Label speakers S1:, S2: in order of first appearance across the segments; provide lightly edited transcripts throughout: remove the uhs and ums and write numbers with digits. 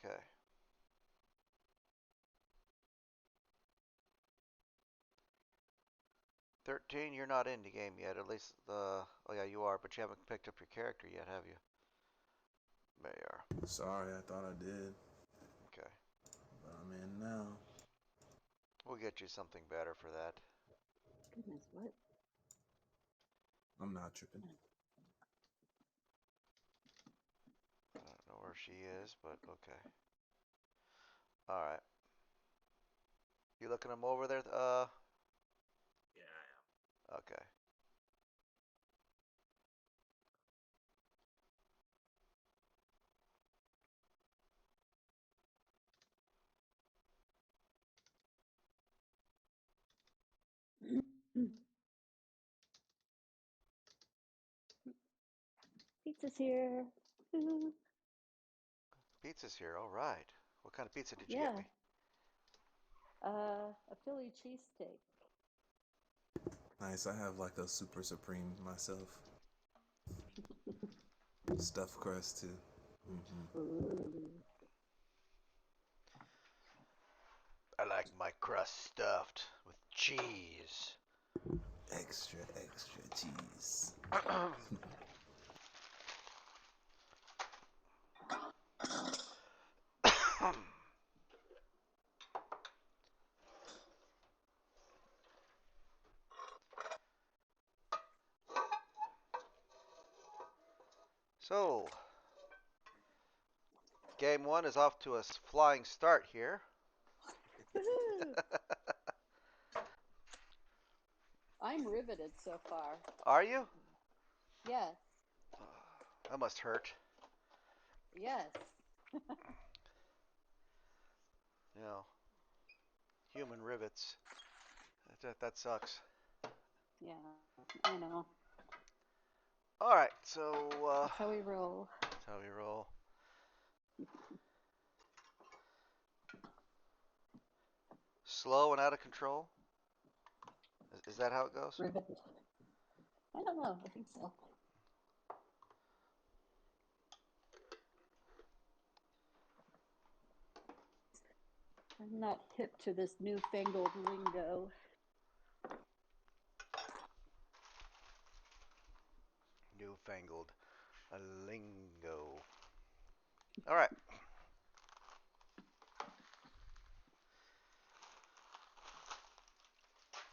S1: Okay. "13, you're not in the game yet. At least the. Oh, yeah, you are, but you haven't picked up your character yet, have you? There you are.
S2: Sorry, I thought I did,
S1: Okay.
S2: but I'm in now.
S1: We'll get you something better for that.
S3: Goodness, what?
S2: I'm not tripping.
S1: I don't know where she is, but okay. Alright. You looking them over there?
S2: Yeah,
S1: Okay.
S3: Pizza's here. Ooh.
S1: Pizza's here. Alright. What kind of pizza did you get
S3: Yeah.
S1: me?
S3: A Philly cheesesteak.
S2: nice. I have like a super supreme myself. Stuffed crust too.
S3: Ooh.
S1: I like my crust stuffed with cheese.
S2: Extra, extra cheese.
S1: So, game one is off to a flying start here.
S3: Woohoo! I'm riveted so far.
S1: Are you?
S3: Yes.
S1: That must hurt.
S3: Yes.
S1: You know, human rivets. That sucks.
S3: Yeah, I know.
S1: Alright, so,
S3: That's how we roll.
S1: that's how we roll. Slow and out of control? Is that how it goes?
S3: Riveted. I don't know. I think so. I'm not hip to this newfangled lingo.
S1: Newfangled. A lingo. Alright.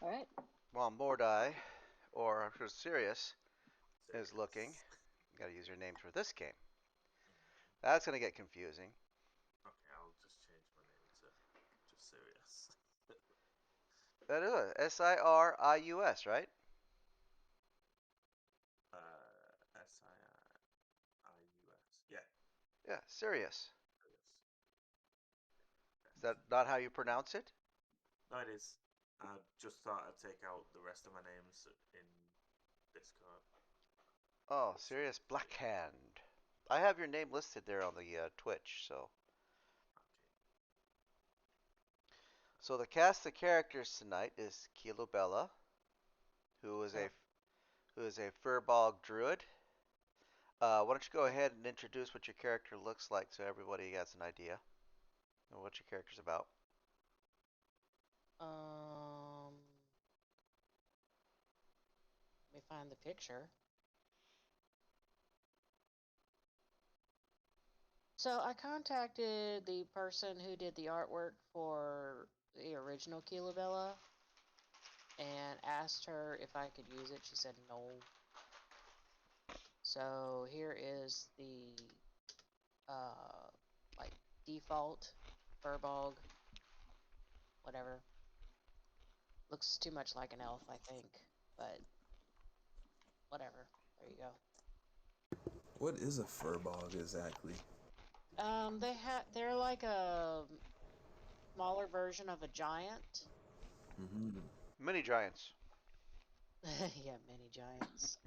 S3: All right.
S1: While Mordai, or Sirius, is looking,
S2: Serious.
S1: you gotta use your names for this game. That's gonna get confusing.
S2: Okay, I'll just change my name to just serious.
S1: That is it. Sirius, right?
S2: Sius. Yeah.
S1: Yeah, Sirius.
S2: Serious.
S1: Is that not how you pronounce it?
S2: No, it is. I just thought I'd take out the rest of my names in Discord.
S1: Oh, Sirius Blackhand. I have your name listed there on the Twitch, so. So the cast of characters tonight is Kilobella, who is
S3: Yeah.
S1: a who is a Furbolg druid. Why don't you go ahead and introduce what your character looks like so everybody gets an idea of what your character's about.
S4: Let me find the picture. So I contacted the person who did the artwork for the original Kilabella and asked her if I could use it. She said no. So here is the like default Furbog, whatever. Looks too much like an elf, I think, but whatever. There you go.
S2: What is a furbog exactly?
S4: They're like a smaller version of a giant.
S2: Mm-hmm.
S1: Mini giants.
S4: Yeah, mini giants.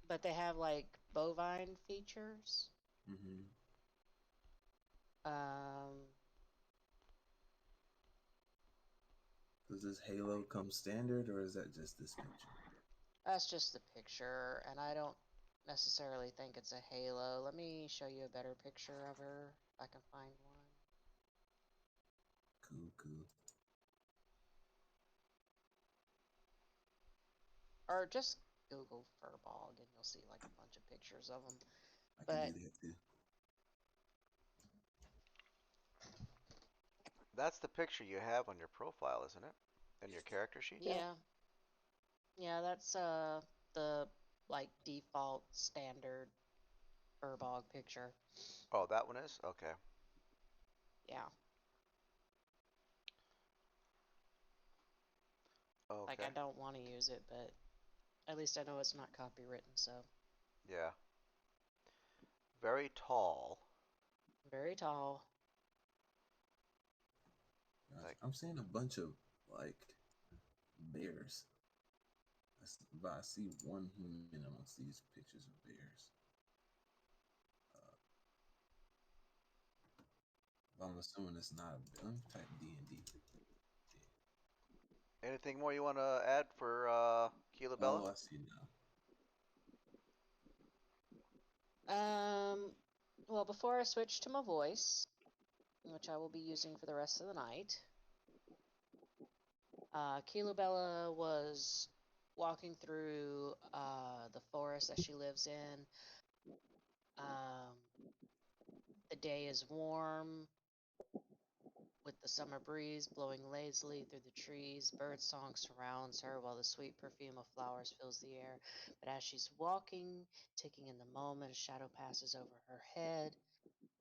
S4: But they have like bovine features.
S2: Mm-hmm.
S4: Um,
S2: Does this Halo come standard, or is that just this picture?
S4: that's just the picture, and I don't necessarily think it's a halo. Let me show you a better picture of her if I can find one.
S5: Cool, cool.
S4: Or just Google furball and you'll see like a bunch of pictures of them.
S5: I can
S4: But
S5: do that too.
S1: That's the picture you have on your profile, isn't it? In your character sheet?
S3: Yeah.
S4: yeah, yeah, that's the like default standard furball picture.
S1: Oh, that one is? Okay.
S4: Yeah, like I
S1: Okay.
S4: don't want to use it, but at least I know it's not copywritten, so
S1: Yeah. Very tall.
S4: very tall.
S5: Gosh,
S1: Like,
S5: I'm seeing a bunch of like bears. But I see one human amongst these pictures of bears. I'm assuming it's not a bear. Let me type D&D.
S1: anything more you want to add for Keela Bella?
S5: Oh, I see now.
S4: Well, before I switch to my voice, which I will be using for the rest of the night, Keela was walking through the forest that she lives in. Um, the day is warm, with the summer breeze blowing lazily through the trees. Bird song surrounds her while the sweet perfume of flowers fills the air. But as she's walking, taking in the moment, a shadow passes over her head.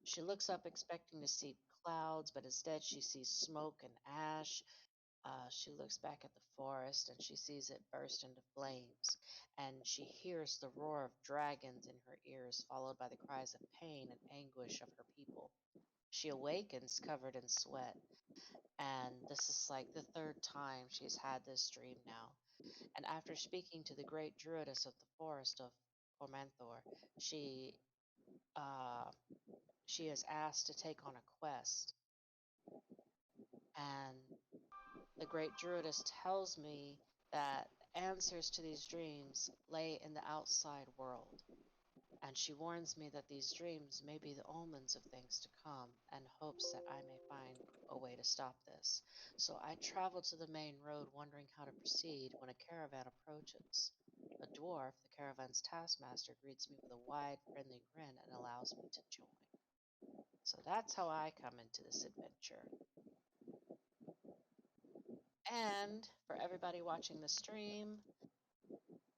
S4: She looks up expecting to see clouds, but instead she sees smoke and ash. She looks back at the forest and she sees it burst into flames. And she hears the roar of dragons in her ears, followed by the cries of pain and anguish of her people. She awakens covered in sweat, and this is like the third time she's had this dream now. And after speaking to the great druidess of the forest of Formanthor, she uh, she is asked to take on a quest. And the great druidess tells me that answers to these dreams lay in the outside world. And she warns me that these dreams may be the omens of things to come, and hopes that I may find a way to stop this. So I travel to the main road, wondering how to proceed, when a caravan approaches. A dwarf, the caravan's taskmaster, greets me with a wide, friendly grin and allows me to join. So that's how I come into this adventure. And for everybody watching the stream,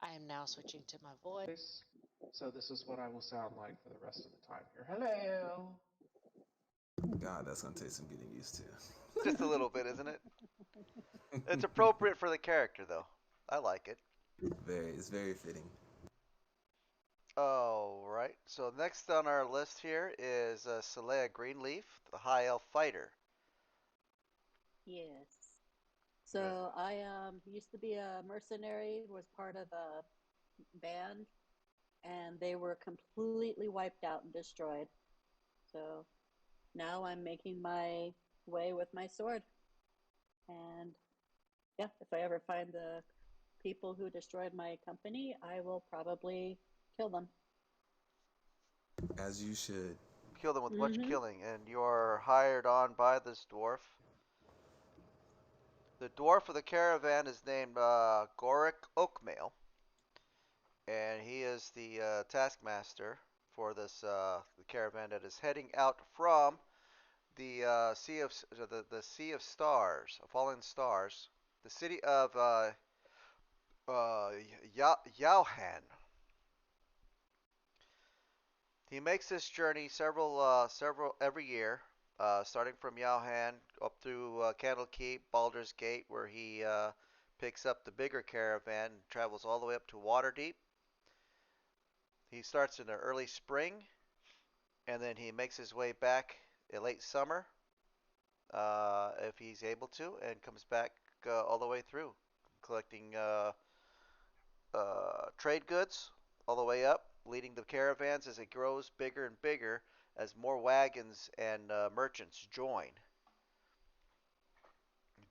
S4: I am now switching to my voice.
S6: So this is what I will sound like for the rest of the time here. Hello.
S5: God, that's gonna take some getting used
S1: Just a
S5: to.
S1: little bit, isn't it? It's appropriate for the character, though. I like it.
S5: It's very fitting.
S1: All right. So next on our list here is Celea Greenleaf, the High Elf Fighter.
S3: Yes.
S1: Good.
S3: So I used to be a mercenary, was part of a band, and they were completely wiped out and destroyed. So now I'm making my way with my sword. And yeah, if I ever find the people who destroyed my company, I will probably kill them.
S5: As you should.
S1: Kill them with much
S3: Mm-hmm.
S1: killing, and you're hired on by this dwarf. The dwarf of the caravan is named Goric Oakmail, and he is the taskmaster for this the caravan that is heading out from the sea of stars, fallen stars, the city of Yauhan. He makes this journey several every year, starting from Yauhan up through Candlekeep, Baldur's Gate, where he picks up the bigger caravan and travels all the way up to Waterdeep. He starts in the early spring, and then he makes his way back in late summer, if he's able to, and comes back all the way through, collecting trade goods all the way up, leading the caravans as it grows bigger and bigger as more wagons and merchants join.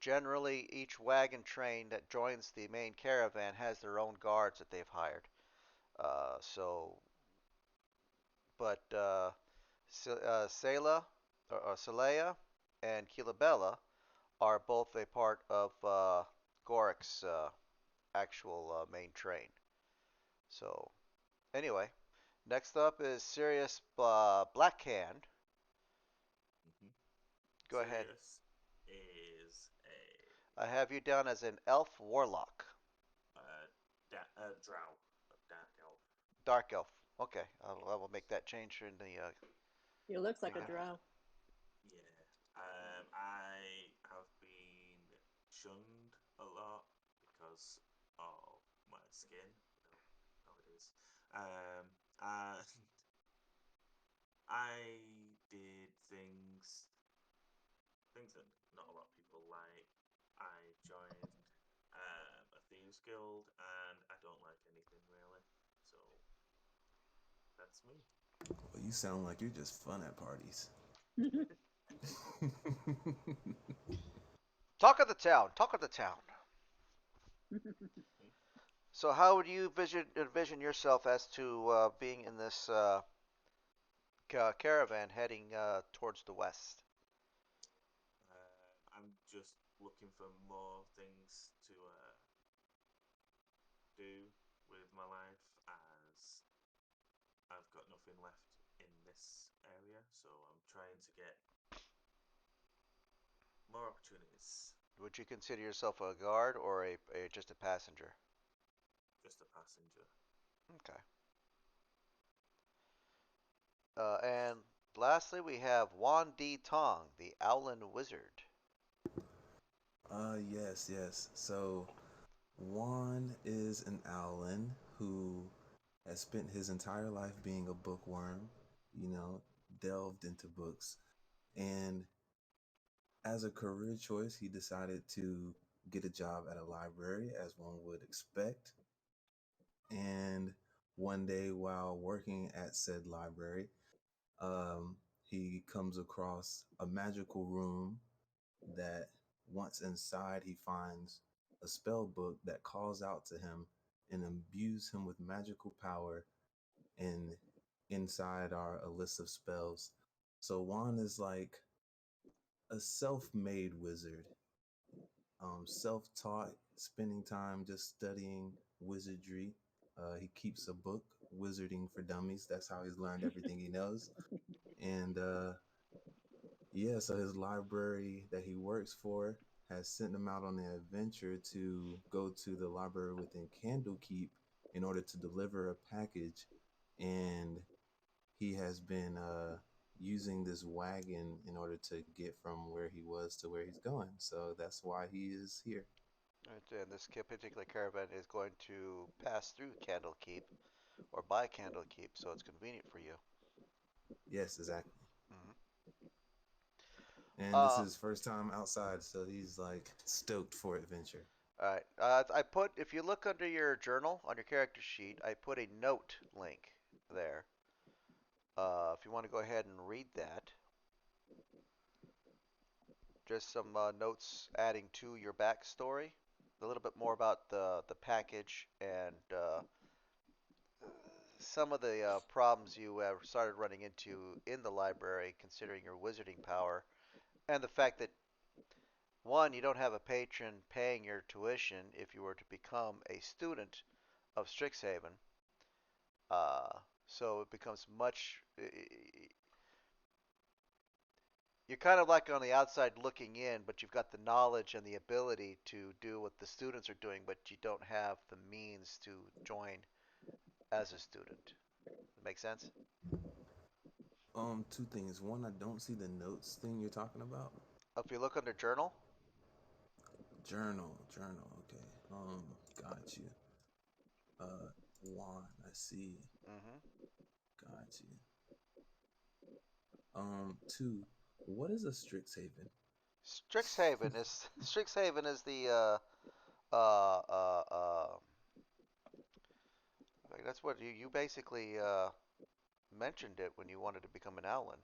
S1: Generally, each wagon train that joins the main caravan has their own guards that they've hired. So, but Sela or Saleya and Kilabella are both a part of Gorik's actual main train. So, anyway, next up is Sirius Blackhand.
S2: Hmm.
S1: Go ahead.
S2: Sirius is
S1: I have you down as an elf warlock.
S2: drow, a dark elf.
S1: Dark elf. Okay, I will make
S2: Yes.
S1: that change in the
S3: He looks like
S1: thing
S3: a
S1: here.
S3: drow.
S2: Yeah. I have been shunned a lot because of my skin. You know how it is. And I did things that not a lot of people like. I joined a thieves guild, and I don't like anything really. So that's me.
S5: Well, you sound like you're just fun at parties.
S1: Talk of the town. Talk of the town. So, how would you envision yourself as to being in this caravan heading towards the west?
S2: I'm just looking for more things to do with my life as I've got nothing left in this area, so I'm trying to get more opportunities.
S1: Would you consider yourself a guard or a just a passenger?
S2: Just a passenger.
S1: Okay. And lastly, we have Wan Di Tong, the Owlin Wizard.
S5: Yes, yes. So Juan is an owlin who has spent his entire life being a bookworm, you know, delved into books. And as a career choice, he decided to get a job at a library, as one would expect. And one day, while working at said library, he comes across a magical room that once inside, he finds a spell book that calls out to him and imbues him with magical power. And inside are a list of spells. So Juan is like a self-made wizard, self-taught, spending time just studying wizardry. He keeps a book, Wizarding for Dummies. That's how he's learned everything he knows. And yeah, so his library that he works for has sent him out on an adventure to go to the library within Candlekeep in order to deliver a package. And he has been using this wagon in order to get from where he was to where he's going. So that's why he is here.
S1: And this particular caravan is going to pass through Candlekeep or by Candlekeep, so it's convenient for you.
S5: Yes, exactly.
S1: Hmm.
S5: And this
S1: Uh,
S5: is his first time outside, so he's like stoked for adventure.
S1: all right. I put if you look under your journal on your character sheet, I put a note link there. If you want to go ahead and read that, just some notes adding to your backstory, a little bit more about the package and some of the problems you have started running into in the library, considering your wizarding power, and the fact that one, you don't have a patron paying your tuition if you were to become a student of Strixhaven. So it becomes much. You're kind of like on the outside looking in, but you've got the knowledge and the ability to do what the students are doing, but you don't have the means to join as a student. Make sense?
S5: Two things. One, I don't see the notes thing you're talking about.
S1: If you look under journal,
S5: Journal. Okay. Got you. Juan. I see.
S1: mm-hmm.
S5: Got you. Two. What is a Strixhaven?
S1: Strixhaven is the like that's what you basically mentioned it when you wanted to become an Owlin.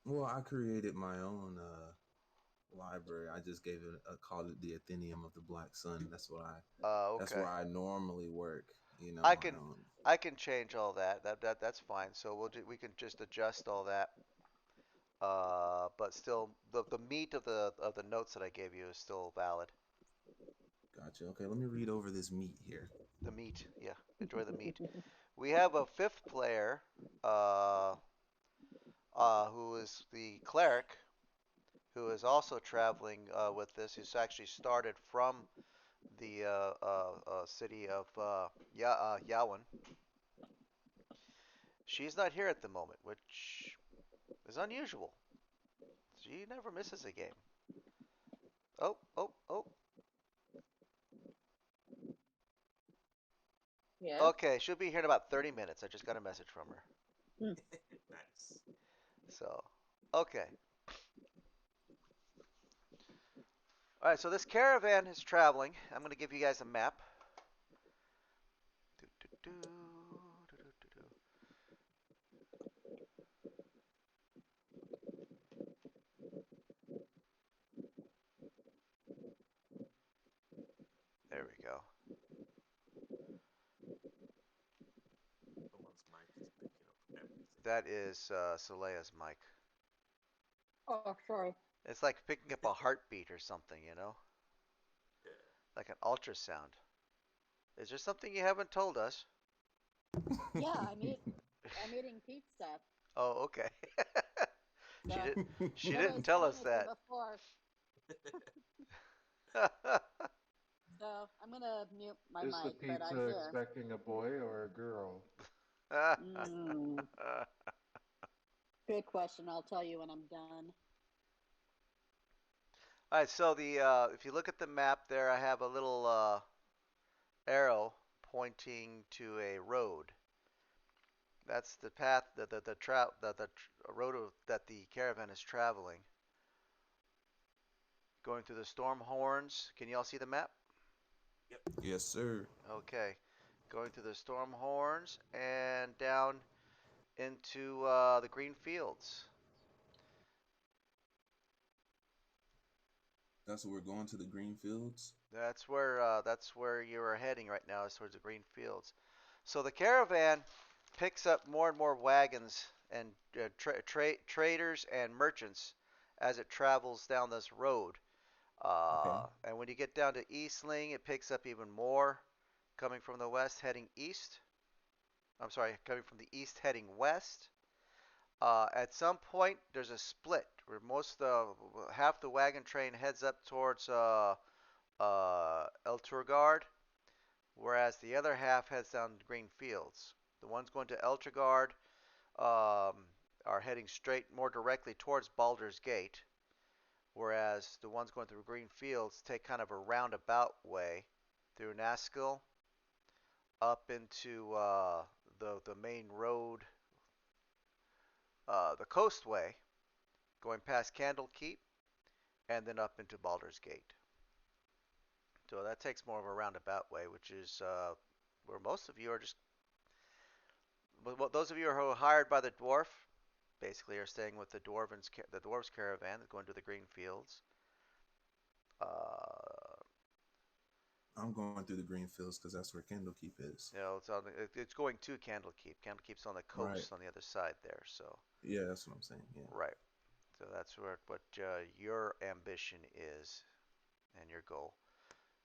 S5: Well, I created my own library. I just gave it a called it the Athenium of the Black Sun. That's what I. That's
S1: Okay.
S5: where I normally work. You
S1: I
S5: know, I
S1: can
S5: don't.
S1: I can change all that. That's fine. So we can just adjust all that. But still, the meat of the notes that I gave you is still valid.
S5: Gotcha. Okay, let me read over this meat here.
S1: The meat, yeah. Enjoy the meat. We have a fifth player, uh, who is the cleric, who is also traveling with this. He's actually started from the city of Yawan. She's not here at the moment, which is unusual. She never misses a game. Oh, oh, oh.
S3: Yeah.
S1: Okay, she'll be here in about 30 minutes. I just got a message from her.
S3: Hmm.
S2: Nice.
S1: So, okay. All right, so this caravan is traveling. I'm going to give you guys a map. Do, do, do, do, do, do. There we go.
S2: Someone's mic is picking up everything.
S1: That is Solea's mic.
S3: Oh, sorry.
S1: It's like picking up a heartbeat or something, you know?
S2: Yeah.
S1: Like an ultrasound. Is there something you haven't told us?
S3: Yeah, I'm eating pizza.
S1: Oh, okay. she
S3: So
S1: did. She didn't
S3: nobody's
S1: tell
S3: telling
S1: us
S3: me from
S1: that.
S3: before. So I'm gonna mute my
S6: Is the
S3: mic, but I'm
S6: pizza
S3: here.
S6: expecting a boy or a girl?
S3: Mm, good question. I'll tell you when I'm done.
S1: All right. So the if you look at the map there, I have a little arrow pointing to a road. That's the path that the road that the caravan is traveling. Going through the storm horns. Can you all see the map?
S2: Yep.
S5: Yes, sir.
S1: Okay. Going through the storm horns and down into the green fields.
S5: That's what we're going to the green fields.
S1: That's where you are heading right now, is towards the green fields. So the caravan picks up more and more wagons and traders and merchants as it travels down this road.
S5: Okay.
S1: And when you get down to Eastling, it picks up even more, coming from the west heading east. I'm sorry, coming from the east heading west. At some point, there's a split where most half the wagon train heads up towards El Turgard, whereas the other half heads down to Green Fields. The ones going to El Turgard are heading straight more directly towards Baldur's Gate, whereas the ones going through Green Fields take kind of a roundabout way through Naskill up into the main road, the Coastway, going past Candlekeep, and then up into Baldur's Gate. So that takes more of a roundabout way, which is where most of you are just. Well, those of you who are hired by the dwarf, basically, are staying with the dwarves caravan that's going to the green fields. Uh,
S5: I'm going through the green fields because that's where Candlekeep is.
S1: it's going to Candlekeep. Candlekeep's on the
S5: Right.
S1: coast on the other side there. So
S5: Yeah, that's what I'm saying. Yeah.
S1: right. So that's what your ambition is and your goal.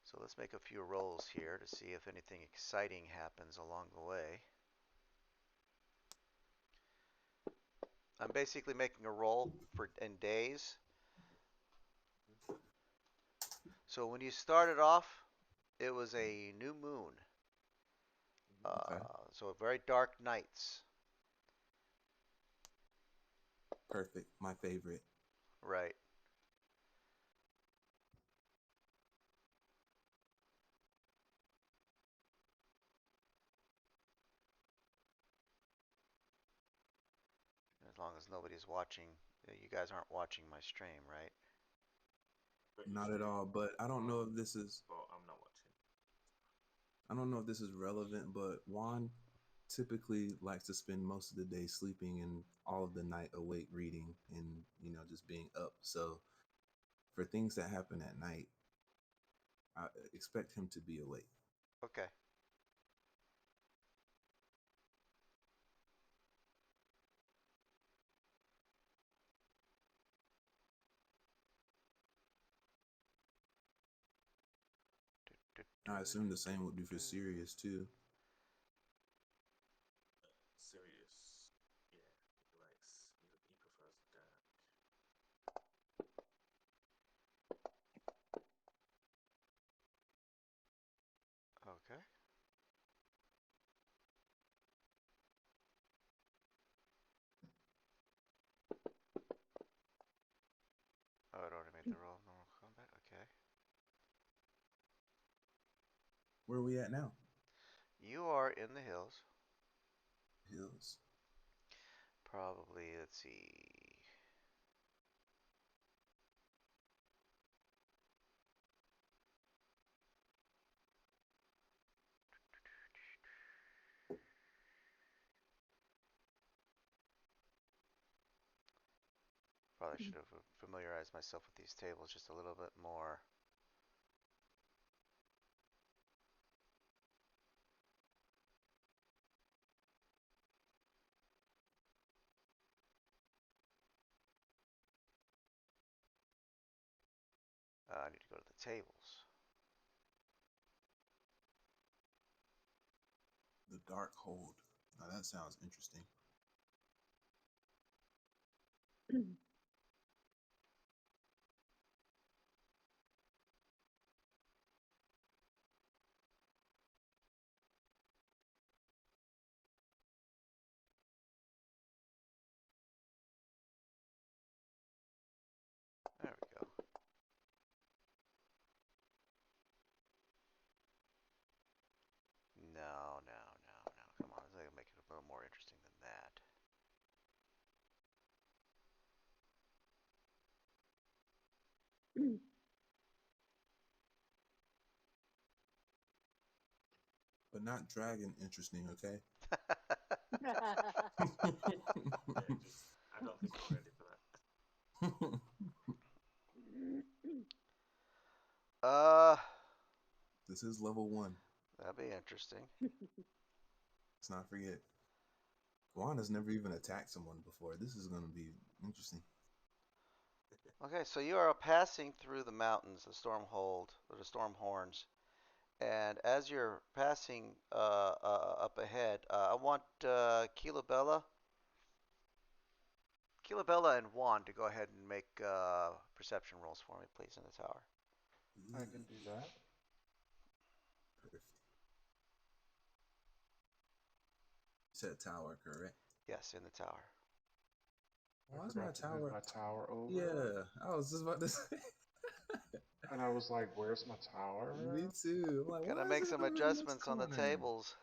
S1: So let's make a few rolls here to see if anything exciting happens along the way. I'm basically making a roll for in days. So when you started off, it was a new moon.
S5: Okay.
S1: So very dark nights.
S5: Perfect. My favorite.
S1: Right. As long as nobody's watching, you guys aren't watching my stream, right?
S2: Pretty
S5: Not at
S2: sure
S5: all. But I don't know
S2: on,
S5: if this is.
S2: but I'm not watching.
S5: I don't know if this is relevant, but Juan typically likes to spend most of the day sleeping and all of the night awake reading and just being up. So for things that happen at night, I expect him to be awake.
S1: Okay.
S5: I assume the same would be for Sirius too.
S2: Sirius, yeah, he likes he prefers the dark.
S1: Okay. Oh, it already made the roll of normal combat. Okay.
S5: Where are we at now?
S1: You are in the hills.
S5: Hills.
S1: Probably, let's see. Probably should have familiarized myself with these tables just a little bit more. I need to go to the tables.
S5: The Dark Hold. Now that sounds interesting.
S1: There we go. No, no, no, no. Come on, let's make it a little more interesting than that.
S5: But not dragon interesting, okay?
S2: Yeah, just I don't think we're ready for that.
S1: uh,
S5: This is level 1.
S1: that'd be interesting.
S5: Let's not forget. Juan has never even attacked someone before. This is going to be interesting.
S1: Okay, so you are passing through the mountains, the Stormhold, or the Storm Horns, and as you're passing up ahead, I want Keela and Juan to go ahead and make perception rolls for me, please, in the tower.
S6: I can do that.
S5: Perfect. Said tower, correct?
S1: Yes, in the tower.
S6: I
S5: Why's my
S6: forgot to move
S5: tower?
S6: my tower over.
S5: Yeah, I was just about to say.
S6: And I was like, where's my
S5: Me
S6: tower?
S5: too. I'm like,
S1: Gotta
S5: why is
S1: make
S5: it
S1: some
S5: over in this
S1: adjustments on the
S5: corner?
S1: tables.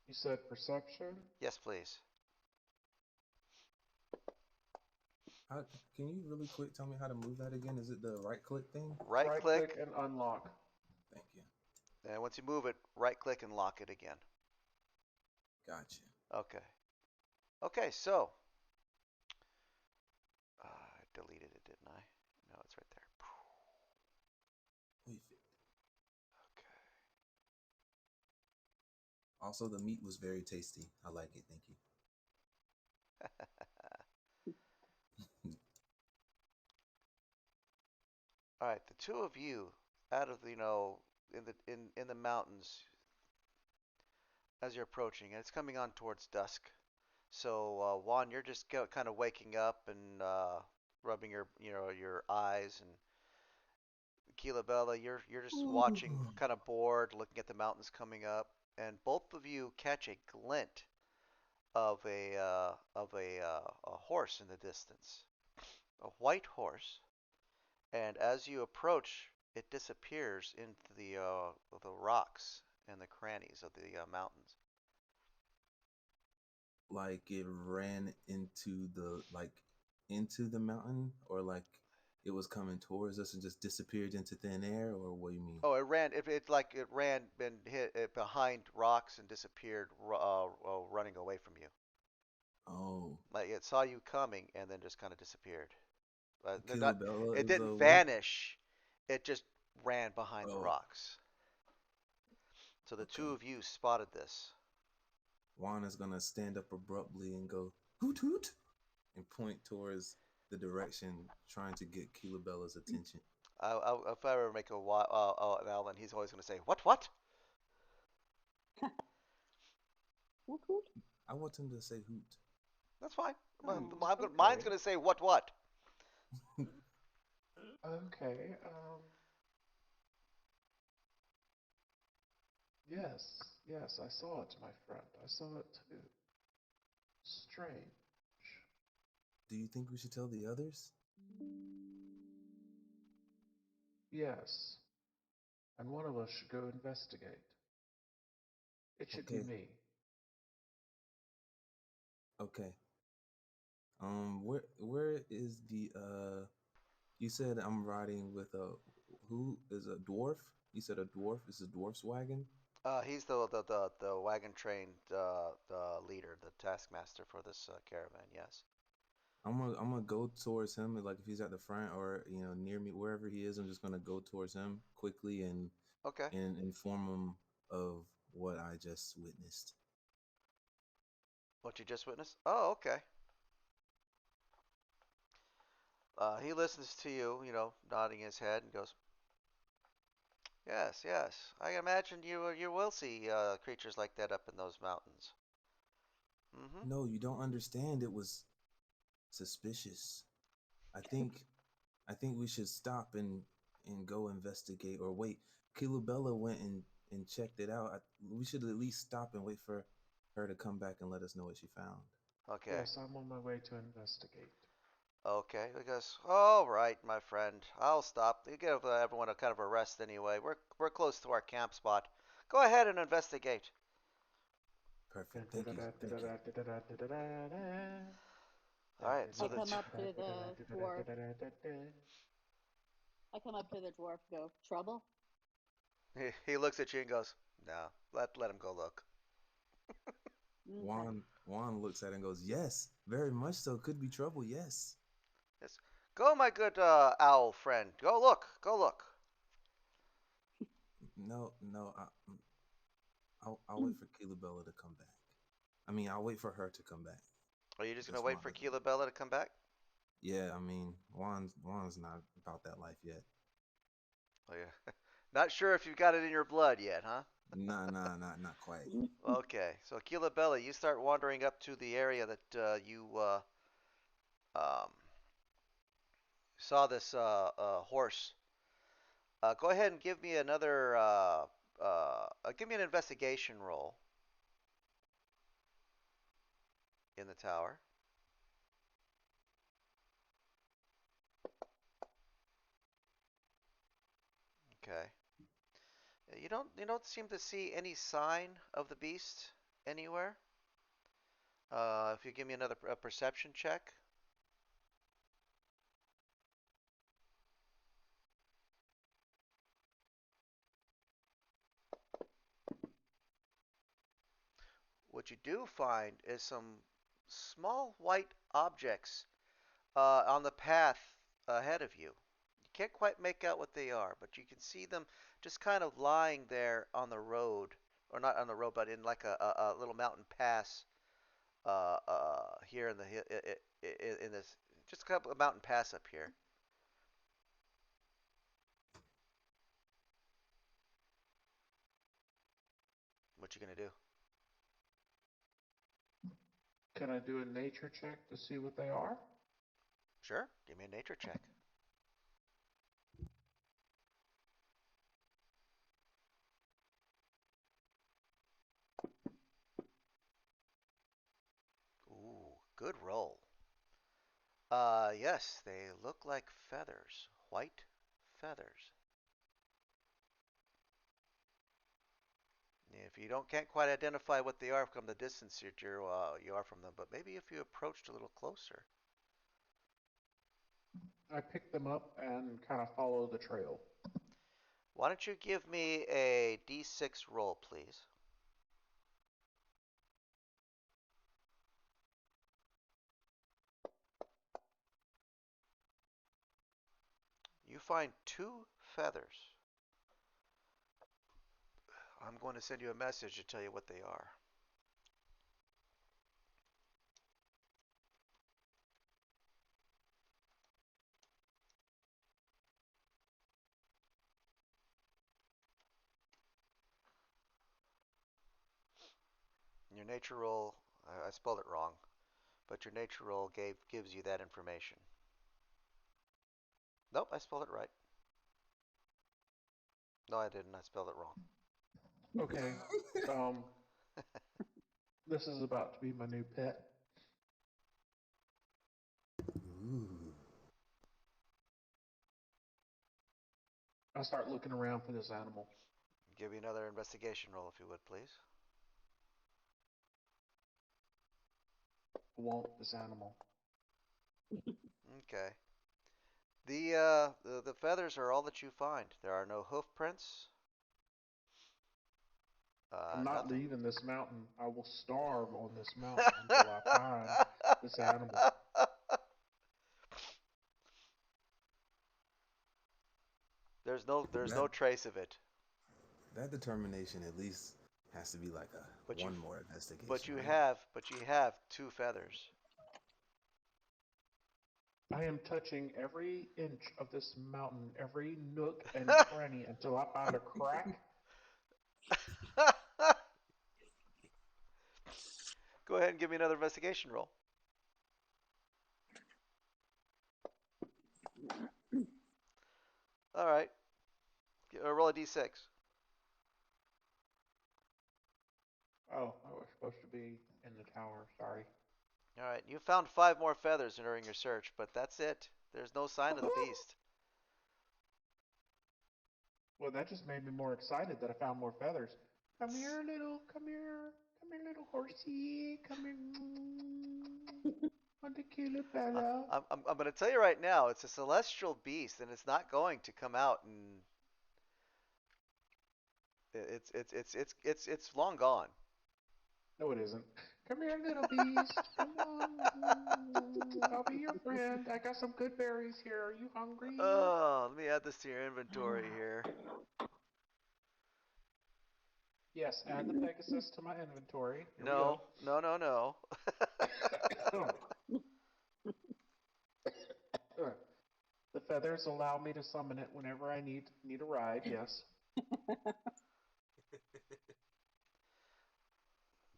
S6: You said perception?
S1: Yes, please.
S5: How, can you really quick tell me how to move that again? Is it the right click thing?
S1: Right
S6: Right click
S1: click,
S6: and unlock.
S5: Thank you.
S1: and once you move it, right click and lock it again.
S5: Gotcha.
S1: Okay. Okay, so I deleted it, didn't I? No, it's right there.
S5: Perfect.
S1: Okay.
S5: Also, the meat was very tasty. I like it. Thank you.
S1: All right, the two of you, out of in the mountains, as you're approaching, and it's coming on towards dusk. So Juan, you're just kind of waking up and rubbing your eyes, and Keela, you're just watching,
S5: Ooh.
S1: kind of bored, looking at the mountains coming up, and both of you catch a glint of a horse in the distance, a white horse, and as you approach, it disappears into the rocks and the crannies of the mountains.
S5: Like it ran into the mountain, or like it was coming towards us and just disappeared into thin air, or what do you mean?
S1: Oh, it ran. It ran and hit behind rocks and disappeared, running away from you.
S5: Oh,
S1: Like it saw you coming and then just kind of disappeared. No, not.
S5: Kilabella
S1: It
S5: is
S1: didn't
S5: awake.
S1: vanish. It just ran behind the
S5: Oh,
S1: rocks. So the two
S5: okay.
S1: of you spotted this.
S5: Juan is gonna stand up abruptly and go hoot hoot and point towards the direction, trying to get Kilabella's attention.
S1: If I ever make an Alan, he's always going to say, "What? What?"
S3: Woot woot.
S5: I want him to say hoot.
S1: That's fine. Mine's
S6: Okay.
S1: going to say, "What? What?"
S6: Okay. Yes. Yes, I saw it, my friend. I saw it too. Strange.
S5: Do you think we should tell the others?
S6: Yes. And one of us should go investigate. It should be
S5: Okay,
S6: me.
S5: okay. Where is the You said I'm riding with a who is a dwarf? You said a dwarf is a dwarf's wagon.
S1: He's the wagon train the leader, the taskmaster for this caravan. Yes.
S5: I'm gonna go towards him, and like if he's at the front or near me, wherever he is, I'm just gonna go towards him quickly
S1: Okay.
S5: and inform him of what I just witnessed.
S1: What you just witnessed? Oh, okay. He listens to you, nodding his head, and goes, "Yes, yes. I imagine you will see creatures like that up in those mountains." Mm-hmm.
S5: No, you don't understand. It was suspicious. I think I think we should stop and go investigate or wait. Kilubella went and checked it out. We should at least stop and wait for her to come back and let us know what she found.
S1: Okay.
S6: Yes, I'm on my way to investigate.
S1: Okay. He goes, "All right, my friend. I'll stop. You give everyone a kind of a rest anyway. We're close to our camp spot. Go ahead and investigate."
S5: Perfect. Thank you. Thank you.
S1: All right. So
S3: I
S1: the
S3: come up to the dwarf. I come up to the dwarf. Go trouble.
S1: he looks at you and goes, "No, let him go look."
S3: Okay.
S5: Juan looks at it and goes, "Yes, very much so. Could be trouble. Yes."
S1: Yes. Go, my good owl friend. Go look. Go look.
S5: No, no. I'll wait for Kilubella to come back. I mean, I'll wait for her to come back.
S1: Are you just gonna
S5: Since
S1: wait
S5: Juan
S1: for
S5: doesn't.
S1: Keela Bella to come back?
S5: Yeah, I mean, Juan's not about that life yet.
S1: Oh yeah. Not sure if you've got it in your blood yet, huh?
S5: Nah, nah, not quite.
S1: Okay. So Keela Bella, you start wandering up to the area that you um, saw this horse. Go ahead and give me another. Give me an investigation roll in the tower. Okay. You don't seem to see any sign of the beast anywhere. If you give me another perception check, what you do find is some small white objects on the path ahead of you. You can't quite make out what they are, but you can see them just kind of lying there on the road, or not on the road, but in like a little mountain pass here in the in this just a couple of mountain pass up here. What you gonna do?
S6: Can I do a nature check to see what they are?
S1: Sure, give me a nature check. Ooh, good roll. Yes, they look like feathers, white feathers. If you don't can't quite identify what they are from the distance you are from them, but maybe if you approached a little closer.
S6: I pick them up and kind of follow the trail.
S1: Why don't you give me a d6 roll, please? You find two feathers. I'm going to send you a message to tell you what they are. Your nature roll, I spelled it wrong, but your nature roll gives you that information. Nope, I spelled it right. No, I didn't. I spelled it wrong.
S6: Okay. Um, this is about to be my new pet.
S5: Ooh.
S6: I start looking around for this animal.
S1: Give you another investigation roll, if you would, please.
S6: I want this animal.
S1: Okay. The feathers are all that you find. There are no hoof prints.
S6: I'm not
S1: Nothing.
S6: leaving this mountain. I will starve on this mountain until I find this animal.
S1: there's
S5: That
S1: no trace of it.
S5: that determination at least has to be like a
S1: But you
S5: one more
S1: but
S5: investigation,
S1: you
S5: right?
S1: have but you have two feathers.
S6: I am touching every inch of this mountain, every nook and cranny until I find a crack.
S1: Go ahead and give me another investigation roll. All right. Roll a d6.
S6: Oh, I was supposed to be in the tower. Sorry.
S1: All right. You found five more feathers during your search, but that's it. There's no sign of the beast.
S6: Well, that just made me more excited that I found more feathers. Come here, little. Come here, little horsey. Come here. Want to kill a fella?
S1: I'm going to tell you right now, it's a celestial beast, and it's not going to come out, and it's long gone.
S6: No, it isn't. Come here, little beast. Come on. I'll be your friend. I got some good berries here. Are you hungry?
S1: Oh, let me add this to your inventory here.
S6: Yes, add the Pegasus to my inventory. Here we go.
S1: No, no, no, no.
S6: The feathers allow me to summon it whenever I need a ride. Yes.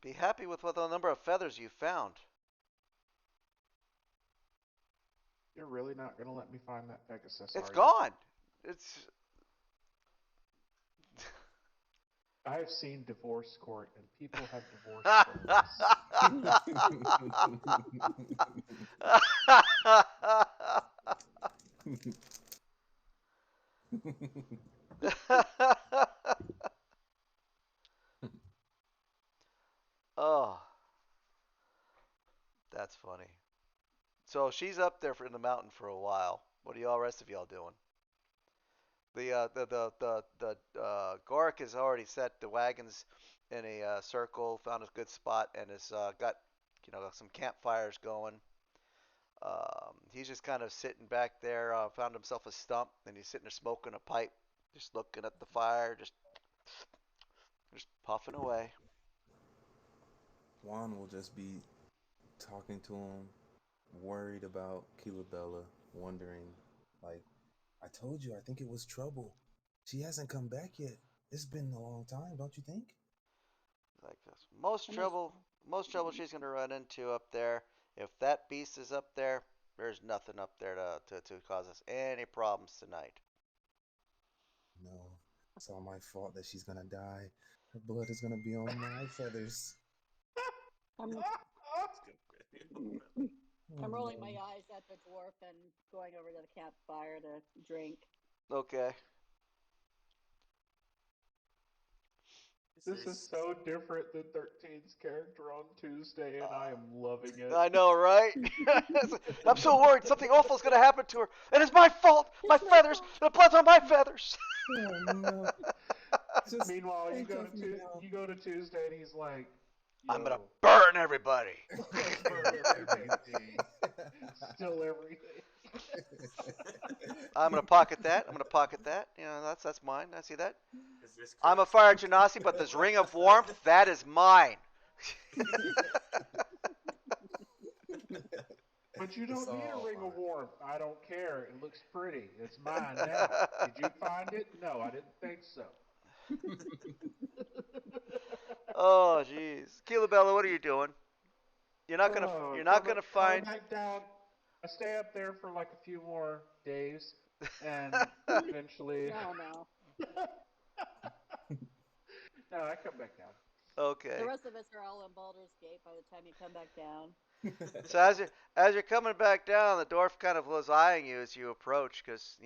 S1: Be happy with what the number of feathers you found.
S6: You're really not gonna let me find that Pegasus,
S1: It's
S6: are you?
S1: gone. It's
S6: I have seen Divorce Court, and people have divorced for less.
S1: Oh, that's funny. So she's up there in the mountain for a while. What are y'all rest of y'all doing? The Gorik has already set the wagons in a circle, found a good spot, and has got some campfires going. He's just kind of sitting back there, found himself a stump, and he's sitting there smoking a pipe, just looking at the fire, just puffing away.
S5: Juan will just be talking to him, worried about Kilabella, wondering, like, I told you, I think it was trouble. She hasn't come back yet. It's been a long time, don't you think?
S1: Like this. Most trouble she's gonna run into up there. If that beast is up there, there's nothing up there to cause us any problems tonight.
S5: No, it's all my fault that she's gonna die. Her blood is gonna be on my feathers.
S3: I'm
S2: It's good.
S5: Oh
S3: I'm rolling my
S5: no.
S3: eyes at the dwarf and going over to the campfire to drink.
S1: Okay.
S2: Is
S6: This is
S2: this
S6: so different than 13's character on Tuesday, and I am loving it.
S1: I know, right? I'm so worried something awful is gonna happen to her, and it's my fault. My
S3: It's my
S1: feathers.
S3: fault.
S1: The blood's on my feathers.
S5: Oh no. Just
S6: Meanwhile,
S5: handcuff me now.
S6: You go to Tuesday, and he's like,
S1: I'm gonna
S6: "Yo,
S1: burn everybody.
S6: burn everything,
S5: Everything.
S6: still everything."
S1: I'm gonna pocket that. I'm gonna pocket that. That's mine. I see that.
S2: is this
S1: I'm a
S2: cursed?
S1: fire genasi, but this ring of warmth, that is mine.
S6: But you
S5: It's
S6: don't need a
S5: all
S6: ring of
S5: fine.
S6: warmth. I don't care. It looks pretty. It's mine now. Did you find it? No, I didn't think so.
S1: Oh, jeez. Keelabella, what are you doing? You're
S6: Oh,
S1: not gonna
S6: coming
S1: find.
S6: back down. I stay up there for like a few more days, and eventually,
S3: No, no.
S6: no, I come back down.
S3: The
S1: Okay.
S3: rest of us are all in Baldur's Gate by the time you come back down.
S1: So as you're coming back down, the dwarf kind of was eyeing you as you approach, because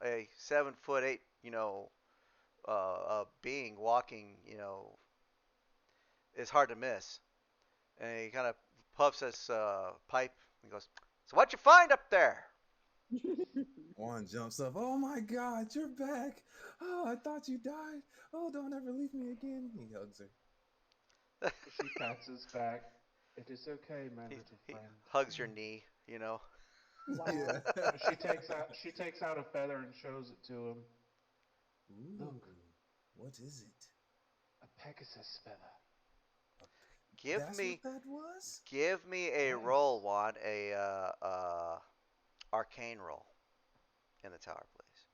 S1: a 7'8" being walking is hard to miss, and he kind of puffs his pipe and goes, "So what you find up there?"
S5: Juan jumps up. Oh my God, you're back. Oh, I thought you died. Oh, don't ever leave me again. He hugs her.
S6: She pats his back. It is okay, my
S1: he,
S6: little
S1: he
S6: friend.
S1: hugs your knee.
S3: Wow.
S5: Yeah.
S6: She takes out a feather and shows it to him.
S5: Ooh,
S6: Look,
S5: what is it?
S6: a Pegasus feather.
S1: Give
S5: That's what
S1: me
S5: that was?
S1: give me a
S6: Yes.
S1: roll, Juan, a arcane roll in the tower, please.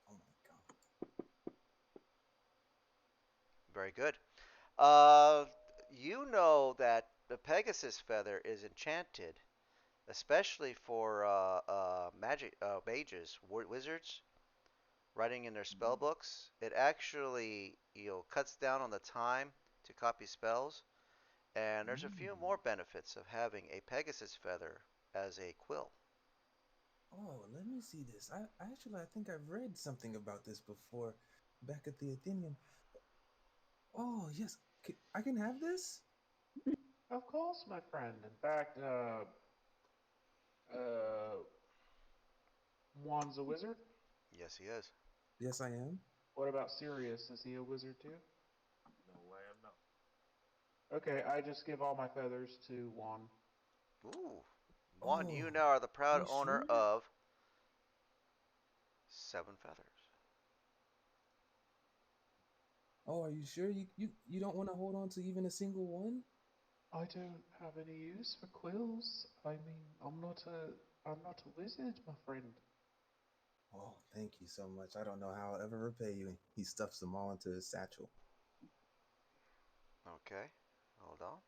S5: Oh my God.
S1: Very good. Uh, you know that the Pegasus feather is enchanted, especially for magic mages, wizards writing in their spell
S6: Mhm.
S1: books. It actually cuts down on the time to copy spells, and there's a few
S5: Mm.
S1: more benefits of having a Pegasus feather as a quill.
S5: Oh, let me see this. I think I've read something about this before back at the Athenium. Oh, yes. I can have this?
S6: Of course, my friend. In fact, uh, Juan's a wizard.
S1: Yes, he is.
S5: Yes, I am.
S6: What about Sirius? Is he a wizard too?
S2: No, I am not.
S6: Okay, I just give all my feathers to Juan.
S1: Ooh, Juan, you
S5: Oh,
S1: now are the proud
S5: you
S1: owner
S5: sure?
S1: of 7 feathers.
S5: Oh, are you sure you don't want to hold on to even a single one?
S6: I don't have any use for quills. I mean, I'm not a wizard, my friend.
S5: Oh, thank you so much. I don't know how I'll ever repay you. He stuffs them all into his satchel.
S1: Okay, hold on.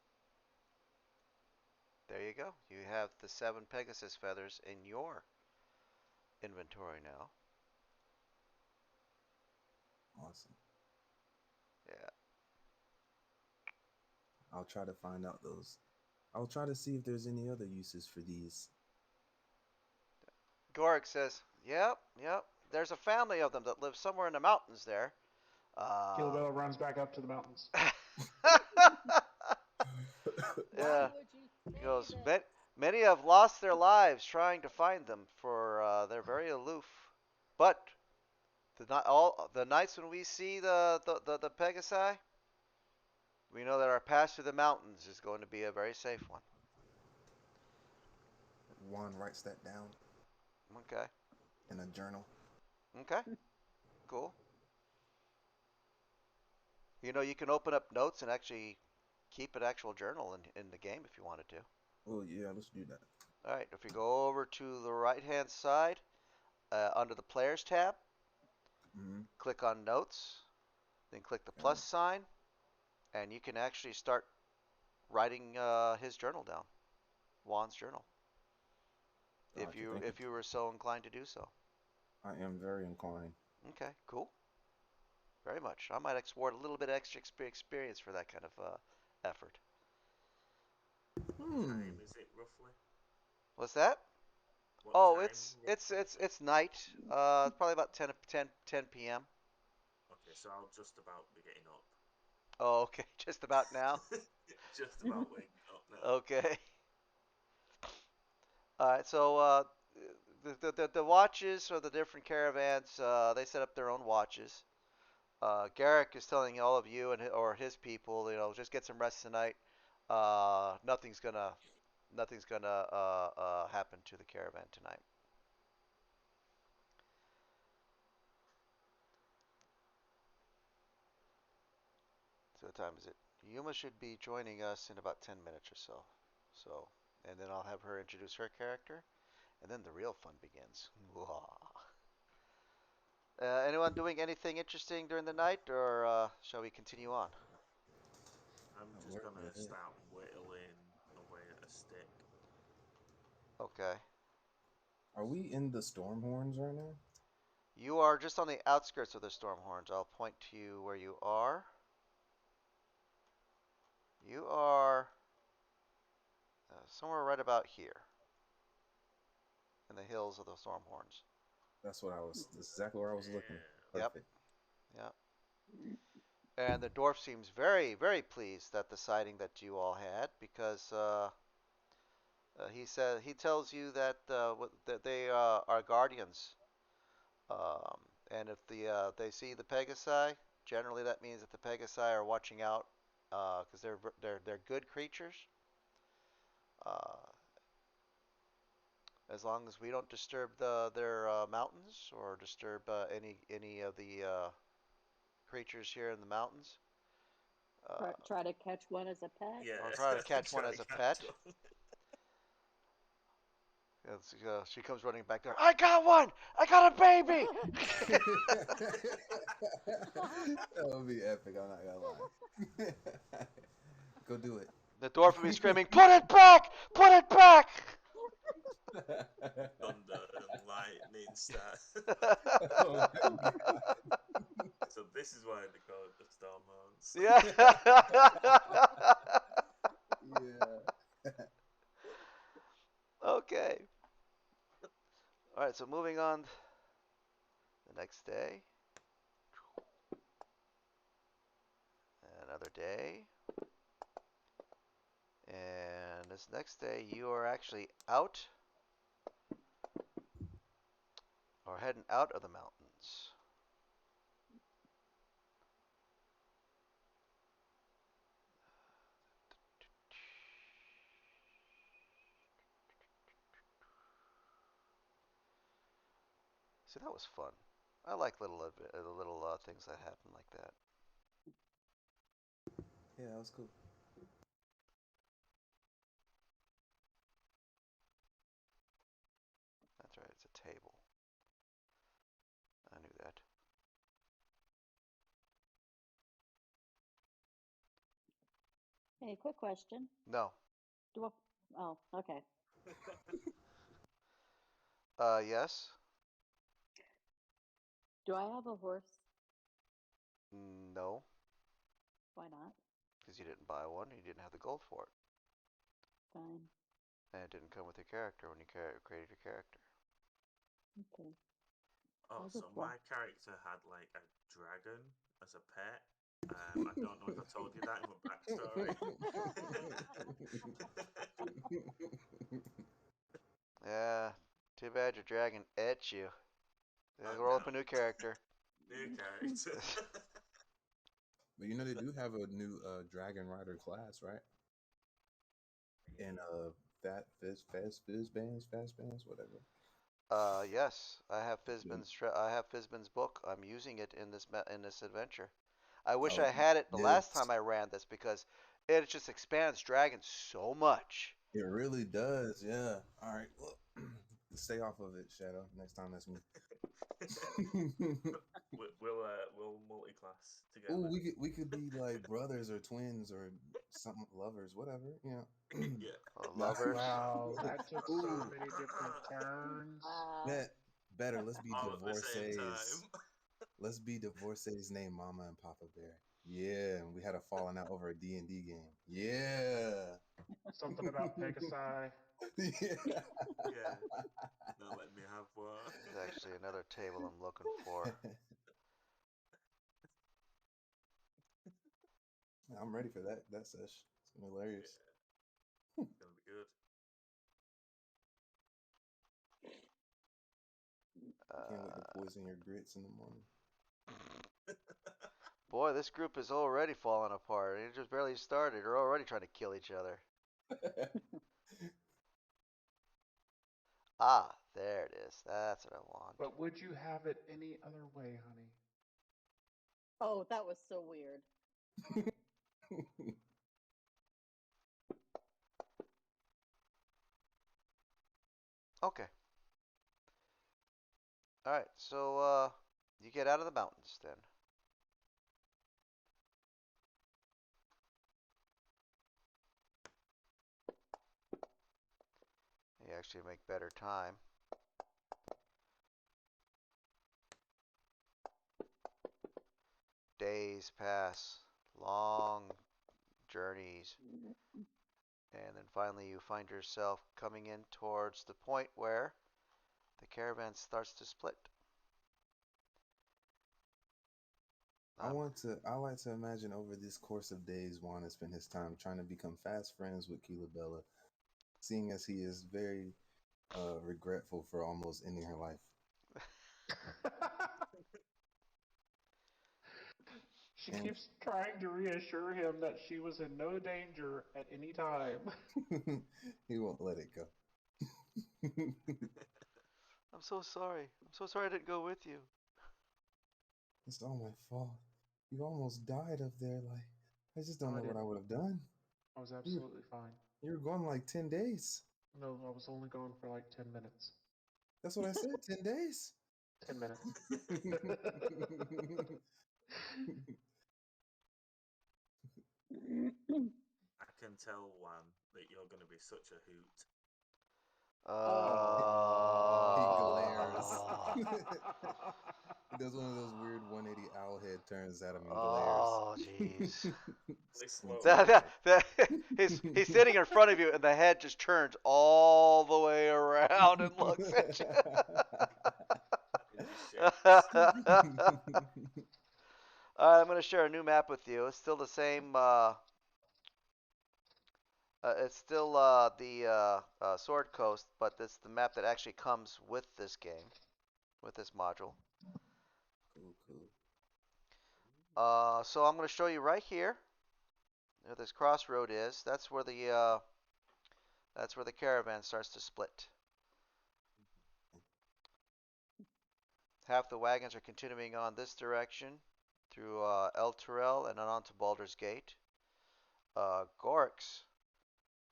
S1: There you go. You have the 7 Pegasus feathers in your inventory now.
S5: Awesome.
S1: Yeah.
S5: I'll try to find out those. I'll try to see if there's any other uses for these.
S1: Gorik says, "Yep, yep. There's a family of them that live somewhere in the mountains there. Uh,
S6: Kilabella runs back up to the mountains.
S3: Why
S1: yeah."
S3: would you
S1: He
S3: say
S1: goes,
S3: this?
S1: Many have lost their lives trying to find them, for they're very aloof. But all the nights when we see the Pegasi, we know that our pass through the mountains is going to be a very safe one."
S5: Juan writes that down
S1: Okay.
S5: in a journal.
S1: Okay. Cool. You can open up notes and actually keep an actual journal in the game if you wanted to.
S5: Oh yeah, let's do that.
S1: All right. If you go over to the right hand side, under the Players tab,
S5: Mm-hmm.
S1: click on Notes, then click the
S5: Got
S1: plus
S5: it.
S1: sign, and you can actually start writing his journal down, Juan's journal, if
S5: Gotcha.
S1: you
S5: Thank you.
S1: if you were so inclined to do so.
S5: I am very inclined.
S1: Okay. Cool. Very much. I might export a little bit extra experience for that kind of effort.
S2: What
S5: Hmm.
S2: time is it roughly?
S1: What's that?
S2: What
S1: Oh,
S2: time
S1: it's it's
S2: roughly is
S1: it's
S2: it?
S1: it's night. Probably about 10 p.m.
S2: Okay, so I'll just about be getting up.
S1: Oh, okay. Just about now.
S2: Just about waking up now.
S1: Okay. All right. So the watches or the different caravans, they set up their own watches. Garrick is telling all of you or his people, just get some rest tonight. Nothing's gonna happen to the caravan tonight. So what time is it? Yuma should be joining us in about 10 minutes or so. So, and then I'll have her introduce her character, and then the real fun begins. Anyone doing anything interesting during the night, or shall we continue on?
S2: I'm just
S5: We're
S2: gonna
S5: good.
S2: start whittling away at a stick.
S1: Okay.
S5: Are we in the storm horns right now?
S1: You are just on the outskirts of the Stormhorns. I'll point to you where you are. You are somewhere right about here in the hills of the Stormhorns.
S5: That's what I was. That's exactly where I was looking.
S2: Damn.
S1: Yep.
S5: Perfect.
S1: Yep. And the dwarf seems very, very pleased at the sighting that you all had because he tells you that that they are guardians, and if they see the Pegasi, generally that means that the Pegasi are watching out because they're good creatures. Uh, as long as we don't disturb their mountains or disturb any of the creatures here in the mountains, uh,
S3: Try to catch one as a pet.
S2: Yeah,
S1: or try to catch one
S2: try to
S1: as a
S2: catch
S1: pet.
S2: one.
S1: She comes running back there. I got one. I got a baby.
S5: That would be epic. I'm not gonna lie. Go do it.
S1: The dwarf would be screaming, "Put it back! Put it back!"
S2: Thunder and lightning start.
S5: Oh my
S2: So this is why they call it the Storm Horns.
S1: Yeah.
S5: god. Yeah.
S1: Okay. All right. So moving on. The next day, another day, and this next day you are actually out or heading out of the mountains. See, that was fun. I like little things that happen like that.
S5: Yeah, that was cool.
S1: That's right. It's a table. I knew that.
S3: Hey, quick question.
S1: No.
S3: Do I, oh, okay.
S1: Yes.
S3: Do I have a horse?
S1: No.
S3: Why not?
S1: Because you didn't buy one. You didn't have the gold for it,
S3: Fine.
S1: and it didn't come with your character when you created your character.
S3: Okay.
S2: Oh,
S3: I'll
S2: so
S3: just
S2: my
S3: walk.
S2: character had like a dragon as a pet. I don't know if I told you that in my backstory.
S1: Yeah. Too bad your dragon ate you.
S2: Oh
S1: Roll
S2: no,
S1: up a new character.
S2: new character.
S5: But you know they do have a new Dragon Rider class, right? In Fat Fizz Bands, Fast Bands, whatever.
S1: Yes,
S5: Yeah.
S1: I have Fizban's book. I'm using it in this adventure. I wish
S5: Oh,
S1: I had it the last
S5: yes.
S1: time I ran this because it just expands dragons so much.
S5: It really does. Yeah. All right. Well, stay off of it, Shadow. Next time, that's me.
S2: We'll multi-class
S5: Ooh,
S2: together.
S5: we could be like brothers or twins or something, lovers, whatever. You know.
S2: Yeah.
S5: Nah.
S1: Lovers.
S6: Wow, that took so
S5: Ooh,
S6: many different turns.
S3: Wow.
S5: man, better. Let's be
S2: All at the same
S5: divorcees.
S2: time.
S5: Let's be divorcees named Mama and Papa Bear. Yeah, and we had a falling out over a D&D game. Yeah.
S6: Something about Pegasi.
S5: Yeah.
S2: Yeah. Now let me have one.
S1: There's actually another table I'm looking for.
S5: I'm ready for that sesh. It's gonna be hilarious.
S2: Yeah, it's gonna be good.
S5: Can't wait to
S1: Uh,
S5: poison your grits in the morning.
S1: Boy, this group is already falling apart. It just barely started. They're already trying to kill each other. Ah, there it is. That's what I want.
S6: But would you have it any other way, honey?
S3: Oh, that was so weird.
S1: Okay. All right. So, You get out of the mountains then. You actually make better time. Days pass, long journeys, and then finally you find yourself coming in towards the point where the caravan starts to split. Um,
S5: I like to imagine over this course of days, Juan has spent his time trying to become fast friends with Bella, seeing as he is very regretful for almost ending her life.
S6: She
S5: And
S6: keeps trying to reassure him that she was in no danger at any time.
S5: he won't let it go.
S1: I'm so sorry. I'm so sorry I didn't go with you.
S5: It's all my fault. You almost died up there. Like, I just
S6: No,
S5: don't
S6: I
S5: know what I
S6: didn't.
S5: would have done.
S6: I was
S5: You
S6: absolutely fine.
S5: you were gone like 10 days.
S6: No, I was only gone for like 10 minutes.
S5: That's what I said. 10 days.
S6: 10 minutes.
S2: I can tell, Juan, that you're going to be such a hoot.
S5: He
S6: Aww.
S5: glares.
S1: Oh.
S5: He does one of those weird 180 owl head turns at him and glares.
S1: Oh, jeez.
S2: Really
S5: Squints
S2: slow,
S5: his
S1: That,
S2: though.
S1: that, he's sitting in front of you, and the head just turns all the way around and looks at
S2: And just
S1: you.
S2: shakes.
S1: I'm going to share a new map with you. It's still the same. It's still the Sword Coast, but it's the map that actually comes with this game, with this module.
S5: Cool, cool.
S1: So I'm going to show you right here where this crossroad is. That's where the caravan starts to split. Half the wagons are continuing on this direction through El Turel and then on to Baldur's Gate. Gorix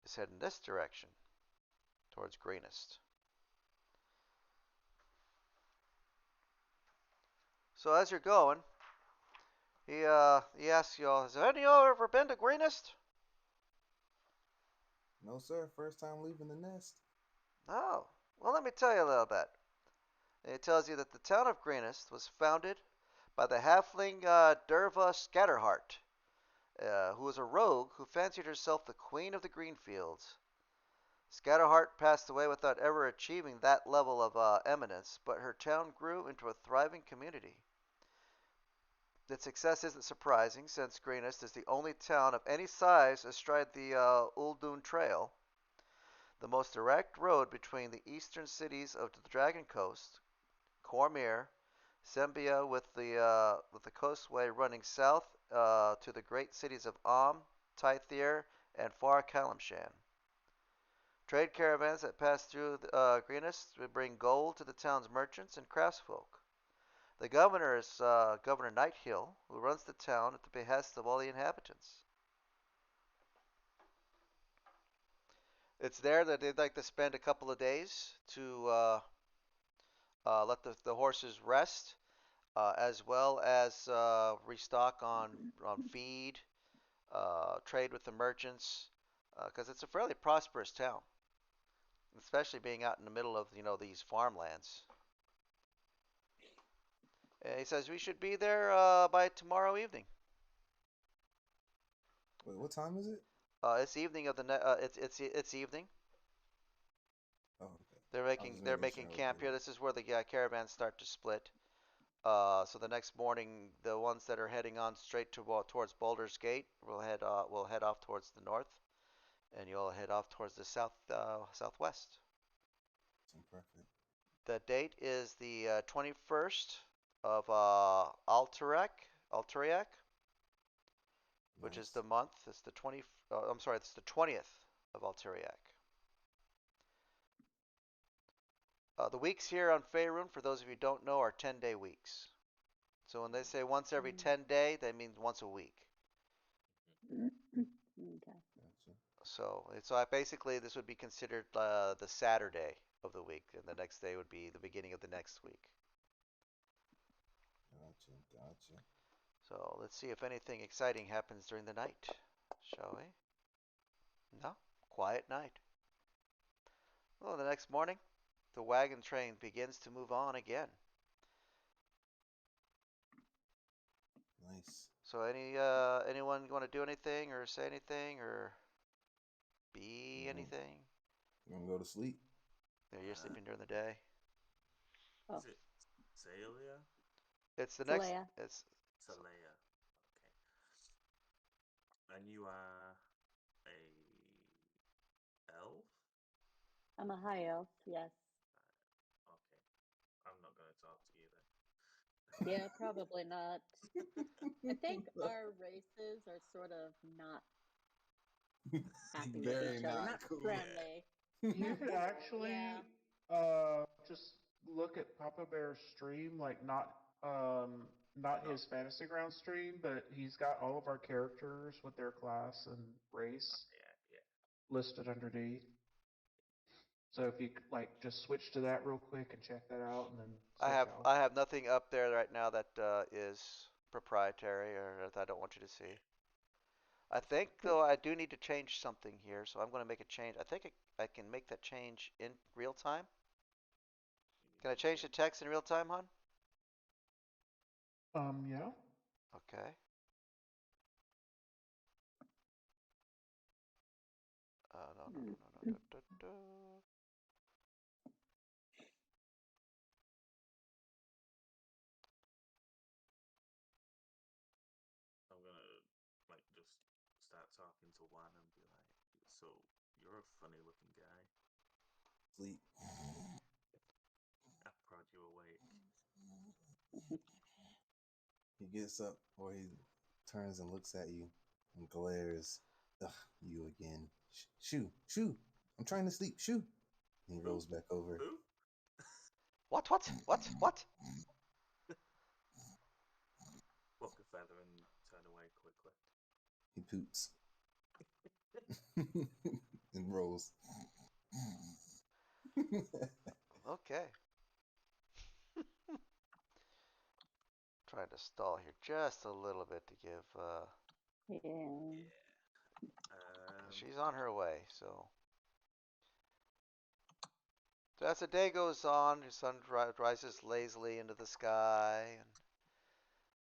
S1: is heading this direction towards Greenest. So as you're going, he asks you all, "Has any of you ever been to Greenest?"
S5: No, sir. First time leaving the nest.
S1: Oh, well, let me tell you a little bit. And it tells you that the town of Greenest was founded by the halfling Derva Scatterheart, who was a rogue who fancied herself the queen of the Greenfields. Scatterheart passed away without ever achieving that level of eminence, but her town grew into a thriving community. Its success isn't surprising, since Greenest is the only town of any size astride the Uldun Trail, the most direct road between the eastern cities of the Dragon Coast, Cormyr, Sembia, with the coastway running south to the great cities of Tythir, and Far Kalimshan. Trade caravans that pass through Greenest would bring gold to the town's merchants and craftsfolk. The governor is Governor Nighthill, who runs the town at the behest of all the inhabitants. It's there that they'd like to spend a couple of days to let the horses rest, as well as restock on feed, trade with the merchants, because it's a fairly prosperous town, especially being out in the middle of these farmlands. He says we should be there by tomorrow evening.
S5: Wait, what time is it?
S1: It's evening of the it's evening.
S5: Oh, okay.
S1: They're
S5: I was
S1: making
S5: just
S1: they're
S5: making
S1: making
S5: sure I was
S1: camp here.
S5: there.
S1: This is where the caravans start to split. So the next morning, the ones that are heading on straight towards Baldur's Gate will head off towards the north, and you'll head off towards the southwest.
S5: Some perfect.
S1: The date is the 21st of Alterac, which is
S5: Nice.
S1: the month. It's the 20. I'm sorry, it's the 20th of Alterac. The weeks here on Faerun, for those of you who don't know, are 10-day weeks. So when they say once every 10 day, that means once a week.
S3: Okay.
S5: Gotcha.
S1: So basically this would be considered the Saturday of the week, and the next day would be the beginning of the next week.
S5: Gotcha.
S1: So let's see if anything exciting happens during the night, shall we? No? Quiet night. Well, the next morning, the wagon train begins to move on again.
S5: Nice.
S1: So anyone want to do anything or say anything or be
S5: I'm gonna,
S1: anything?
S5: I'm gonna go to sleep.
S1: Yeah, you're
S2: Uh,
S1: sleeping during the day.
S3: Oh,
S2: is it Zalia?
S1: It's the next.
S3: Salea.
S1: It's
S2: Talea. Okay. And you are a elf?
S3: I'm a high elf, yes.
S2: Okay. I'm not going to talk to you
S3: Yeah, probably not.
S2: then.
S3: I think our races are sort of not happy with
S5: Very
S3: each other,
S5: not
S3: not
S5: cool.
S2: Yeah.
S3: friendly.
S6: You could
S3: Yeah.
S6: actually just look at Papa Bear's stream, like not
S2: Not.
S6: his Fantasy Ground stream, but he's got all of our characters with their class and race
S2: Yeah, yeah.
S6: listed underneath. So if you like just switch to that real quick and check that out, and then
S1: I
S6: switch
S1: have
S6: out.
S1: I have nothing up there right now that is proprietary or that I don't want you to see. I
S2: That's fine.
S1: think though I do need to change something here, so I'm going to make a change. I think I can make that change in real time.
S2: You need
S1: Can I
S2: to
S1: change the
S2: change.
S1: text in real time, hon?
S6: Yeah.
S1: Okay. No, no, no, no, no,
S3: Mm.
S1: no, no, no.
S2: I'm going to, like, just start talking to one and be like, so, you're a funny looking guy.
S5: Sleep.
S2: I prod you awake.
S5: He gets up or he turns and looks at you and glares. Ugh, you again. Shoo, shoo. I'm trying to sleep. Shoo. And he
S2: Who?
S5: rolls back over.
S2: Who?
S1: What? What? What? What?
S2: Pluck a feather and turn away quickly.
S5: He poops and rolls.
S1: Okay. Trying to stall here just a little bit to give.
S3: Yeah.
S1: She's on her way, so. So as the day goes on, the sun rises lazily into the sky,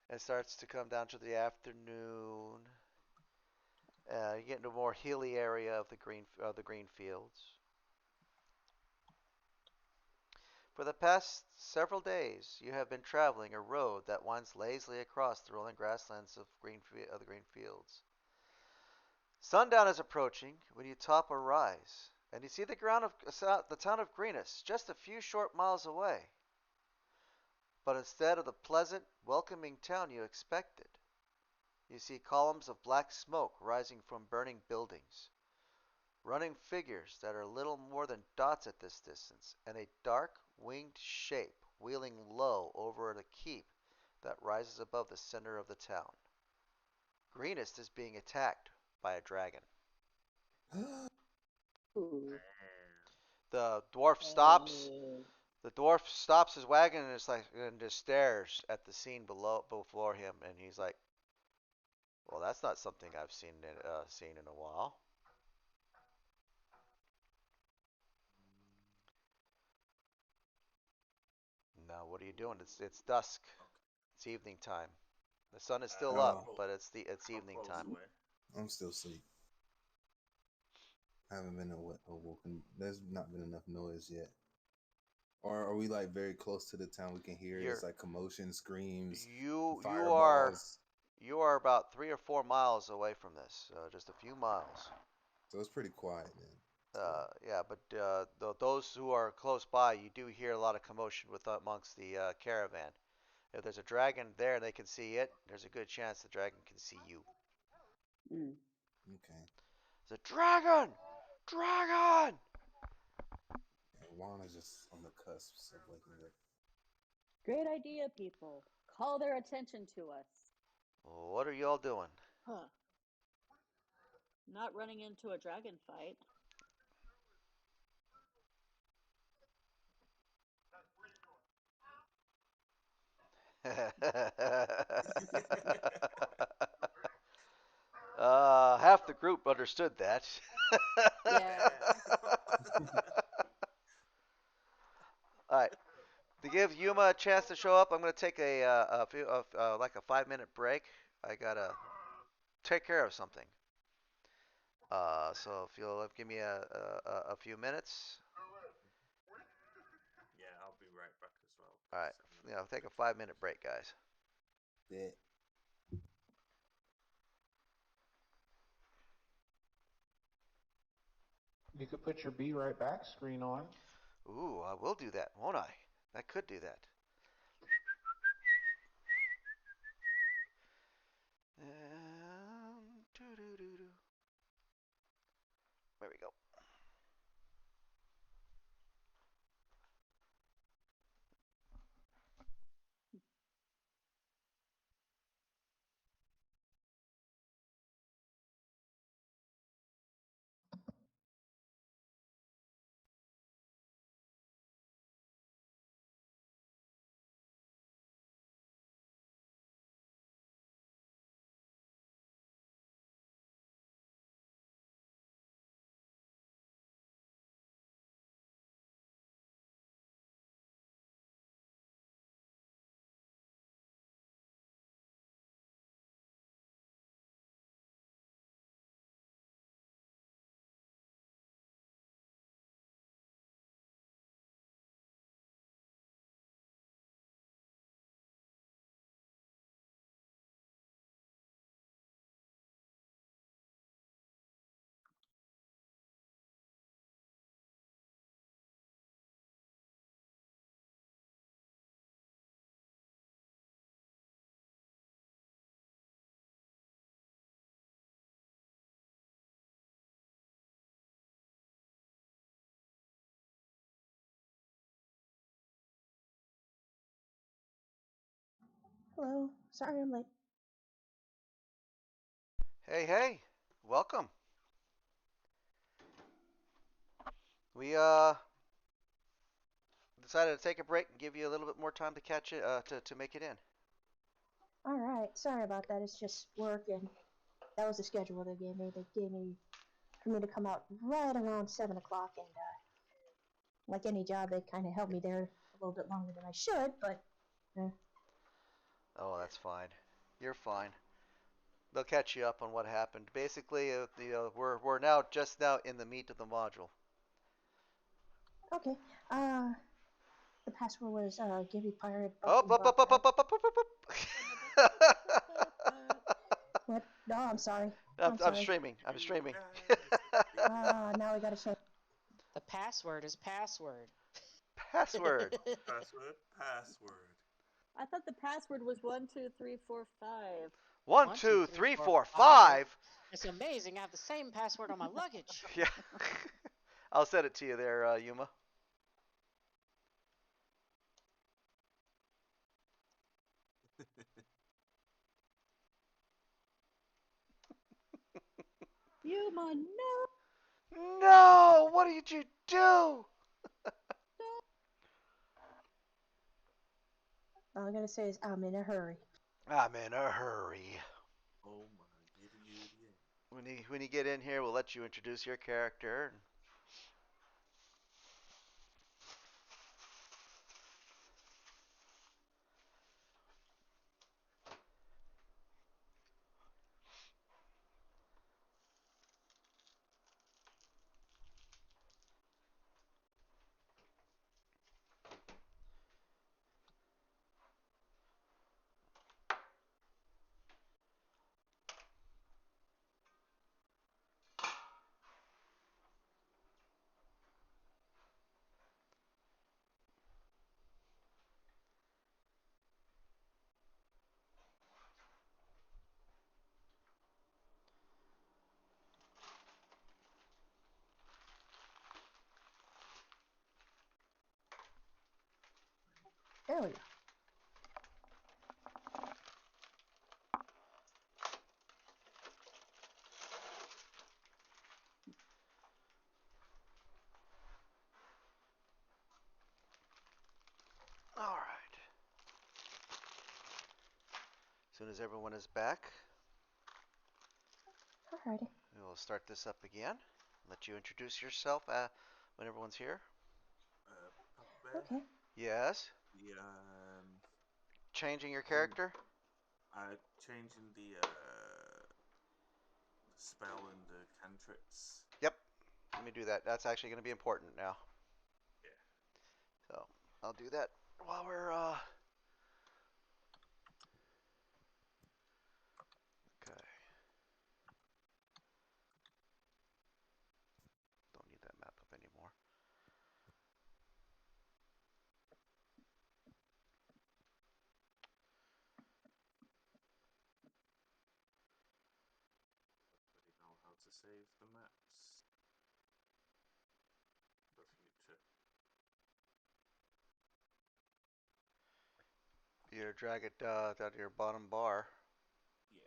S1: and it starts to come down to the afternoon. You get into a more hilly area of the green fields. For the past several days, you have been traveling a road that winds lazily across the rolling grasslands of the green fields. Sundown is approaching when you top a rise, and you see the town of Greenest just a few short miles away. But instead of the pleasant, welcoming town you expected, you see columns of black smoke rising from burning buildings, running figures that are little more than dots at this distance, and a dark, winged shape wheeling low over the keep that rises above the center of the town. Greenest is being attacked by a dragon.
S3: Ooh.
S2: Damn.
S1: The dwarf stops.
S3: Uh,
S1: The dwarf stops his wagon and is like and just stares at the scene below before him, and he's like, "Well, that's not something I've seen in a while." Now, what are you doing? It's dusk.
S2: Okay.
S1: It's evening time. The sun is still
S2: How
S1: up,
S5: Oh,
S2: close?
S1: but it's
S2: How
S1: evening
S2: close
S1: time.
S2: away?
S5: I'm still asleep. I haven't been awoken. There's not been enough noise yet. Or are we like very close to the town? We can hear it's
S1: You're
S5: like commotion, screams,
S1: you you are
S5: fireballs.
S1: you are about 3 or 4 miles away from this, just a few miles.
S5: So it's pretty quiet then. Still.
S1: Yeah, but those who are close by, you do hear a lot of commotion with amongst the caravan. If there's a dragon there and they can see it, there's a good chance the dragon can see you.
S3: mm.
S5: Okay.
S1: It's a dragon! Dragon!
S5: And Juan is just on the cusp of waking up.
S3: Great idea, people. Call their attention to us.
S1: What are y'all doing?
S3: Huh. Not running into a dragon fight.
S1: Half the group understood that.
S3: Yeah.
S1: All right. To give Yuma a chance to show up, I'm going to take like a 5 minute break. I gotta take care of something. So if you'll give me a few minutes.
S2: Yeah, I'll be right back as well
S1: All right.
S2: because I'm gonna
S1: Take a
S2: finish up
S1: 5 minute
S2: this.
S1: break, guys.
S5: Bet.
S6: You could put your "Be Right Back" screen on.
S1: Ooh, I will do that, won't I? I could do that. Doo-doo-doo-doo. There we go.
S7: Hello. Sorry I'm late.
S1: Hey, hey, welcome. We decided to take a break and give you a little bit more time to catch it to make it in.
S7: All right. Sorry about that. It's just work, and that was the schedule they gave me. They gave me for me to come out right around 7 o'clock, and like any job, they kind of held me there a little bit longer than I should. But
S1: Oh, that's fine. You're fine. They'll catch you up on what happened. Basically, we're now just now in the meat of the module.
S7: okay. The password was Gibby Pirate
S1: Up,
S7: Bucking
S1: up,
S7: Buck,
S1: up, up,
S7: right?
S1: up, up, up, up, up.
S7: What? No, I'm sorry.
S1: I'm,
S7: I'm
S1: I'm
S7: sorry.
S1: streaming. I'm
S2: Be
S1: streaming.
S2: nice, be
S7: Now we gotta
S2: nice.
S7: change.
S4: The password is password.
S1: Password.
S2: Password, password.
S3: I thought the password was 12345.
S1: One,
S4: One, two,
S1: two,
S4: three,
S1: three,
S4: four,
S1: four,
S4: five.
S1: five.
S4: It's amazing. I have the same password on my luggage.
S1: Yeah. I'll send it to you there, Yuma.
S3: Yuma, no!
S1: No! What did you do?
S7: All I gotta say is I'm in a hurry.
S1: I'm in a hurry.
S2: Oh my giddy giddy.
S1: When you get in here, we'll let you introduce your character.
S7: There we go.
S1: All right. soon as everyone is back,
S7: Alrighty.
S1: we will start this up again. Let you introduce yourself when everyone's here.
S2: Papa Bear,
S7: Okay.
S1: Yes.
S2: the
S1: Changing your
S2: thing,
S1: character?
S2: changing the spell and the cantrips.
S1: Yep. Let me do that. That's actually going to be important now.
S2: Yeah.
S1: So I'll do that while we're okay. Don't need that map up anymore.
S2: Everybody know how to save the maps for future.
S1: You drag it down to your bottom bar.
S2: Yeah.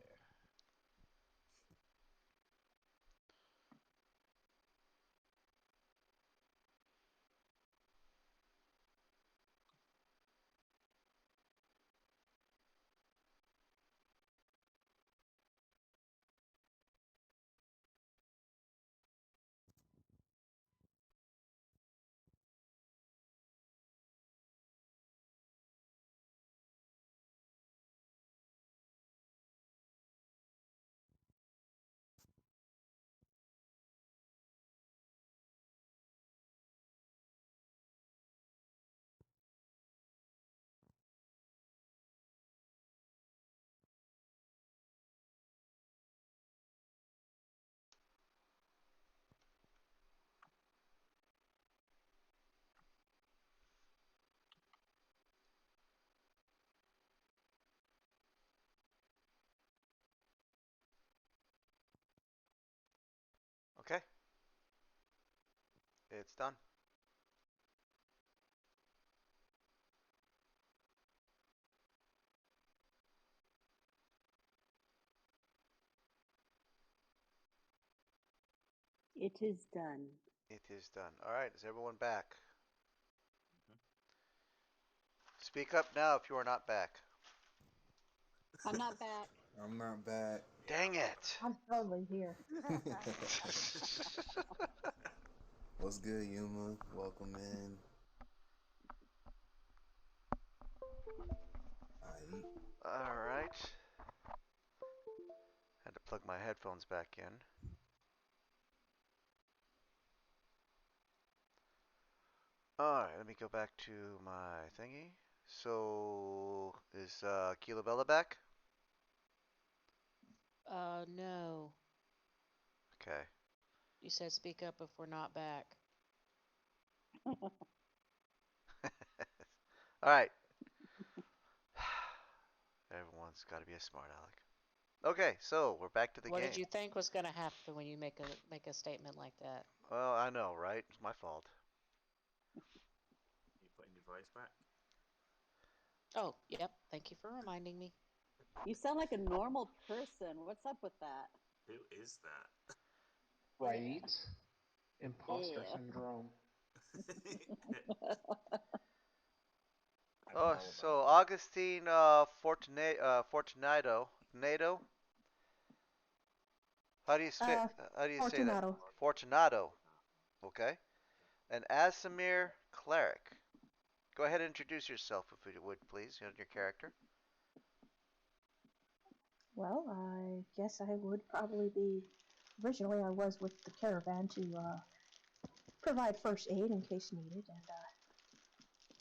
S1: Okay. It's done.
S3: It is done.
S1: It is done. All right. Is everyone back?
S2: Mm-hmm.
S1: Speak up now if you are not back.
S3: I'm not back.
S5: I'm not back.
S2: Yeah,
S1: Dang
S2: I'm not
S1: it.
S7: I'm totally here.
S5: What's good, Yuma? Welcome in. Aight.
S1: All right. Had to plug my headphones back in. Alright, let me go back to my thingy. So, is Keela back?
S4: No.
S1: Okay.
S4: You said speak up if we're not back.
S1: Alright. Everyone's got to be a smart aleck. Okay, so we're back to the
S4: What
S1: game.
S4: did you think was going to happen when you make a statement like that?
S1: Well, I know, right? It's my fault.
S2: You putting your voice back?
S4: Oh, yep. Thank you for reminding me.
S3: You sound like a normal person. What's up with that?
S2: Who is that?
S6: Right? Imposter
S3: Yeah.
S6: syndrome.
S2: I know
S1: Oh,
S2: all
S1: so
S2: about
S1: Augustine Fortunato. Nato? How do you
S7: Uh,
S1: how do you say that?
S7: Fortunato.
S1: Fortunato. Okay. And Asimir Cleric. Go ahead and introduce yourself if you would, please, and your character.
S7: Well, I guess I would probably be. Originally, I was with the caravan to provide first aid in case needed, and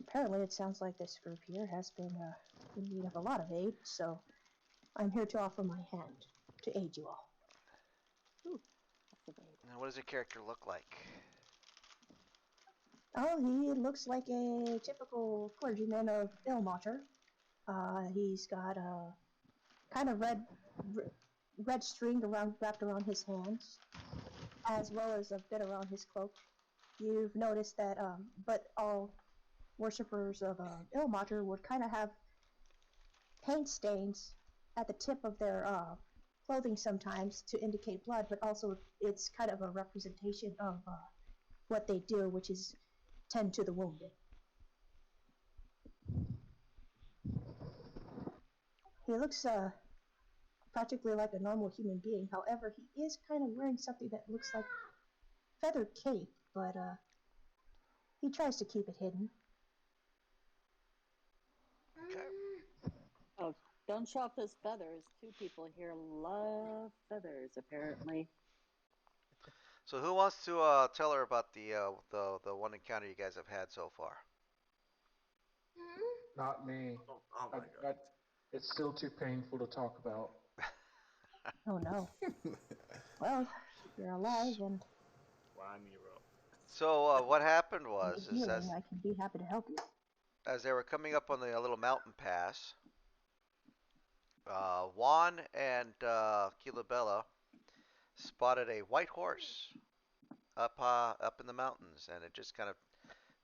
S7: apparently, it sounds like this group here has been in need of a lot of aid, so I'm here to offer my hand to aid you all.
S3: Ooh, lots of aid.
S1: And what does your character look like?
S7: Oh, he looks like a typical clergyman of Ilmater. He's got a kind of red string wrapped around his hands, as well as a bit around his cloak. You've noticed that, but all worshippers of Ilmater would kind of have paint stains at the tip of their clothing sometimes to indicate blood, but also it's kind of a representation of what they do, which is tend to the wounded. He looks practically like a normal human being. However, he is kind of wearing something that looks like feathered cape, but he tries to keep it hidden.
S1: Okay.
S3: Oh, don't show off those feathers. Two people here love feathers, apparently.
S1: So who wants to tell her about the one encounter you guys have had so far?
S6: Not me.
S2: Oh
S6: I,
S2: my
S6: I,
S2: god.
S6: it's still too painful to talk about.
S7: Oh no. Well, if you're alive and
S2: Why me up?
S1: So what happened was
S7: need
S1: is
S7: healing, I can be happy to help you.
S1: as they were coming up on the little mountain pass, Juan and Kilabella spotted a white horse up in the mountains, and it just kind of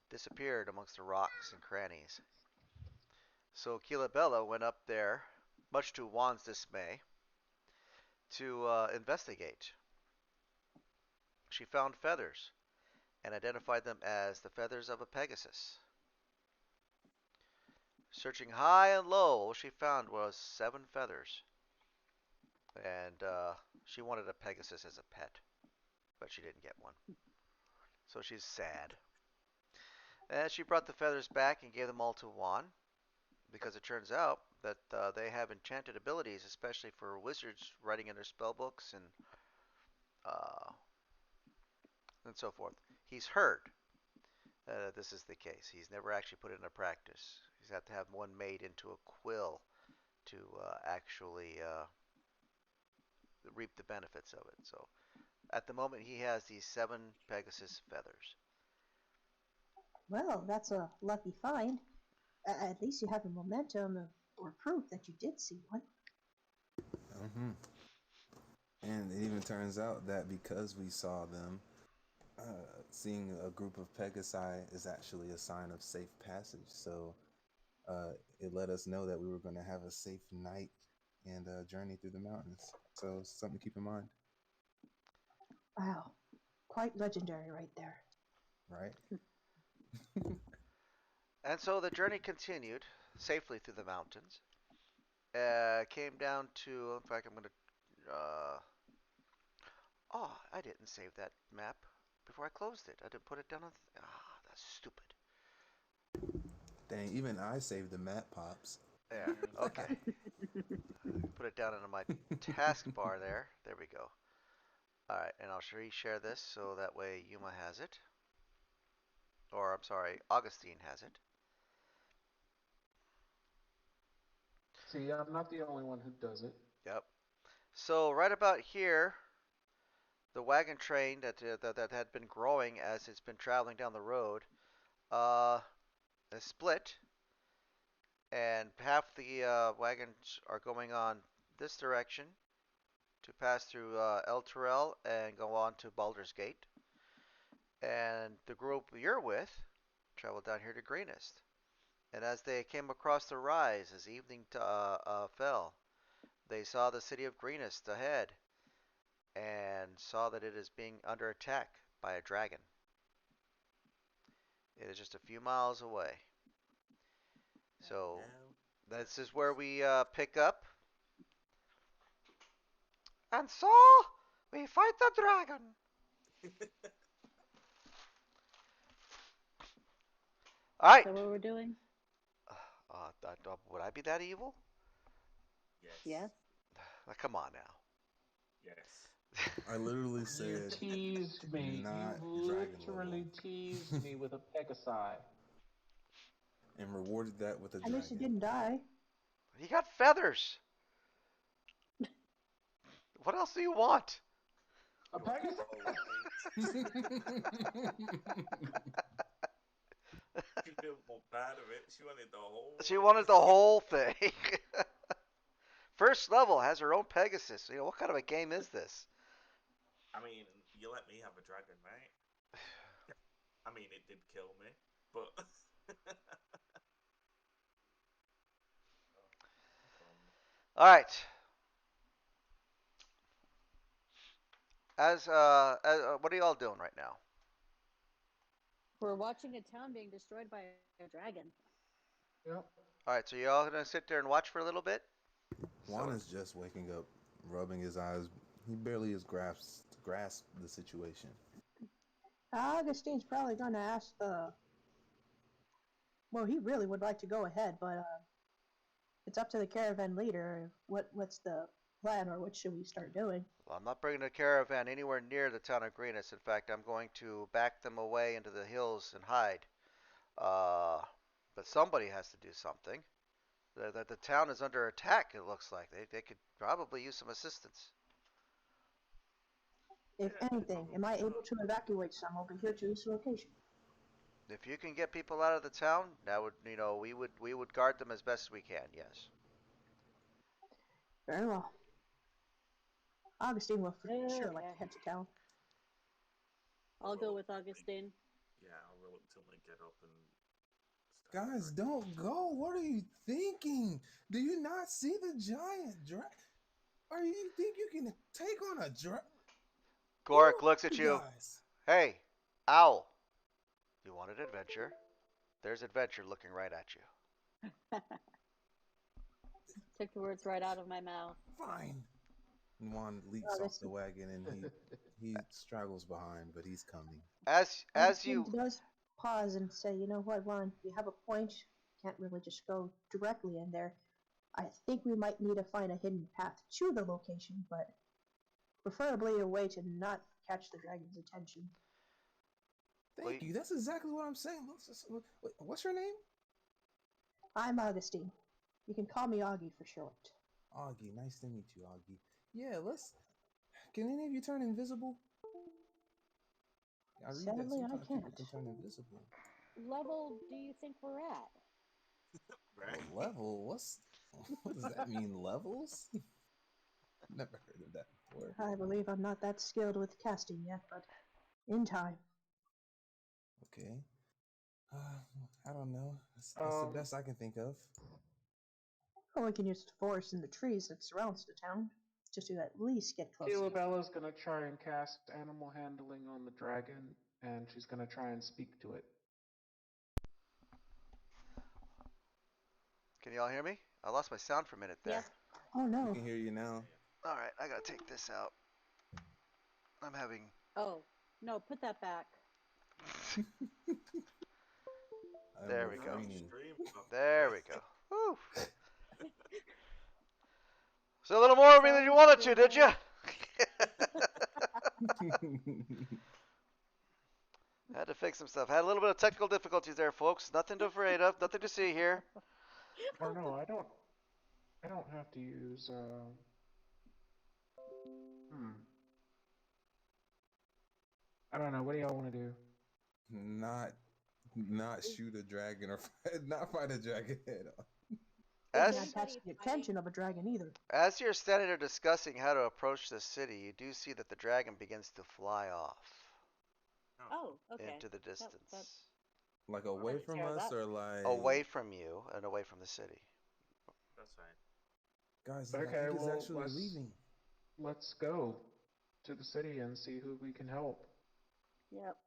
S1: disappeared amongst the rocks and crannies. So Kilabella went up there, much to Juan's dismay, to investigate. She found feathers and identified them as the feathers of a pegasus. Searching high and low, all she found was 7 feathers, and she wanted a pegasus as a pet, but she didn't get one. So she's sad. And she brought the feathers back and gave them all to Juan, because it turns out that they have enchanted abilities, especially for wizards writing in their spell books uh, and so forth. He's heard this is the case. He's never actually put it into practice. He's had to have one made into a quill to actually reap the benefits of it. So at the moment, he has these 7 Pegasus feathers.
S7: Well, that's a lucky find. At least you have a momentum or proof that you did see one.
S5: Hmm. And it even turns out that because we saw them, seeing a group of Pegasi is actually a sign of safe passage. So it let us know that we were going to have a safe night and journey through the mountains. So something to keep in mind,
S7: Wow, quite legendary right there.
S5: right?
S1: And so the journey continued safely through the mountains. Came down to, in fact, I'm going to. Oh, I didn't save that map before I closed it. I didn't put it down on. That's stupid.
S5: Dang, even I saved the map pops.
S1: There. Okay. Put it down into my taskbar there. There we go. All right, and I'll reshare this so that way Yuma has it. Or, I'm sorry, Augustine has it.
S6: See, I'm not the only one who does it.
S1: Yep. So, right about here, the wagon train that had been growing as it's been traveling down the road uh, is split, and half the wagons are going on this direction to pass through El Terrell and go on to Baldur's Gate. And the group you're with traveled down here to Greenest. And as they came across the rise as evening fell, they saw the city of Greenest ahead and saw that it is being under attack by a dragon. It is just a few miles away.
S2: And
S1: So
S2: now
S1: this is where
S2: Texas.
S1: we pick up. And so we fight the dragon. All
S3: Is
S1: right.
S3: that what we're doing?
S1: Would I be that evil?
S3: Yes.
S2: Yes.
S1: Come on now.
S2: Yes.
S5: I literally
S6: You
S5: said
S6: teased me. You
S5: not dragon
S6: literally
S5: level
S6: teased me with a Pegasi.
S5: and rewarded that with a
S7: At least you
S5: dragon.
S7: didn't die.
S1: He got feathers. What else do you want?
S6: A
S2: You want
S6: Pegasi?
S2: all of it. She didn't want part of it. She wanted the whole
S1: She
S2: of
S1: wanted
S2: it.
S1: the whole thing. First level has her own Pegasus. What kind of a game is this?
S2: I mean, you let me have a dragon, right? I mean, it did kill me, but no problem.
S1: All right. What are y'all doing right now?
S3: We're watching a town being destroyed by a dragon.
S6: Yep.
S1: All right. So y'all gonna sit there and watch for a little bit.
S5: Juan
S1: So
S5: is just waking up. rubbing his eyes. He barely has grasped the situation.
S7: Augustine's probably going to ask the. Well, he really would like to go ahead, but it's up to the caravan leader. What's the plan, or what should we start doing?
S1: Well, I'm not bringing a caravan anywhere near the town of Greenus. In fact, I'm going to back them away into the hills and hide. Uh, but somebody has to do something. The town is under attack, it looks like. They could probably use some assistance.
S7: If
S2: Yeah, they
S7: anything, am
S2: probably
S7: I able
S2: could.
S7: to evacuate some over here to this location?
S1: If you can get people out of the town, that would, we would guard them as best we can. Yes.
S7: Very well. Augustine will for sure like
S3: Okay.
S7: to head to town.
S3: I'll go with
S2: Reluctantly,
S3: Augustine.
S2: yeah, I'll reluctantly get up and start
S5: Guys,
S2: dragging
S5: don't
S2: people.
S5: go. What are you thinking? Do you not see the giant dragon? Are you think you can take on a dragon? Who
S1: Gorik
S5: are
S1: looks at
S5: you
S1: you.
S5: guys?
S1: Hey, owl. You wanted adventure? There's adventure looking right at you.
S3: Took the words right out of my mouth.
S5: Fine. And Juan leaps off
S7: Augustine,
S5: the wagon and he straggles behind, but he's coming.
S1: As
S7: Augustine
S1: you
S7: does pause and say, "You know what, Ron? You have a point. Can't really just go directly in there. I think we might need to find a hidden path to the location, but preferably a way to not catch the dragon's attention."
S1: well,
S5: Thank you. That's exactly what I'm saying. What's your name?
S7: I'm Augustine. You can call me Augie for short.
S5: Augie. Nice to meet you, Augie. Yeah, let's. Can any of you turn invisible? I read that
S7: Sadly, I
S5: sometimes people
S7: can't.
S5: can turn invisible.
S3: Level do you think we're at?
S2: Right?
S5: Level? What does that mean? Levels? Never heard of that before.
S7: I believe I'm not that skilled with casting yet, but in time.
S5: Okay. Uh, I don't know. That's the
S6: Um,
S5: best I can think of.
S7: Or we can use the forest and the trees that surrounds the town, just to at least get close enough.
S6: Bella's gonna try and cast animal handling on the dragon, and she's gonna try and speak to it.
S1: can y'all hear me? I lost my sound for a minute there.
S3: Yes.
S7: Oh
S5: We
S7: no.
S5: can hear you now.
S2: Yeah,
S1: All right, I gotta take this out. I'm having.
S3: Oh, no, put that back.
S5: I'm
S1: There we
S2: yeah.
S1: go.
S2: Nice
S5: refraining.
S2: stream.
S1: There we go. Whew. So a little more of me than you
S3: Sounds
S1: wanted to, did you? Had to fix some stuff. Had a little bit of technical difficulties there, folks. Nothing to afraid of. Nothing to see here.
S6: Or no, I don't. I don't have to use. Hmm. I don't know. What do y'all want to do?
S5: not not shoot a dragon or not fight a dragon head on.
S3: Is
S7: Not
S1: As
S7: catch
S3: anybody
S7: the
S3: fighting?
S7: attention of a dragon either.
S1: as you're standing there discussing how to approach the city, you do see that the dragon begins to fly off
S2: Oh,
S3: Oh, okay.
S1: into the
S3: That
S1: distance,
S5: Like
S2: well,
S5: away
S3: takes
S5: from
S3: care of
S5: us
S3: that.
S5: or like
S1: away from you and away from the city.
S2: that's fine.
S5: guys, I
S6: Okay,
S5: think it's
S6: well
S5: actually leaving.
S6: let's go to the city and see who we can help.
S3: Yep.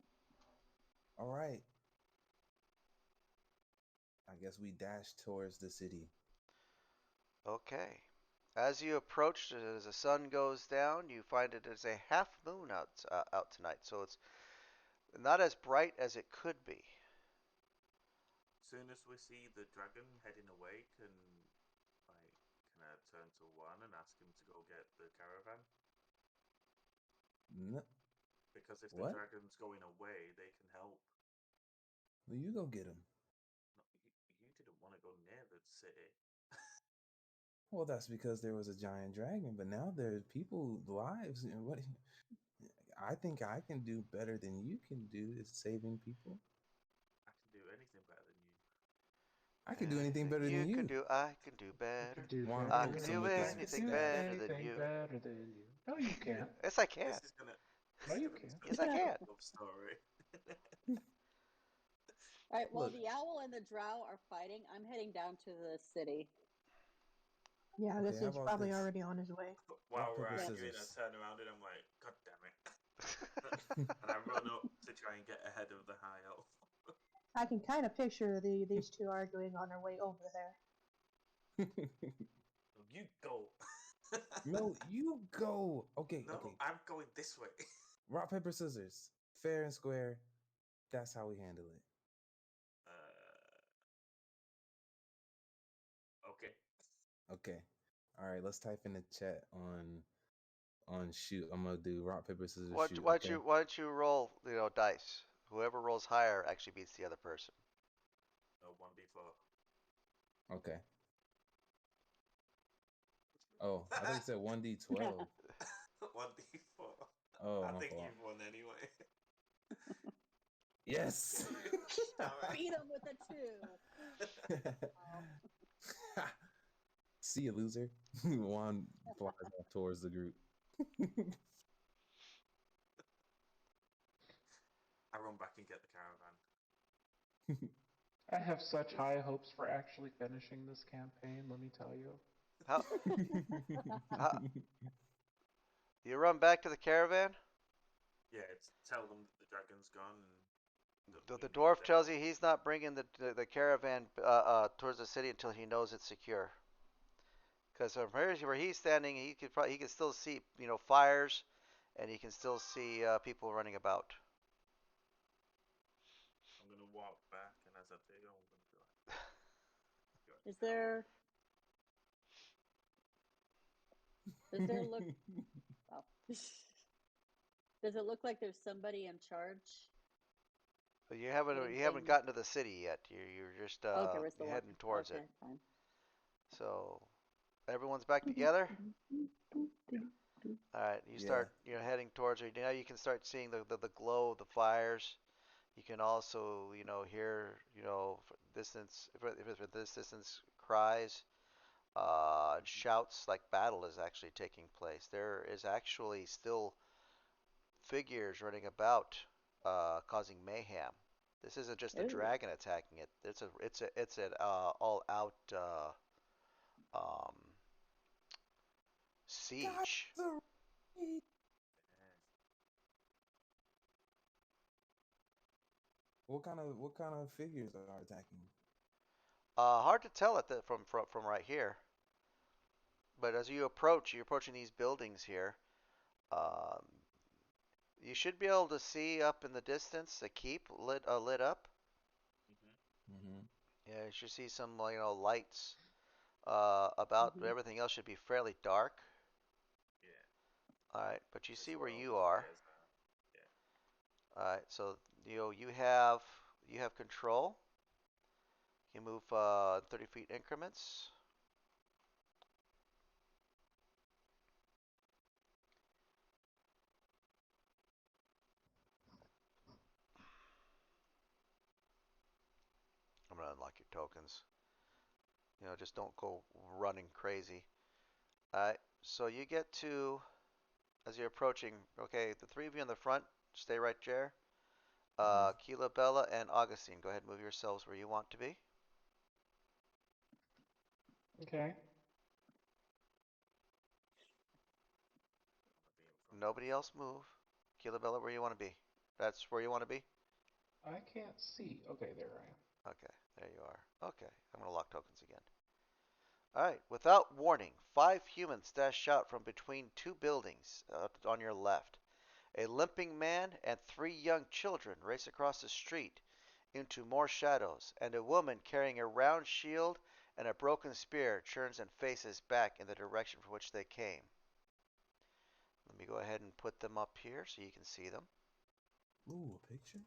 S5: All right. I guess we dash towards the city.
S1: Okay. As you approach, as the sun goes down, you find it is a half moon out tonight, so it's not as bright as it could be.
S2: Soon as we see the dragon heading away, like can I turn to one and ask him to go get the caravan? Because if the
S5: What?
S2: dragon's going away, they can help.
S5: Well, you go get him.
S2: No, you didn't want to go near the city.
S5: Well, that's because there was a giant dragon, but now there's people lives. And what? I think I can do better than you can do is saving people.
S2: I can do anything better than you.
S5: I can do anything
S1: Anything
S5: better than
S1: you can
S5: you.
S1: do, I can do
S6: You could
S1: better.
S6: do
S5: Juan
S1: I
S6: better
S1: can
S5: pokes
S6: than
S5: him
S1: do
S5: with
S6: me.
S5: his
S6: I could
S1: anything
S6: do
S1: better than
S6: anything
S1: you.
S6: better than you. No, you can't.
S1: Yes, I can.
S2: This is gonna
S6: No,
S2: this is
S6: you
S2: gonna
S6: can't.
S2: turn
S1: Yes, I
S2: into a
S1: can.
S2: love story.
S3: All right, while
S5: Look,
S3: the owl and the drow are fighting, I'm heading down to the city.
S7: Yeah,
S5: okay, how
S7: Augustine's
S5: about
S7: probably
S5: this?
S7: already on his way.
S2: While
S5: Rock,
S2: we're
S5: paper,
S3: Yep.
S2: arguing, I
S5: scissors.
S2: turn around and I'm like, God damn it. And I run up to try and get ahead of the high elf.
S7: I can kind of picture these two arguing on their way over there.
S2: You go.
S5: No, you go. Okay,
S2: No,
S5: okay.
S2: I'm going this way.
S5: Rock, paper, scissors. Fair and square. That's how we handle it.
S2: Okay.
S5: Okay. All right, let's type in the chat on shoot. I'm gonna do rock, paper, scissors,
S1: Why, don't-
S5: shoot,
S1: why don't you
S5: okay?
S1: why don't you roll dice? Whoever rolls higher actually beats the other person.
S2: No, 1d4.
S5: Okay. Oh, I thought you said 1d12.
S2: 1d4.
S5: Oh,
S2: I
S5: my
S2: think
S5: fault.
S2: you've won anyway.
S5: Yes.
S2: Alright.
S3: Beat him with a 2. Wow.
S5: See you, loser. Juan flies off towards the group.
S2: I run back and get the caravan.
S6: I have such high hopes for actually finishing this campaign, let me tell you.
S1: How how you run back to the caravan?
S2: Yeah, it's tell them that the dragon's gone and that
S1: The
S2: we need
S1: dwarf
S2: their
S1: tells
S2: help.
S1: you he's not bringing the caravan towards the city until he knows it's secure. Because from where he's standing, he can still see fires, and he can still see people running about.
S2: I'm gonna walk back, and as I do, I'm gonna be like, "You gotta
S3: Is
S2: tell them."
S3: there does there look oh. Does it look like there's somebody in charge
S1: But
S3: getting
S1: you haven't
S3: things?
S1: gotten to the city yet. You're just
S3: Okay, we're
S1: you're
S3: still
S1: heading
S3: walking.
S1: towards it.
S3: Okay, fine.
S1: So everyone's back together. All right, you
S5: Yeah.
S1: start heading towards it. Now you can start seeing the glow of the fires. You can also hear distance if it's this distance cries and shouts like battle is actually taking place. There is actually still figures running about, causing mayhem. This isn't just a
S3: Ooh.
S1: dragon attacking it. It's an all out um,
S5: Got
S1: siege.
S5: the raid.
S2: Yeah.
S5: What kind of figures are attacking?
S1: Hard to tell from right here, but as you approach, you're approaching these buildings here. Um, you should be able to see up in the distance the keep lit up.
S2: Mhm.
S5: Mm-hmm.
S1: Yeah, you should see some lights about, but
S3: Hmm.
S1: everything else should be fairly dark.
S2: Yeah.
S1: All right, but you
S2: Which
S1: see
S2: is
S1: where
S2: where all
S1: you
S2: the
S1: are.
S2: fires are. Yeah.
S1: All right, so you have control. You move 30 feet increments. I'm gonna unlock your tokens. Just don't go running crazy. All right, so you get to as you're approaching. Okay, the three of you in the front, stay right there.
S5: Mm-hmm.
S1: Keela, Bella, and Augustine, go ahead and move yourselves where you want to be.
S6: Okay.
S2: I want to be in front
S1: Nobody
S2: also.
S1: else move. Keela, Bella, where you want to be. That's where you want to be.
S6: I can't see. Okay, there I am.
S1: Okay, there you are. Okay, I'm gonna lock tokens again. All right, without warning, five humans dash out from between two buildings on your left. A limping man and three young children race across the street into more shadows, and a woman carrying a round shield and a broken spear turns and faces back in the direction from which they came. Let me go ahead and put them up here so you can see them.
S5: Ooh, a picture.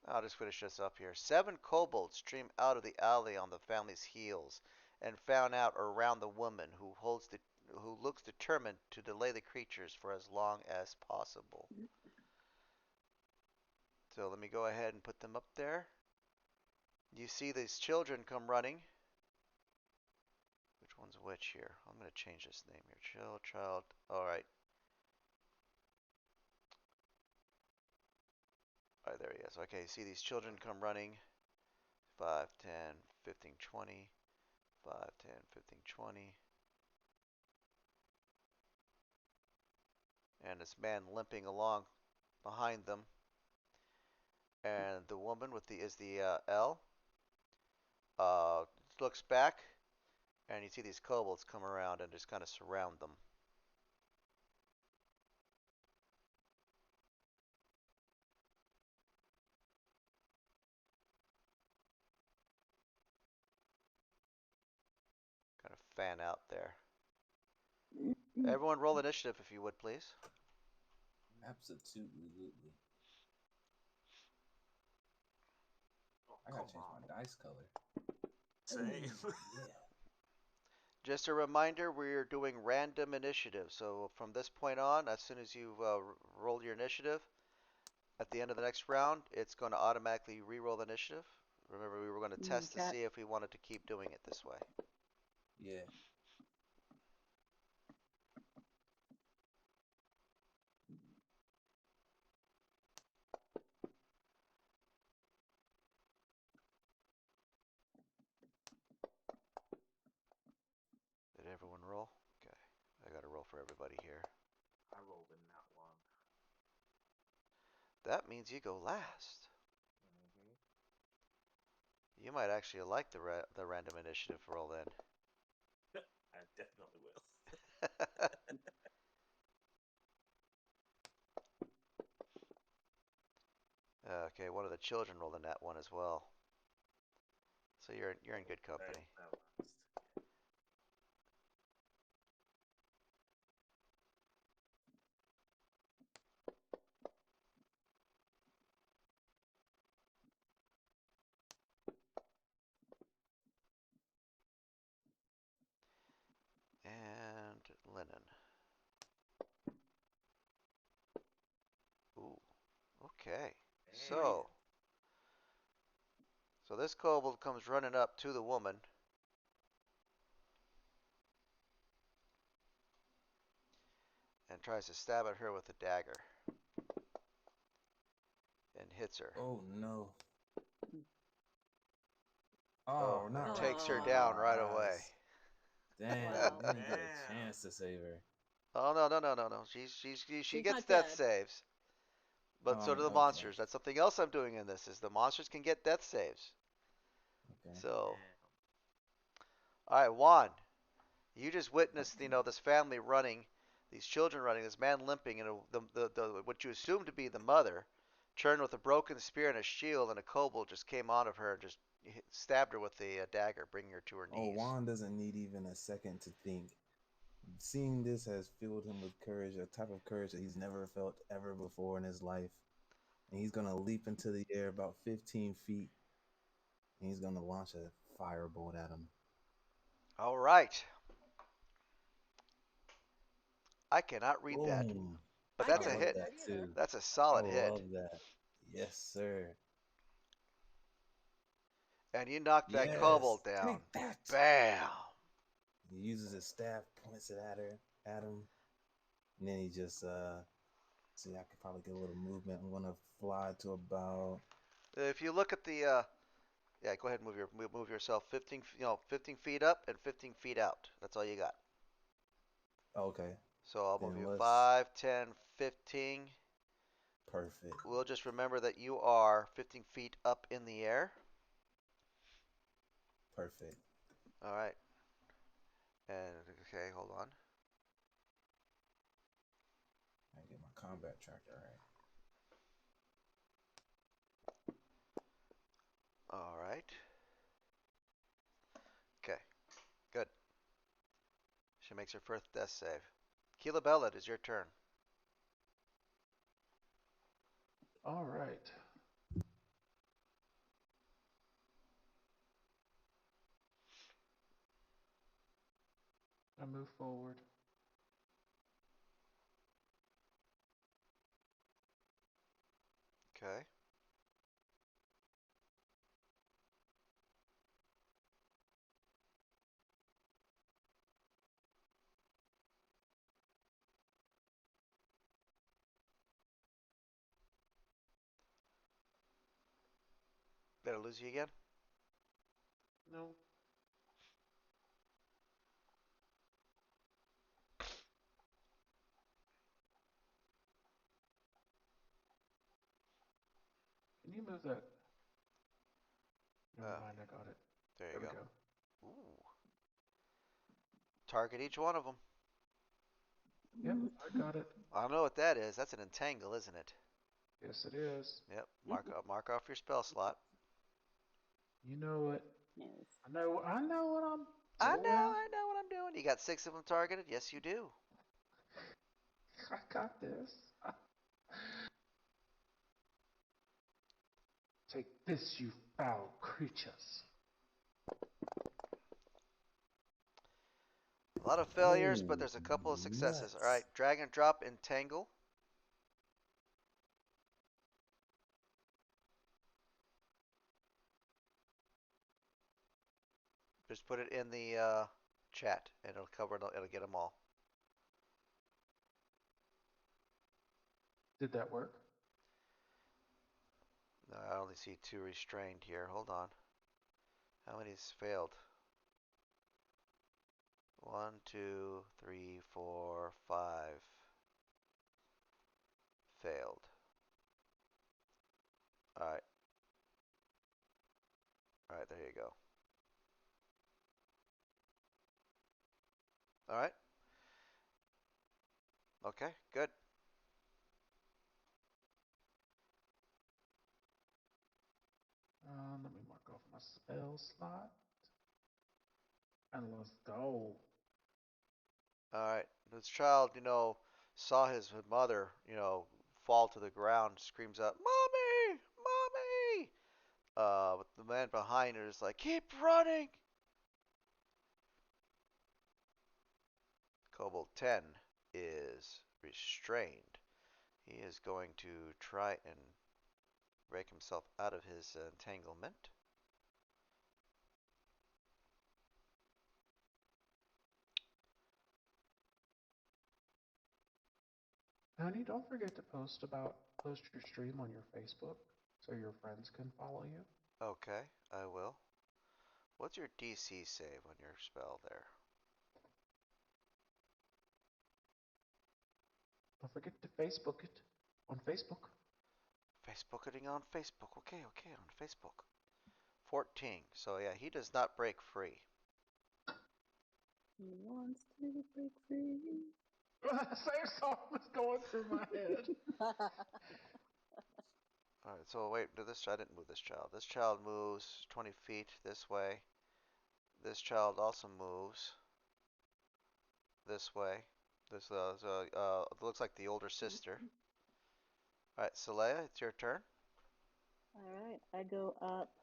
S1: I'll just finish this up here. Seven kobolds stream out of the alley on the family's heels and found out around the woman who looks determined to delay the creatures for as long as possible. So let me go ahead and put them up there. You see these children come running. Which one's which here? I'm going to change this name here. Child. All right. All right, there he is. Okay, see these children come running. 5, 10, 15, 20. 5, 10, 15, 20. And this man limping along behind them. And the woman with the L looks back And you see these kobolds come around and just kind of surround them. Kind of fan out there. Everyone roll initiative if you would, please.
S5: Absolutely.
S2: Oh,
S5: I gotta
S2: come
S5: change
S2: on.
S5: my dice color.
S2: Same.
S5: Yeah.
S1: Just a reminder, we're doing random initiative. So from this point on, as soon as you roll your initiative, at the end of the next round, it's going to automatically re-roll the initiative. Remember, we were going to test to
S3: Okay.
S1: see if we wanted to keep doing it this way.
S5: Yeah.
S1: Did everyone roll? Okay. I got to roll for everybody here.
S2: I rolled in that one.
S1: That means you go last.
S2: Mm-hmm.
S1: You might actually like the random initiative roll then.
S2: I definitely will.
S1: Okay, one of the children rolled in that one as well. So you're in good
S2: Very
S1: company.
S2: balanced.
S1: And linen. Ooh. Okay.
S2: Hey.
S1: So this kobold comes running up to the woman and tries to stab at her with a dagger and hits her.
S5: Oh no.
S1: Oh,
S5: Oh,
S1: and
S5: not right
S1: takes her
S5: between the
S1: down
S3: Aw.
S1: right away.
S5: eyes. Dang,
S3: Wow.
S5: didn't get a
S2: Damn.
S5: chance to save her.
S1: Oh no. She
S3: She's
S1: gets
S3: not
S1: death
S3: dead.
S1: saves, but so do the
S5: Okay.
S1: monsters. That's something else I'm doing in this. Is the monsters can get death saves.
S5: Okay.
S1: So,
S2: Damn.
S1: all right, Juan, you just witnessed this family running, these children running, this man limping, and the what you assume to be the mother turned with a broken spear and a shield, and a kobold just came out of her and just stabbed her with a dagger, bringing her to her
S5: Oh,
S1: knees.
S5: Juan doesn't need even a second to think. Seeing this has filled him with courage, a type of courage that he's never felt ever before in his life. And he's gonna leap into the air about 15 feet, and he's gonna launch a firebolt at him.
S1: All right, I cannot read that,
S5: Boom!
S1: but
S3: I
S5: I
S1: that's a
S3: can't
S5: love
S3: read
S1: hit.
S3: that
S5: that
S3: either.
S5: too.
S1: That's a
S5: I
S1: solid hit,
S5: love that. Yes, sir.
S1: and you knocked that
S5: Yes.
S1: kobold down.
S5: Take that.
S1: Bam!
S5: He uses his staff, points it at him, and then he just see. I could probably get a little movement. I'm gonna fly to about.
S1: If you look at the yeah, go ahead and move yourself 15 15 feet up and 15 feet out. That's all you got.
S5: Okay,
S1: So I'll move
S5: then
S1: you
S5: let's.
S1: 5, 10, 15.
S5: Perfect.
S1: We'll just remember that you are 15 feet up in the air.
S5: Perfect.
S1: All right. And okay, hold on.
S5: I get my combat tracker right.
S1: All right. Okay. Good. She makes her first death save. Keela, it is your turn.
S6: All right. I move forward.
S1: Okay. Did I lose you again?
S6: No. Can you move that? Never
S1: Oh,
S6: mind, I got it.
S1: there you
S6: There we
S1: go.
S6: go.
S1: Ooh. Target each one of them.
S6: Yep, I got it.
S1: I don't know what that is. That's an entangle, isn't it?
S6: Yes, it is.
S1: Yep. Mark off your spell slot.
S6: You know it.
S3: Yes.
S6: I know. I know what I'm
S1: I know.
S6: doing.
S1: I know what I'm doing. You got 6 of them targeted. Yes, you do.
S6: I got this. Take this, you foul creatures.
S1: A lot of failures, but
S5: Oh,
S1: there's a couple of successes. All right.
S5: nuts.
S1: Drag and drop entangle. Just put it in the chat, and it'll cover. It'll get them all.
S6: Did that work?
S1: No, I only see 2 restrained here. Hold on. How many's failed? 1, 2, 3, 4, 5. Failed. All right. All right. There you go. All right. Okay. Good.
S6: Let me mark off my spell slot. And let's go.
S1: All right. This child, saw his mother, fall to the ground, screams out, "Mommy! Mommy!" But the man behind her is like, "Keep running!" Kobold 10 is restrained. He is going to try and break himself out of his entanglement.
S6: Honey, don't forget to post your stream on your Facebook so your friends can follow you.
S1: Okay, I will. What's your DC save on your spell there?
S6: Don't forget to Facebook it on Facebook.
S1: Facebooking on Facebook. Okay, on Facebook. 14. So yeah, he does not break free.
S3: He wants to break free.
S6: Same song was going through my head.
S1: All right. So wait, I didn't move this child. This child moves 20 feet this way. This child also moves this way. This looks like the older sister. All right, Saleya, it's your turn.
S3: All right, I go up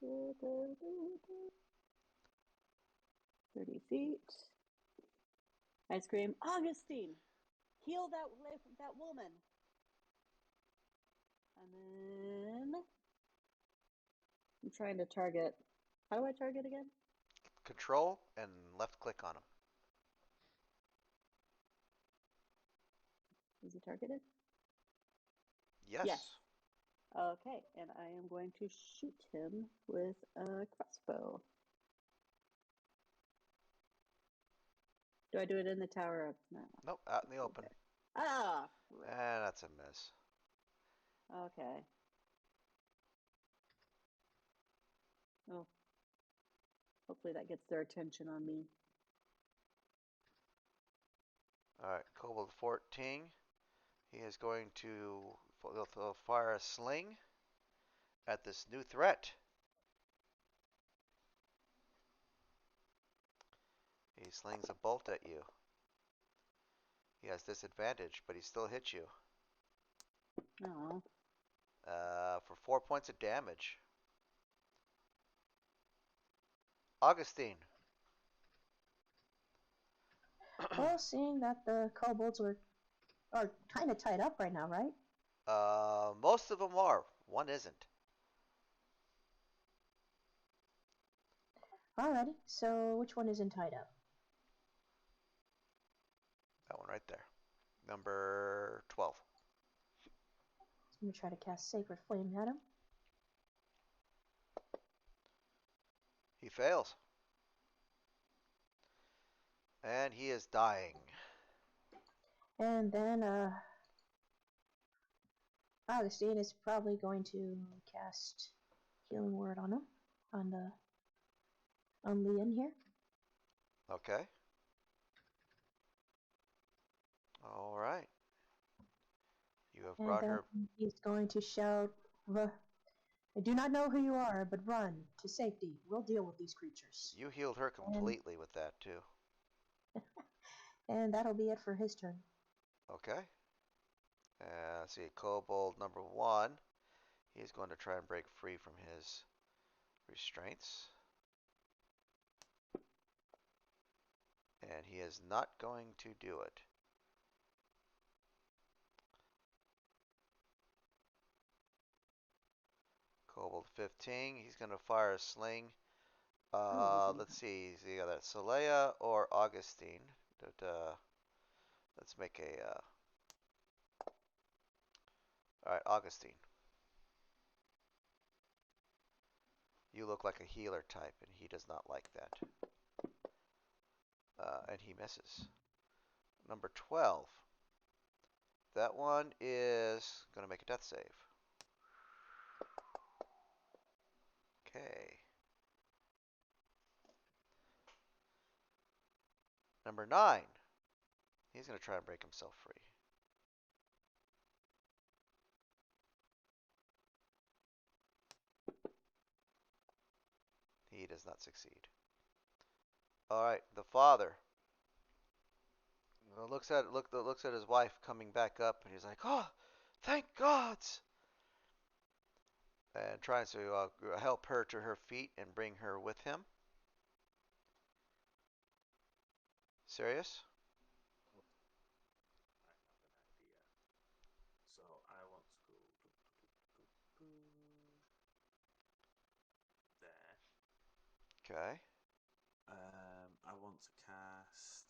S3: 30 feet. I scream, Augustine, heal that woman. And then I'm trying to target. How do I target again?
S1: Control and left click on him.
S3: Is he targeted?
S1: Yes.
S3: Yes. Okay, and I am going to shoot him with a crossbow. Do I do it in the tower? No.
S1: Nope, out in the open.
S3: Okay. Ah!
S1: And that's a miss.
S3: Okay. Oh. Hopefully that gets their attention on me.
S1: All right, Kobold 14. He is going to fire a sling at this new threat. He slings a bolt at you. He has disadvantage, but he still hits you.
S3: Oh.
S1: For 4 points of damage. Augustine.
S7: Well, seeing that the kobolds are kind of tied up right now, right?
S1: Most of them are. One isn't.
S7: Alrighty, so which one isn't tied up?
S1: That one right there. Number 12.
S7: So I'm gonna try to cast Sacred Flame at him.
S1: He fails. And he is dying.
S7: And then Augustine is probably going to cast Healing Word on him, on Leon here.
S1: Okay. All right. You have
S7: And
S1: brought
S7: then
S1: her.
S7: he's going to shout, I do not know who you are, but run to safety. We'll deal with these creatures.
S1: You healed her
S7: And,
S1: completely with that too.
S7: and that'll be it for his turn.
S1: Okay. Let's see, Kobold number one. He's going to try and break free from his restraints. And he is not going to do it. Kobold 15. He's going to fire a sling. Let's see. Is he got Saleya or Augustine? Let's make a. All right, Augustine. You look like a healer type, and he does not like that. And he misses. Number 12. That one is going to make a death save. Okay. Number 9. He's going to try and break himself free. He does not succeed. All right, the father looks at his wife coming back up, and he's like, "Oh, thank gods!" And tries to help her to her feet and bring her with him. Serious?
S2: Okay, I have an idea. So I want to go there.
S1: Okay.
S2: I want to cast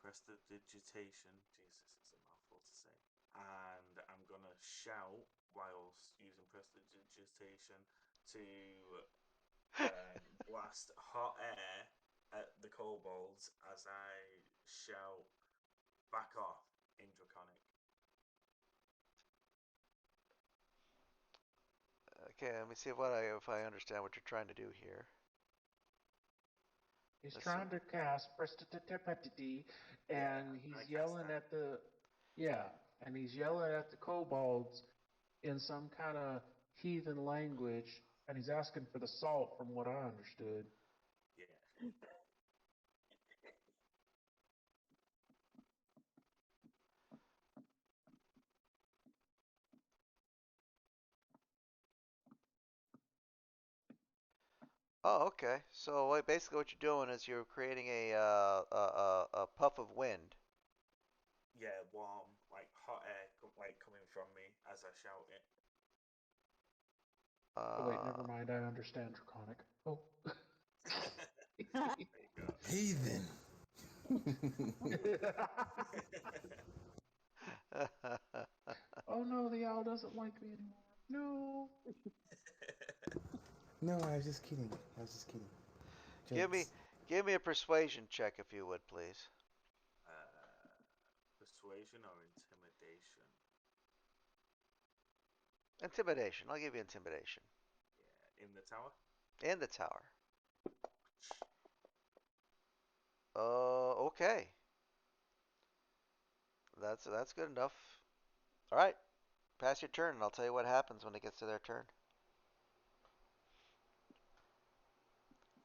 S2: prestidigitation. Jesus, it's a mouthful to say. And I'm gonna shout whilst using prestidigitation to blast hot air at the kobolds as I shout "back off" in Draconic.
S1: Okay. Let me see if I understand what you're trying to do here.
S6: He's
S1: Listen.
S6: trying to cast prestidigitation,
S2: Yeah,
S6: and
S2: I
S6: he's
S2: cast
S6: yelling
S2: that.
S6: at the yeah, and he's yelling at the kobolds in some kind of heathen language, and he's asking for the salt, from what I understood.
S2: Yeah.
S1: Oh, okay. So basically, what you're doing is you're creating a puff of wind.
S2: Yeah, warm, like hot air, like coming from me as I shout it.
S6: Oh wait,
S1: Uh,
S6: never mind. I understand Draconic. Oh.
S2: There you go.
S5: Heathen.
S6: Oh no, the owl doesn't like me anymore. No.
S5: No, I was just kidding. I was just kidding.
S1: give me
S5: Jokes.
S1: give me a persuasion check if you would, please.
S2: Persuasion or intimidation?
S1: Intimidation. I'll give you intimidation.
S2: Yeah, in the tower.
S1: In the tower. Okay. That's good enough. All right. Pass your turn, and I'll tell you what happens when it gets to their turn.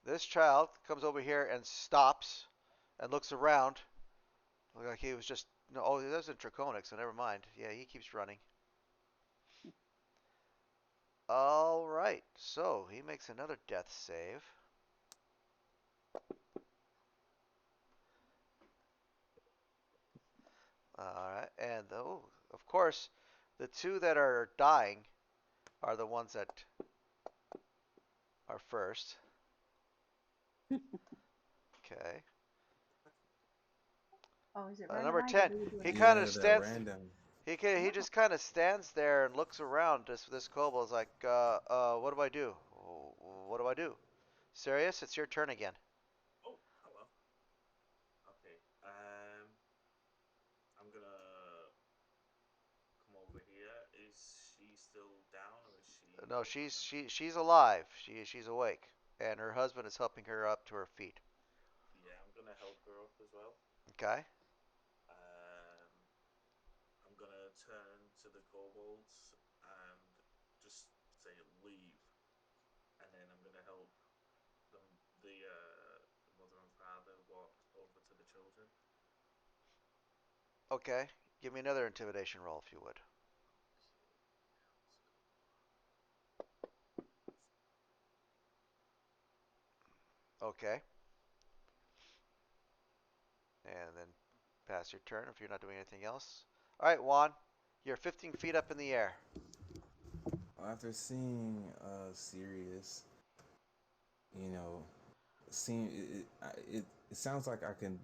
S1: This child comes over here and stops and looks around. Look like he was just no. Oh, that was a draconic, so never mind. Yeah, he keeps running. All right. So he makes another death save. All right, and oh, of course, the two that are dying are the ones that are first. Okay.
S7: Oh, is it
S1: Number
S7: randomized or
S1: 10.
S7: do we do it
S1: He
S7: on
S1: kind
S5: Yeah,
S1: of
S5: they're
S1: stands.
S5: random.
S1: He
S7: Oh,
S1: just kind of stands there and looks around. This kobold is like, what do I do? What do I do? Serious? It's your turn again.
S2: Oh, hello. Okay. I'm gonna come over here. Is she still down or is she
S1: No,
S2: up and about?
S1: she's alive. She's awake, and her husband is helping her up to her feet.
S2: Yeah, I'm gonna help her up as well.
S1: Okay.
S2: Um, turn to the kobolds and just say leave, and then I'm gonna help them, the mother and father walk over to the children.
S1: Okay. Give me another intimidation roll if you would. Okay. And then pass your turn if you're not doing anything else. All right, Juan. You're 15 feet up in the air.
S5: After seeing Sirius, you know, seeing it sounds like I can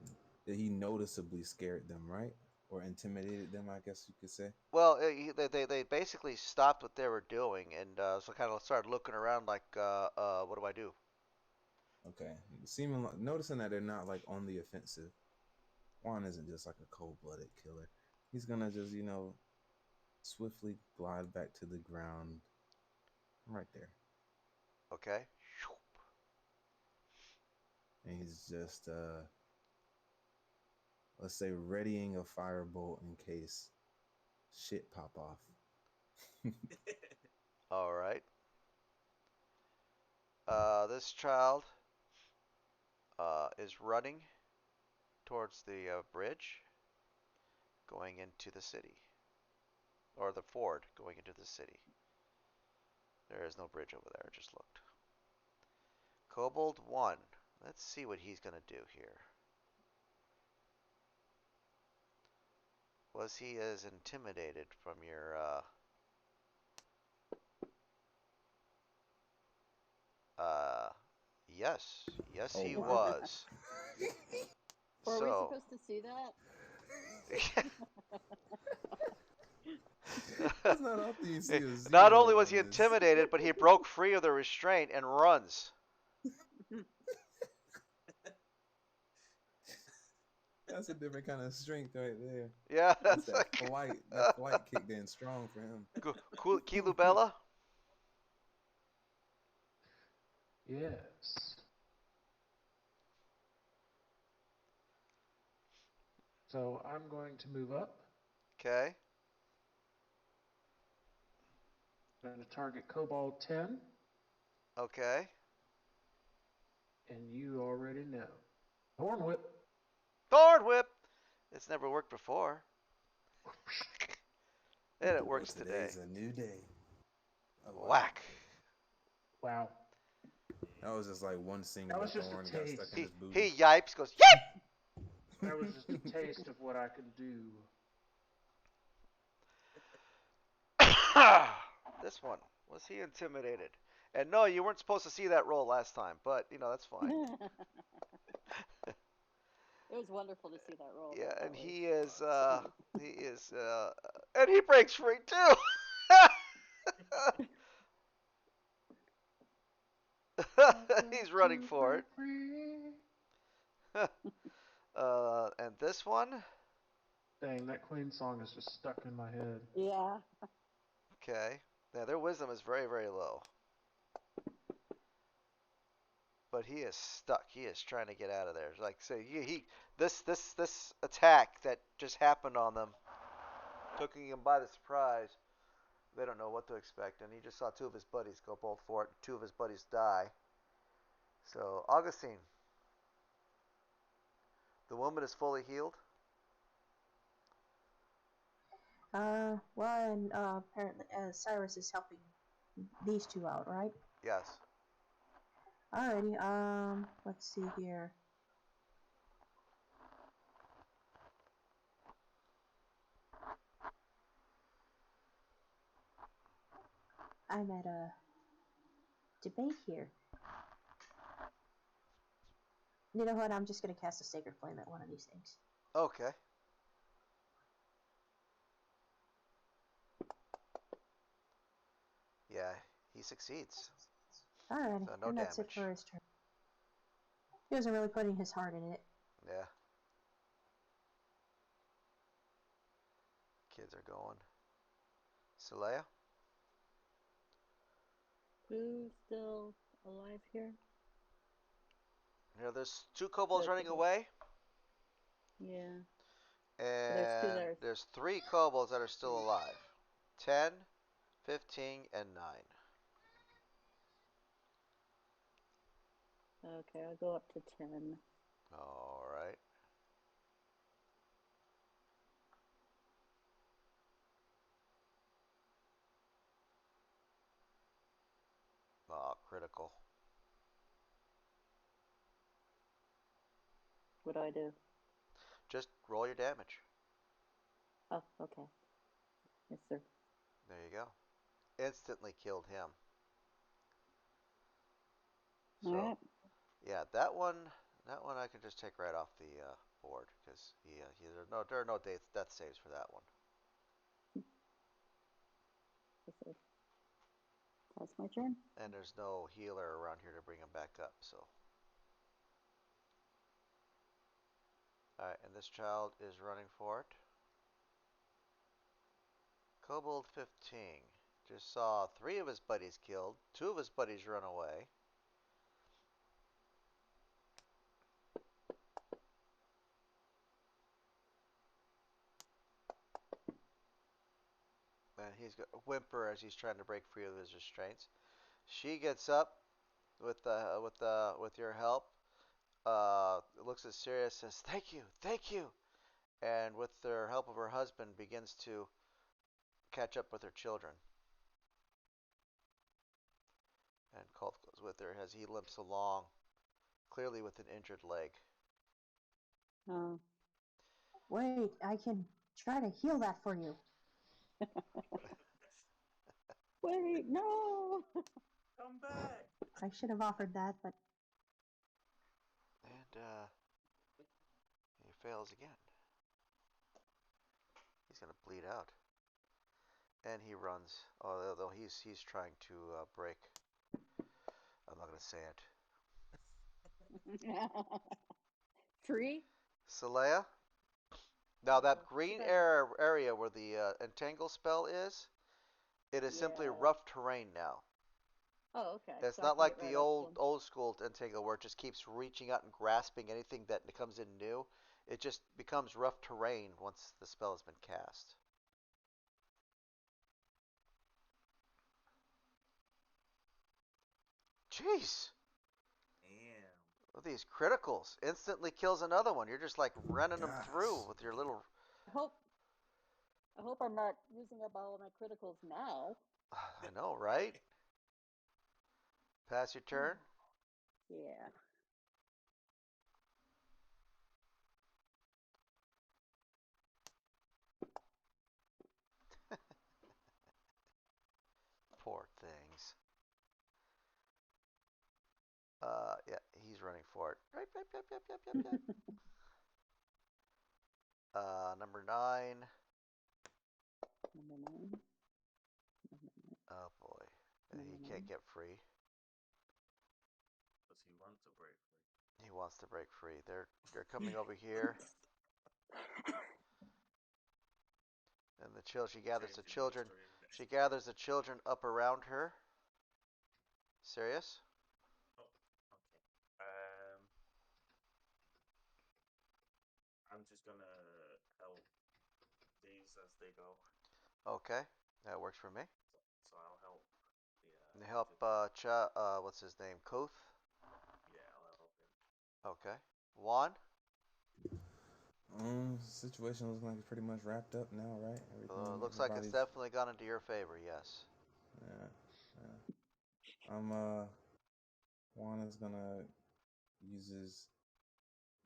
S5: that he noticeably scared them, right? Or intimidated them, I guess you could say.
S1: Well, they basically stopped what they were doing and so kind of started looking around like, what do I do?
S5: Okay, seeming like, noticing that they're not like on the offensive. Juan isn't just like a cold-blooded killer. He's gonna just swiftly glide back to the ground, right there,
S1: Okay.
S5: and he's just let's say readying a firebolt in case shit pop off.
S1: All right. This child is running towards the bridge going into the city, or the ford going into the city. There is no bridge over there. I just looked. Kobold 1. Let's see what he's going to do here. Was he as intimidated from your uh yes. Yes
S5: Oh
S1: he
S5: wow.
S1: was.
S3: Were we
S1: So
S3: supposed to see that?
S5: It's not often you see a
S1: not only
S5: zero
S1: was he
S5: on this.
S1: intimidated, but he broke free of the restraint and runs.
S5: That's a different kind of strength right there.
S1: Yeah,
S5: That's
S1: that's
S5: that
S1: like
S5: flight. That flight kicked in strong for him.
S1: cool. Kilubella.
S6: Yes. So I'm going to move up.
S1: Okay.
S6: I'm going to target Cobalt 10,
S1: Okay.
S6: and you already know. Horn Whip.
S1: Thorn whip. It's never worked before, and it
S5: Well,
S1: works today.
S5: today's a new day. Oh wow.
S1: Whack.
S6: Wow.
S5: That was just like one single
S6: That was just a
S5: thorn got stuck in
S6: taste.
S5: his booty.
S1: He yipes. Goes yip.
S6: That was just a taste of what I can do.
S1: This one, was he intimidated? And no, you weren't supposed to see that roll last time, but that's fine.
S3: It was wonderful to see that roll.
S1: Yeah,
S3: Though.
S1: and
S3: That was
S1: he is
S3: funny.
S1: and he breaks free too. He's running
S6: To
S1: for
S6: break
S1: it.
S6: free.
S1: And this one,
S6: Dang, that Queen song is just stuck in my head.
S3: Yeah.
S1: okay. Yeah, their wisdom is very, very low. But he is stuck. He is trying to get out of there. Like say this attack that just happened on them, taking him by the surprise. They don't know what to expect, and he just saw two of his buddies go both for it, and two of his buddies die. So Augustine, the woman is fully healed.
S7: Well, and apparently Cyrus is helping these two out, right?
S1: Yes.
S7: Alrighty. Let's see here. I'm at a debate here. You know what? I'm just gonna cast a Sacred Flame at one of these things.
S1: Okay. Yeah, he succeeds.
S7: Alrighty,
S1: So no
S7: and that's it
S1: damage.
S7: for his turn. He wasn't really putting his heart in it.
S1: Yeah. Kids are going. Celea?
S3: Who's still alive here?
S1: There's two kobolds
S3: The
S1: running
S3: kobold.
S1: away.
S3: Yeah. So there's two
S1: And
S3: there.
S1: there's 3 kobolds that are still alive. 10, 15, and 9.
S3: Okay, I'll go up to 10.
S1: All right. Oh, critical.
S3: What do I do?
S1: Just roll your damage.
S3: Oh, okay. Yes, sir.
S1: There you go. Instantly killed him.
S3: All
S1: So,
S3: right.
S1: yeah, that one I can just take right off the board because there are no death saves for that one.
S3: Yes, sir. That's my turn.
S1: And there's no healer around here to bring him back up, so. Alright, and this child is running for it. Kobold 15. Just saw 3 of his buddies killed, 2 of his buddies run away. And he's got a whimper as he's trying to break free of his restraints. She gets up with your help. Looks at Sirius, says, thank you," and with the help of her husband, begins to catch up with her children. And Colt goes with her as he limps along, clearly with an injured leg.
S3: Uh,
S7: Wait, I can try to heal that for you.
S3: wait, no!
S2: Come back.
S7: I should have offered that, but
S1: And he fails again. He's gonna bleed out. And he runs. Although he's trying to break. I'm not gonna say it.
S3: Free?
S1: Saleya. Now that
S3: Too
S1: green
S3: bad.
S1: area where the entangle spell is, it is simply
S3: Yeah.
S1: rough terrain now.
S3: Oh, okay.
S1: It's
S3: So I
S1: not
S3: can
S1: like
S3: get
S1: the
S3: right up to
S1: old school entangle where it just keeps reaching out and grasping anything that comes in new. It just becomes rough terrain once the spell has been cast. Jeez.
S2: Damn.
S1: With these criticals, instantly kills another one. You're just like running them through
S5: Gosh.
S1: with your little.
S3: I hope I'm not using up all of my criticals now.
S1: I know, right? Pass your turn.
S3: Yeah.
S1: Poor things. Yeah, he's running for it. Right, yep, yep, yep, yep, yep, yep. Number 9.
S3: Number 9.
S1: Oh boy,
S3: Number
S1: he
S3: 9.
S1: can't get free.
S2: Does he want to break free?
S1: He wants to break free. They're coming over here, and the chill. She gathers the
S2: Changing the
S1: children.
S2: stream.
S1: She gathers the children up around her. Serious?
S2: Oh, okay. I'm just gonna help these as they go.
S1: Okay, that works for me.
S2: So I'll help the
S1: And help
S2: injured.
S1: what's his name? Koth.
S2: Yeah, I'll help him.
S1: Okay. Juan.
S5: Situation looks like it's pretty much wrapped up now, right?
S1: Looks like it's
S5: Everybody's.
S1: definitely gone into your favor. Yes.
S5: Yeah, yeah. Juan is gonna use his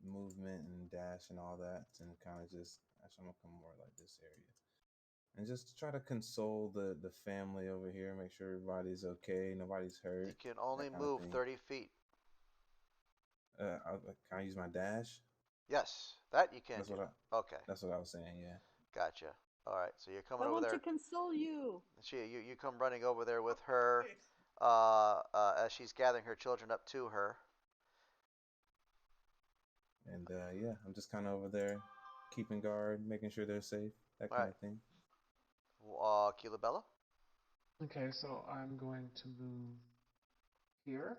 S5: movement and dash and all that, and kind of just. Actually, I'm gonna come more like this area, and just try to console the family over here, make sure everybody's okay, nobody's
S1: You
S5: hurt,
S1: can only
S5: that kind of
S1: move
S5: thing.
S1: 30 feet.
S5: Can I use my dash?
S1: Yes, that you can
S5: That's
S1: do.
S5: what I.
S1: Okay,
S5: That's what I was saying. Yeah.
S1: gotcha. All right, so you're coming
S3: I
S1: over
S3: want to
S1: there.
S3: console you.
S1: You come running over there with her,
S2: Okay.
S1: as she's gathering her children up to her.
S5: And yeah, I'm just kind of over there, keeping guard, making sure they're safe, that
S1: All
S5: kind
S1: right,
S5: of thing.
S1: Keelabella.
S6: Okay, so I'm going to move here.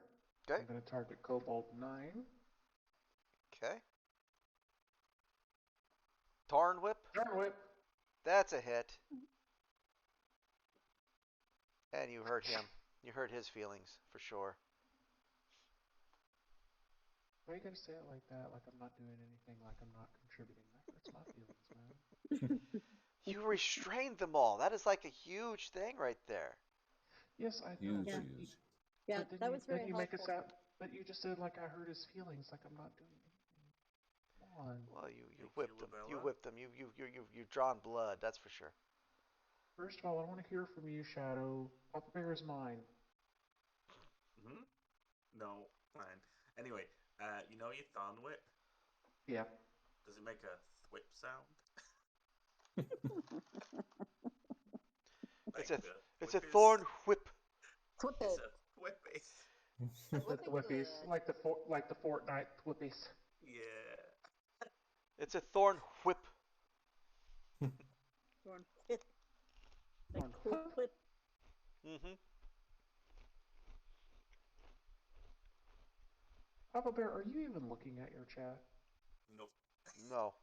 S1: Okay,
S6: I'm going to target Cobalt 9.
S1: okay. Torn Whip.
S6: Darn whip.
S1: That's a hit. And you hurt him. You hurt his feelings for sure.
S6: Why you gotta say it like that? Like I'm not doing anything. Like I'm not contributing. That hurts my feelings, man.
S1: You restrained them all. That is like a huge thing right there.
S6: Yes, I know,
S5: Huge,
S3: Yeah.
S5: huge.
S3: Yeah,
S6: but then
S3: that
S6: you
S3: was
S6: then
S3: very
S6: you make us
S3: helpful.
S6: out. But you just said like I hurt his feelings. Like I'm not doing anything. Come on.
S1: Well, you whipped
S2: Tequila
S1: them. You
S2: Bella.
S1: whipped them. You've drawn blood. That's for sure.
S6: First of all, I want to hear from you, Shadow. Papa Bear is mine.
S2: Hmm? No, fine. Anyway, you know your thorn whip?
S6: Yeah.
S2: Does it make a thwip sound?
S1: It's
S2: Like
S1: a
S2: the
S1: it's a
S2: whippers?
S1: thorn whip.
S3: Flip
S2: It's
S3: it.
S2: a whippy.
S6: The
S3: Whipping's
S6: Thwippies,
S3: a
S6: like the Fortnite Thwippies.
S2: Yeah.
S1: It's a thorn whip.
S3: thorn whip. Like
S6: Darn
S3: cool
S6: whip.
S3: whip.
S1: Mm-hmm.
S6: Papa Bear, are you even looking at your chat?
S2: Nope.
S1: No.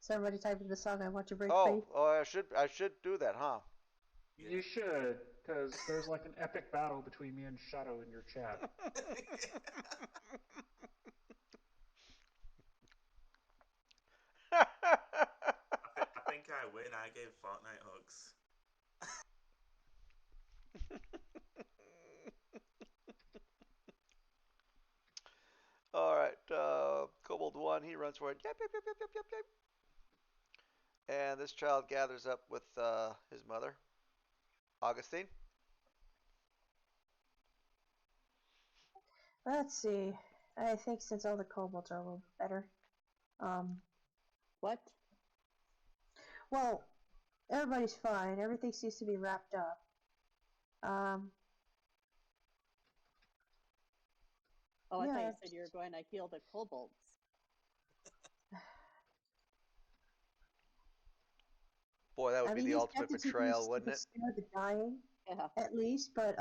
S7: So everybody typing the song I Want to Break Free?
S1: Oh, I should do that, huh?
S2: Yeah.
S6: You should, because there's like an epic battle between me and Shadow in your chat.
S2: I think I win. I gave Fortnite hugs.
S1: All right, Kobold 1, he runs for it. Yep, yep, yep, yep, yep, yep, yep. And this child gathers up with his mother, Augustine.
S7: Let's see. I think since all the kobolds are a little bit better.
S3: What?
S7: Well, everybody's fine. Everything seems to be wrapped up. Um,
S3: Oh, I thought
S7: yeah.
S3: you said you were going to heal the kobolds.
S1: Boy, that would
S7: I
S1: be
S7: mean,
S1: the
S7: he's
S1: ultimate
S7: tempted to do
S1: betrayal,
S7: to
S1: wouldn't it?
S7: spare the dying,
S3: Yeah.
S7: at least, but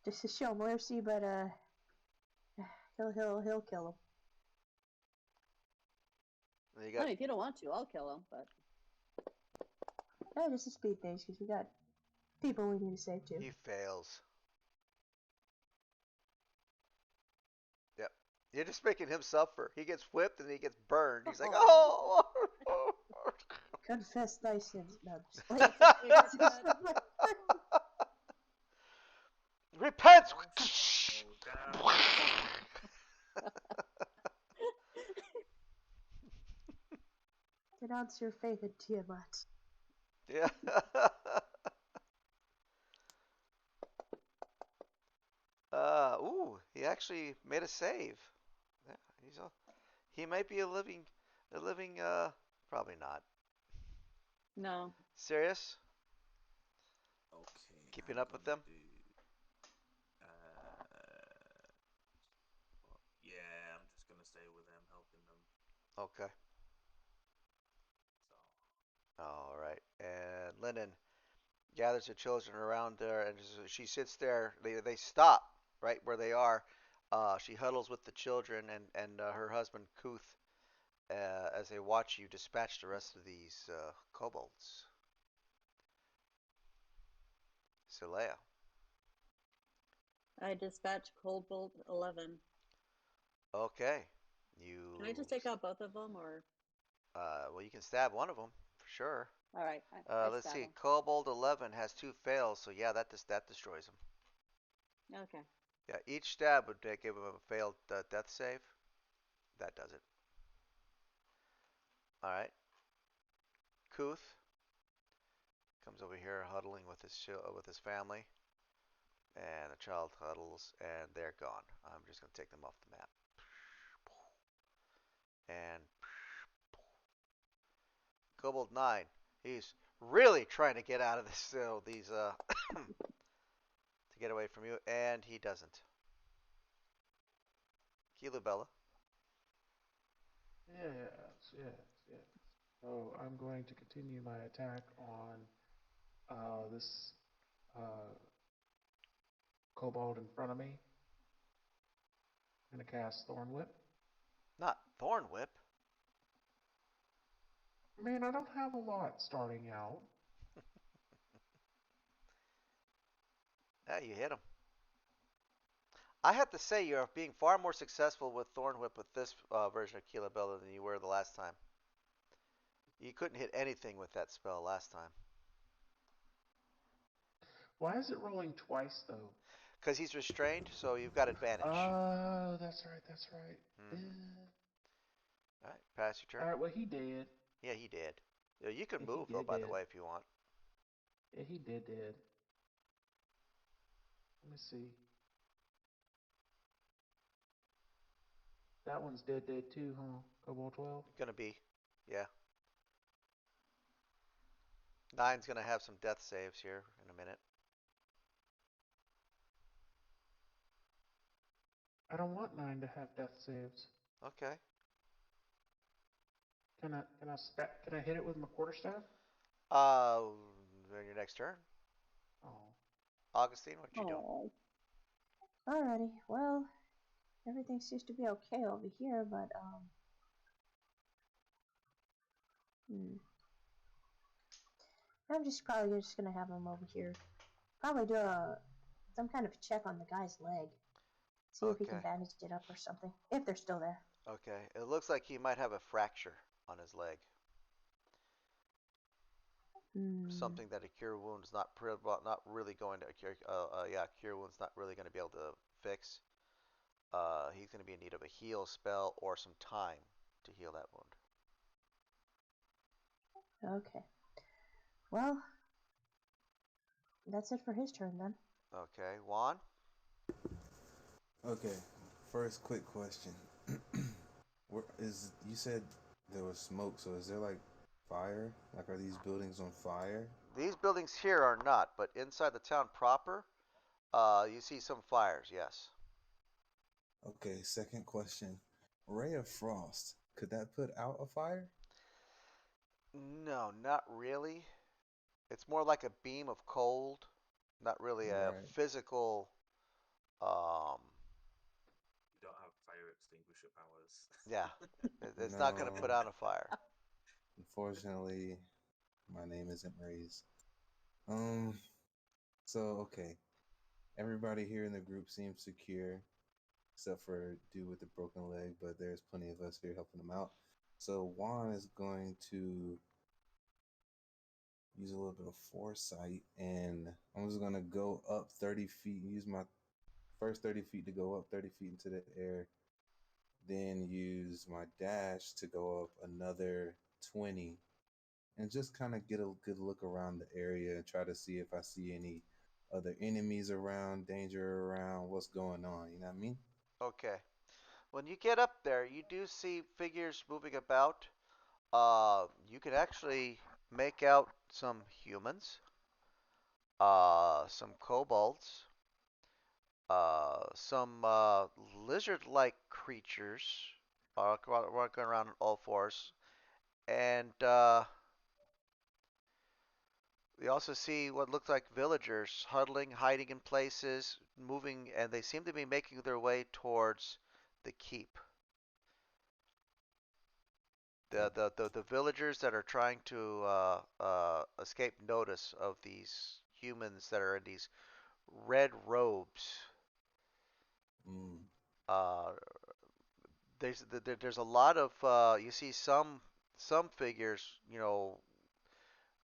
S7: just to show mercy. But he'll kill him.
S1: And you
S3: I
S1: got
S3: mean, if you don't want to, I'll kill him. But
S7: Yeah, just to speed things because we got people we need to save too.
S1: he fails. Yep. You're just making him suffer. He gets whipped and he gets burned. He's like, oh.
S7: Confess thy sins. No, just
S3: it's a big
S1: Repent.
S2: Wash all down.
S7: denounce your faith in Tiamat.
S1: Yeah. Ooh, he actually made a save. Yeah, he might be a living, probably not.
S3: No.
S1: Serious?
S2: Okay,
S1: Keeping
S2: I'm
S1: up with
S2: gonna
S1: them?
S2: do. Yeah, I'm just gonna stay with them, helping them.
S1: Okay.
S2: So.
S1: All right. And Lennon gathers her children around there, and she sits there. They stop right where they are. She huddles with the children and her husband Kuth as they watch you dispatch the rest of these kobolds. Silea.
S3: I dispatched Coldbolt 11.
S1: Okay.
S3: Can I
S1: You.
S3: just take out both of them, or?
S1: Well, you can stab one of them for sure.
S3: All right, I
S1: Let's
S3: stab
S1: see.
S3: them.
S1: Kobold 11 has 2 fails, so yeah, that destroys him.
S3: Okay.
S1: Yeah, each stab would give him a failed death save. That does it. All right. Kuth comes over here huddling with his family, and the child huddles, and they're gone. I'm just gonna take them off the map. And Kobold 9, he's really trying to get out of this these to get away from you, and he doesn't. Kilubella.
S6: Yes, yes, yes. So I'm going to continue my attack on this uh, kobold in front of me. I'm going to cast Thorn Whip.
S1: Not Thorn Whip.
S6: Man, I don't have a lot starting out.
S1: Yeah, you hit him. I have to say you're being far more successful with Thorn Whip with this version of Keela Bella than you were the last time. You couldn't hit anything with that spell last time.
S6: Why is it rolling twice though?
S1: Because he's restrained, so you've got advantage.
S6: Oh, that's right. That's right.
S1: Mm-hmm. All right, pass your
S6: All
S1: turn.
S6: right. Well, he did.
S1: Yeah, he did. Yeah, you can
S6: Yeah, he
S1: move though,
S6: did.
S1: by the
S6: Did.
S1: way, if you want.
S6: Yeah, he did. Did. Let me see. That one's dead. Dead too, huh? Cobalt 12.
S1: Gonna be, yeah. Nine's gonna have some death saves here in a minute.
S6: I don't want 9 to have death saves.
S1: Okay.
S6: Can I hit it with my quarterstaff?
S1: Uh, on your next turn,
S6: Oh.
S1: Augustine, what you doing?
S3: Oh,
S7: Alrighty, well, everything seems to be okay over here, but, hmm. I'm just probably just gonna have him over here. Probably do some kind of check on the guy's leg. See if he can
S1: Okay.
S7: bandage it up or something. If they're still there.
S1: Okay. It looks like he might have a fracture on his leg.
S7: Hmm.
S1: Something that a cure wound's not really going to cure. Yeah, cure wound's not really going to be able to fix. He's going to be in need of a heal spell or some time to heal that wound.
S7: Okay. Well, that's it for his turn then.
S1: Okay, Juan.
S5: Okay, first quick question. Where is you said there was smoke, so is there like fire? Like are these buildings on fire?
S1: These buildings here are not, but inside the town proper, you see some fires. Yes.
S5: Okay, second question. Ray of Frost, could that put out a fire?
S1: No, not really. It's more like a beam of cold, not really a
S5: Right.
S1: physical. Um,
S2: You don't have fire extinguisher powers.
S1: yeah, it's not going to put
S5: No,
S1: out a fire.
S5: unfortunately, my name isn't Ray's. Um, so okay. Everybody here in the group seems secure, except for dude with the broken leg, but there's plenty of us here helping him out. So Juan is going to use a little bit of foresight, and I'm just gonna go up 30 feet. Use my first 30 feet to go up 30 feet into the air, then use my dash to go up another 20, and just kind of get a good look around the area and try to see if I see any other enemies around, danger around, what's going on. You know what I mean?
S1: Okay. When you get up there, you do see figures moving about. You can actually make out some humans, some kobolds, some lizard-like creatures walking around on all fours, and we also see what looks like villagers huddling, hiding in places, moving, and they seem to be making their way towards the keep.
S5: Okay.
S1: The villagers that are trying to escape notice of these humans that are in these red robes.
S5: Mm,
S1: Uh, there's a lot of you see some figures,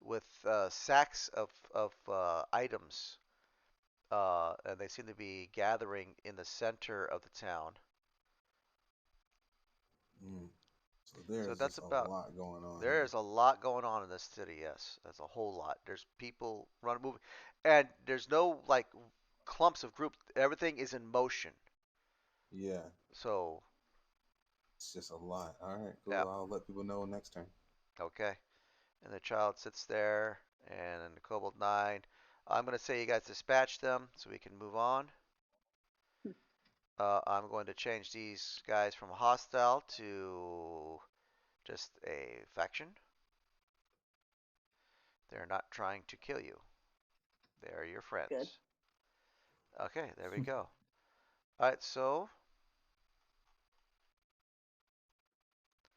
S1: with sacks of items, and they seem to be gathering in the center of the town.
S5: mm. So
S1: So
S5: there's
S1: that's
S5: just a
S1: about.
S5: lot going on
S1: There
S5: here.
S1: is a lot going on in this city. Yes, there's a whole lot. There's people running, moving, and there's no like clumps of groups. Everything is in motion.
S5: Yeah,
S1: So
S5: it's just a lot. All right,
S1: yeah,
S5: cool. I'll let people know next turn.
S1: okay. And the child sits there, and then the Kobold 9. I'm gonna say you guys dispatch them so we can move on. I'm going to change these guys from hostile to just a faction. They're not trying to kill you. They are your
S3: good.
S1: friends. Okay, there we go. All right, so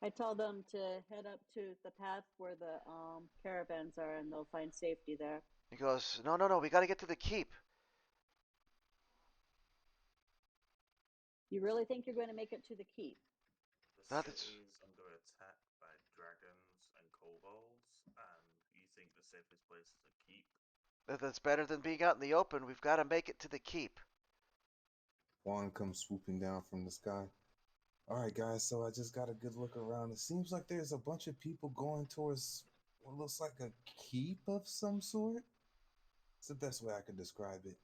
S3: I tell them to head up to the path where the caravans are, and they'll find safety there.
S1: He goes, no, no, no, we got to get to the keep.
S3: You really think you're going to make it to the keep?
S2: The
S1: That's
S2: city's under attack by dragons and kobolds, and you think the safest place is a keep?
S1: that's better than being out in the open. We've got to make it to the keep.
S5: Juan comes swooping down from the sky. All right, guys, so I just got a good look around. It seems like there's a bunch of people going towards what looks like a keep of some sort. It's the best way I could describe it.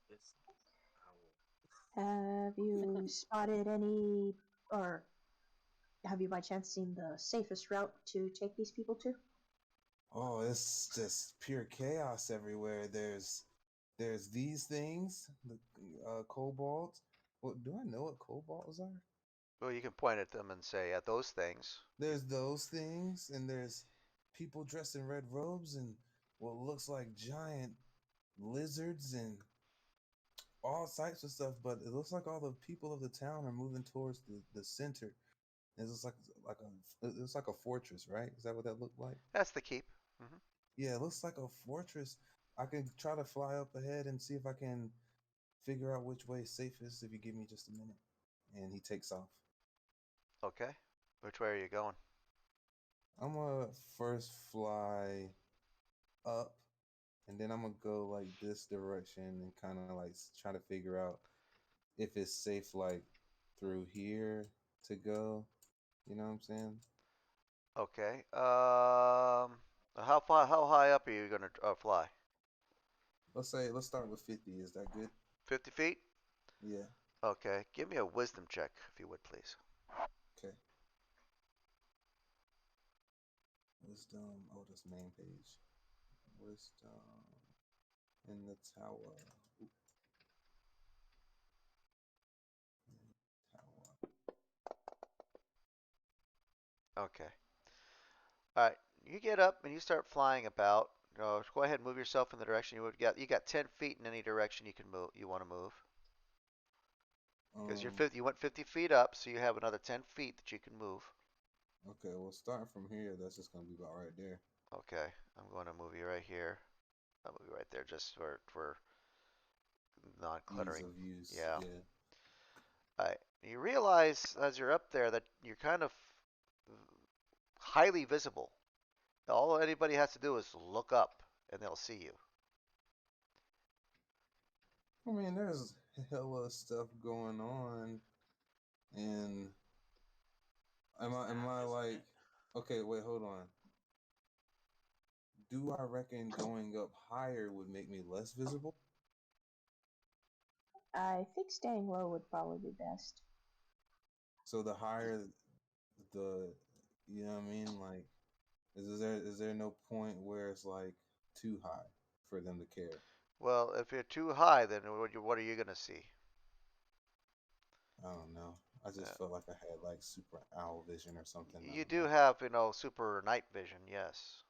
S2: This owl.
S7: Have you spotted any, or have you by chance seen the safest route to take these people to?
S5: Oh, it's just pure chaos everywhere. There's these things, the kobolds. Well, do I know what kobolds are?
S1: Well, you can point at them and say, yeah, those things.
S5: There's those things, and there's people dressed in red robes and what looks like giant lizards and all types of stuff. But it looks like all the people of the town are moving towards the center. It looks like a fortress, right? Is that what that looked like?
S1: That's the keep. Hmm.
S5: Yeah, it looks like a fortress. I can try to fly up ahead and see if I can figure out which way is safest if you give me just a minute. And he takes off.
S1: Okay. Which way are you going?
S5: I'm gonna first fly up, and then I'm gonna go like this direction and kind of like try to figure out if it's safe like through here to go. You know what I'm saying?
S1: Okay. How high up are you gonna fly?
S5: Let's start with 50. Is that good?
S1: 50 feet?
S5: Yeah.
S1: Okay. Give me a wisdom check, if you would, please.
S5: Okay. Wisdom. Oh, this main page. Wisdom in the tower. Oop, tower.
S1: Okay. All right. You get up and you start flying about. Go ahead and move yourself in the direction you would get. You got 10 feet in any direction you can move. You want to move because you're
S5: Um.
S1: 50. You went 50 feet up, so you have another 10 feet that you can move.
S5: Okay. Well, starting from here, that's just gonna be about right there.
S1: Okay. I'm going to move you right here. I'll move you right there just for
S5: Ease
S1: non-cluttering.
S5: of use.
S1: Yeah.
S5: Yeah.
S1: You realize as you're up there that you're kind of highly visible. All anybody has to do is look up and they'll see you.
S5: I mean, there's hella stuff going on, and am
S2: It's
S5: I am
S2: that,
S5: I
S2: isn't
S5: like,
S2: it?
S5: okay, wait, hold on. Do I reckon going up higher would make me less visible?
S7: I think staying low would probably be best.
S5: So the higher the, you know what I mean? Like, is there no point where it's like too high for them to care?
S1: Well, if you're too high, then what are you going to see?
S5: I don't know. I
S1: Uh,
S5: just felt like I had like super owl vision or something. I
S1: you
S5: don't
S1: do
S5: know.
S1: have, super night vision, yes.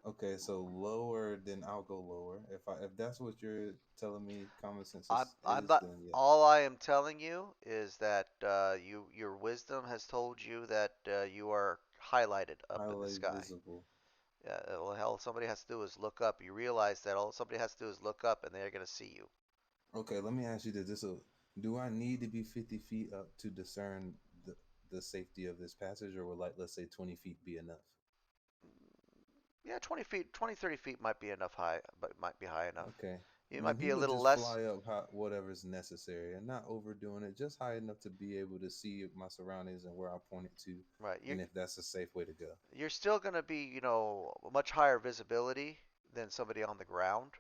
S5: Okay, so lower, then I'll go lower. If that's what you're telling me, common sense
S1: I'm
S5: is
S1: not.
S5: then yeah,
S1: All I am telling you is that your wisdom has told you that you are highlighted up in the
S5: highly
S1: sky.
S5: visible.
S1: Well, hell, somebody has to do is look up. You realize that all somebody has to do is look up, and they're going to see you.
S5: Okay, let me ask you this. Do I need to be 50 feet up to discern the safety of this passage, or would like let's say 20 feet be enough?
S1: Yeah, 20 feet, 20, 30 feet might be enough high, but might be high enough.
S5: Okay,
S1: You
S5: then
S1: might be
S5: he
S1: a
S5: would
S1: little
S5: just
S1: less.
S5: fly up whatever's necessary and not overdoing it, just high enough to be able to see my surroundings and where I pointed to,
S1: Right.
S5: and if that's a safe way to go.
S1: You're still going to be, much higher visibility than somebody on the ground.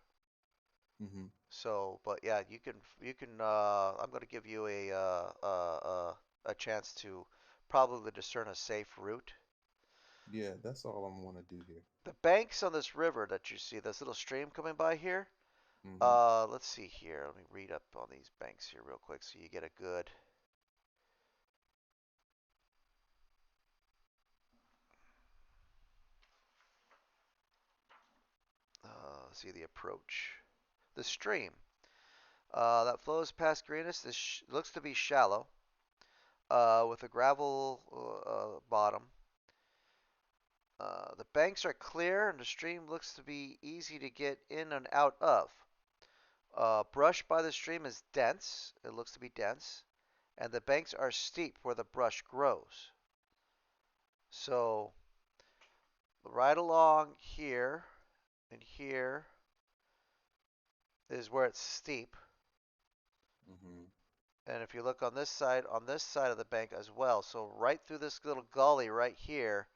S5: Mm-hmm.
S1: So, but yeah, you can. I'm going to give you a chance to probably discern a safe route.
S5: Yeah, that's all I'm want to do here.
S1: The banks on this river that you see, this little stream coming by here.
S5: Mm-hmm.
S1: Let's see here. Let me read up on these banks here real quick so you get a good. See the approach. The stream that flows past Greenest looks to be shallow. with a gravel bottom. The banks are clear and the stream looks to be easy to get in and out of. Brush by the stream is dense. It looks to be dense. And the banks are steep where the brush grows. So right along here and here is where it's steep.
S5: Mm-hmm.
S1: And if you look on this side of the bank as well, so right through this little gully right here,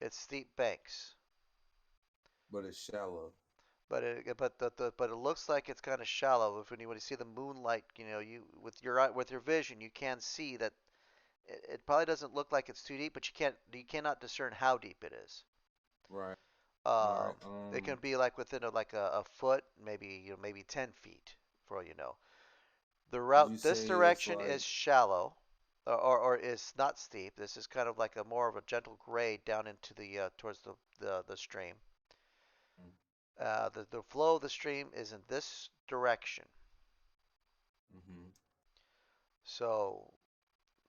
S1: it's steep banks.
S5: But it's shallow.
S1: But it looks like it's kind of shallow. If when you see the moonlight, you with your vision, you can see that it probably doesn't look like it's too deep, but you cannot discern how deep it is.
S5: Right. All
S1: Um,
S5: right.
S1: it can be like within a foot, maybe maybe 10 feet, for all you know. The
S5: Did you
S1: route this
S5: say it's
S1: direction is
S5: like?
S1: shallow, or is not steep. This is kind of like a more of a gentle grade down into the towards the stream. The flow of the stream is in this direction.
S5: Mm-hmm.
S1: So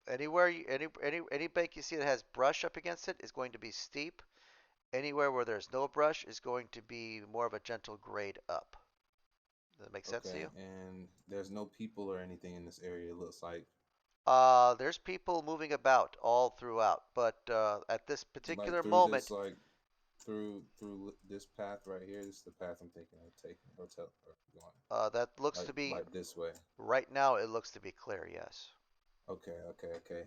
S1: anywhere any bank you see that has brush up against it is going to be steep. Anywhere where there's no brush is going to be more of a gentle grade up. Does that make sense to
S5: Okay.
S1: you?
S5: And there's no people or anything in this area. It looks like
S1: There's people moving about all throughout, but at this
S5: like
S1: particular
S5: through this
S1: moment,
S5: like through this path right here. This is the path I'm thinking of taking or going
S1: that looks
S5: like
S1: to be
S5: this way.
S1: right now. It looks to be clear. Yes.
S5: Okay, okay, okay.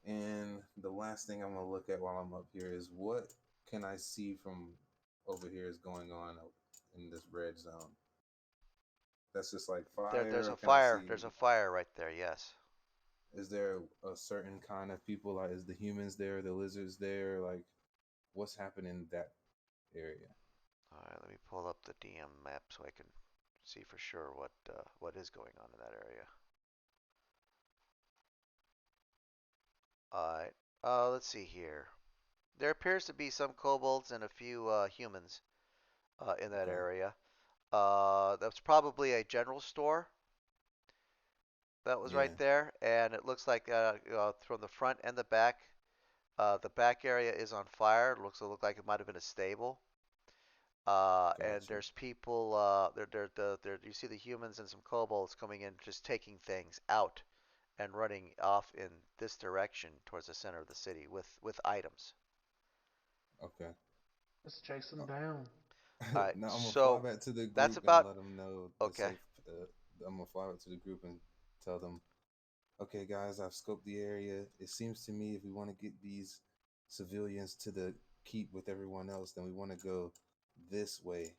S5: And the last thing I'm gonna look at while I'm up here is what can I see from over here is going on in this red zone. That's just like
S1: There's
S5: fire, or
S1: a
S5: can I
S1: fire.
S5: see?
S1: There's a fire right there. Yes.
S5: Is there a certain kind of people? Like, is the humans there, the lizards there? Like, what's happening in that area?
S1: All right. Let me pull up the DM map so I can see for sure what is going on in that area. All right. Let's see here. There appears to be some kobolds and a few humans in that
S5: Okay.
S1: area. That's probably a general store that was right
S5: Yeah.
S1: there, and it looks like from the front and the back area is on fire. It look like it might have been a stable. And
S5: Gotcha.
S1: there's people. You see the humans and some kobolds coming in, just taking things out and running off in this direction towards the center of the city with items.
S5: Okay.
S6: Let's chase them down.
S1: All right,
S5: Now I'm gonna fly
S1: so
S5: back to the
S1: that's
S5: group and
S1: about
S5: let them know the
S1: okay.
S5: safe. I'm gonna fly back to the group and tell them, okay, guys, I've scoped the area. It seems to me if we want to get these civilians to the keep with everyone else, then we want to go this way.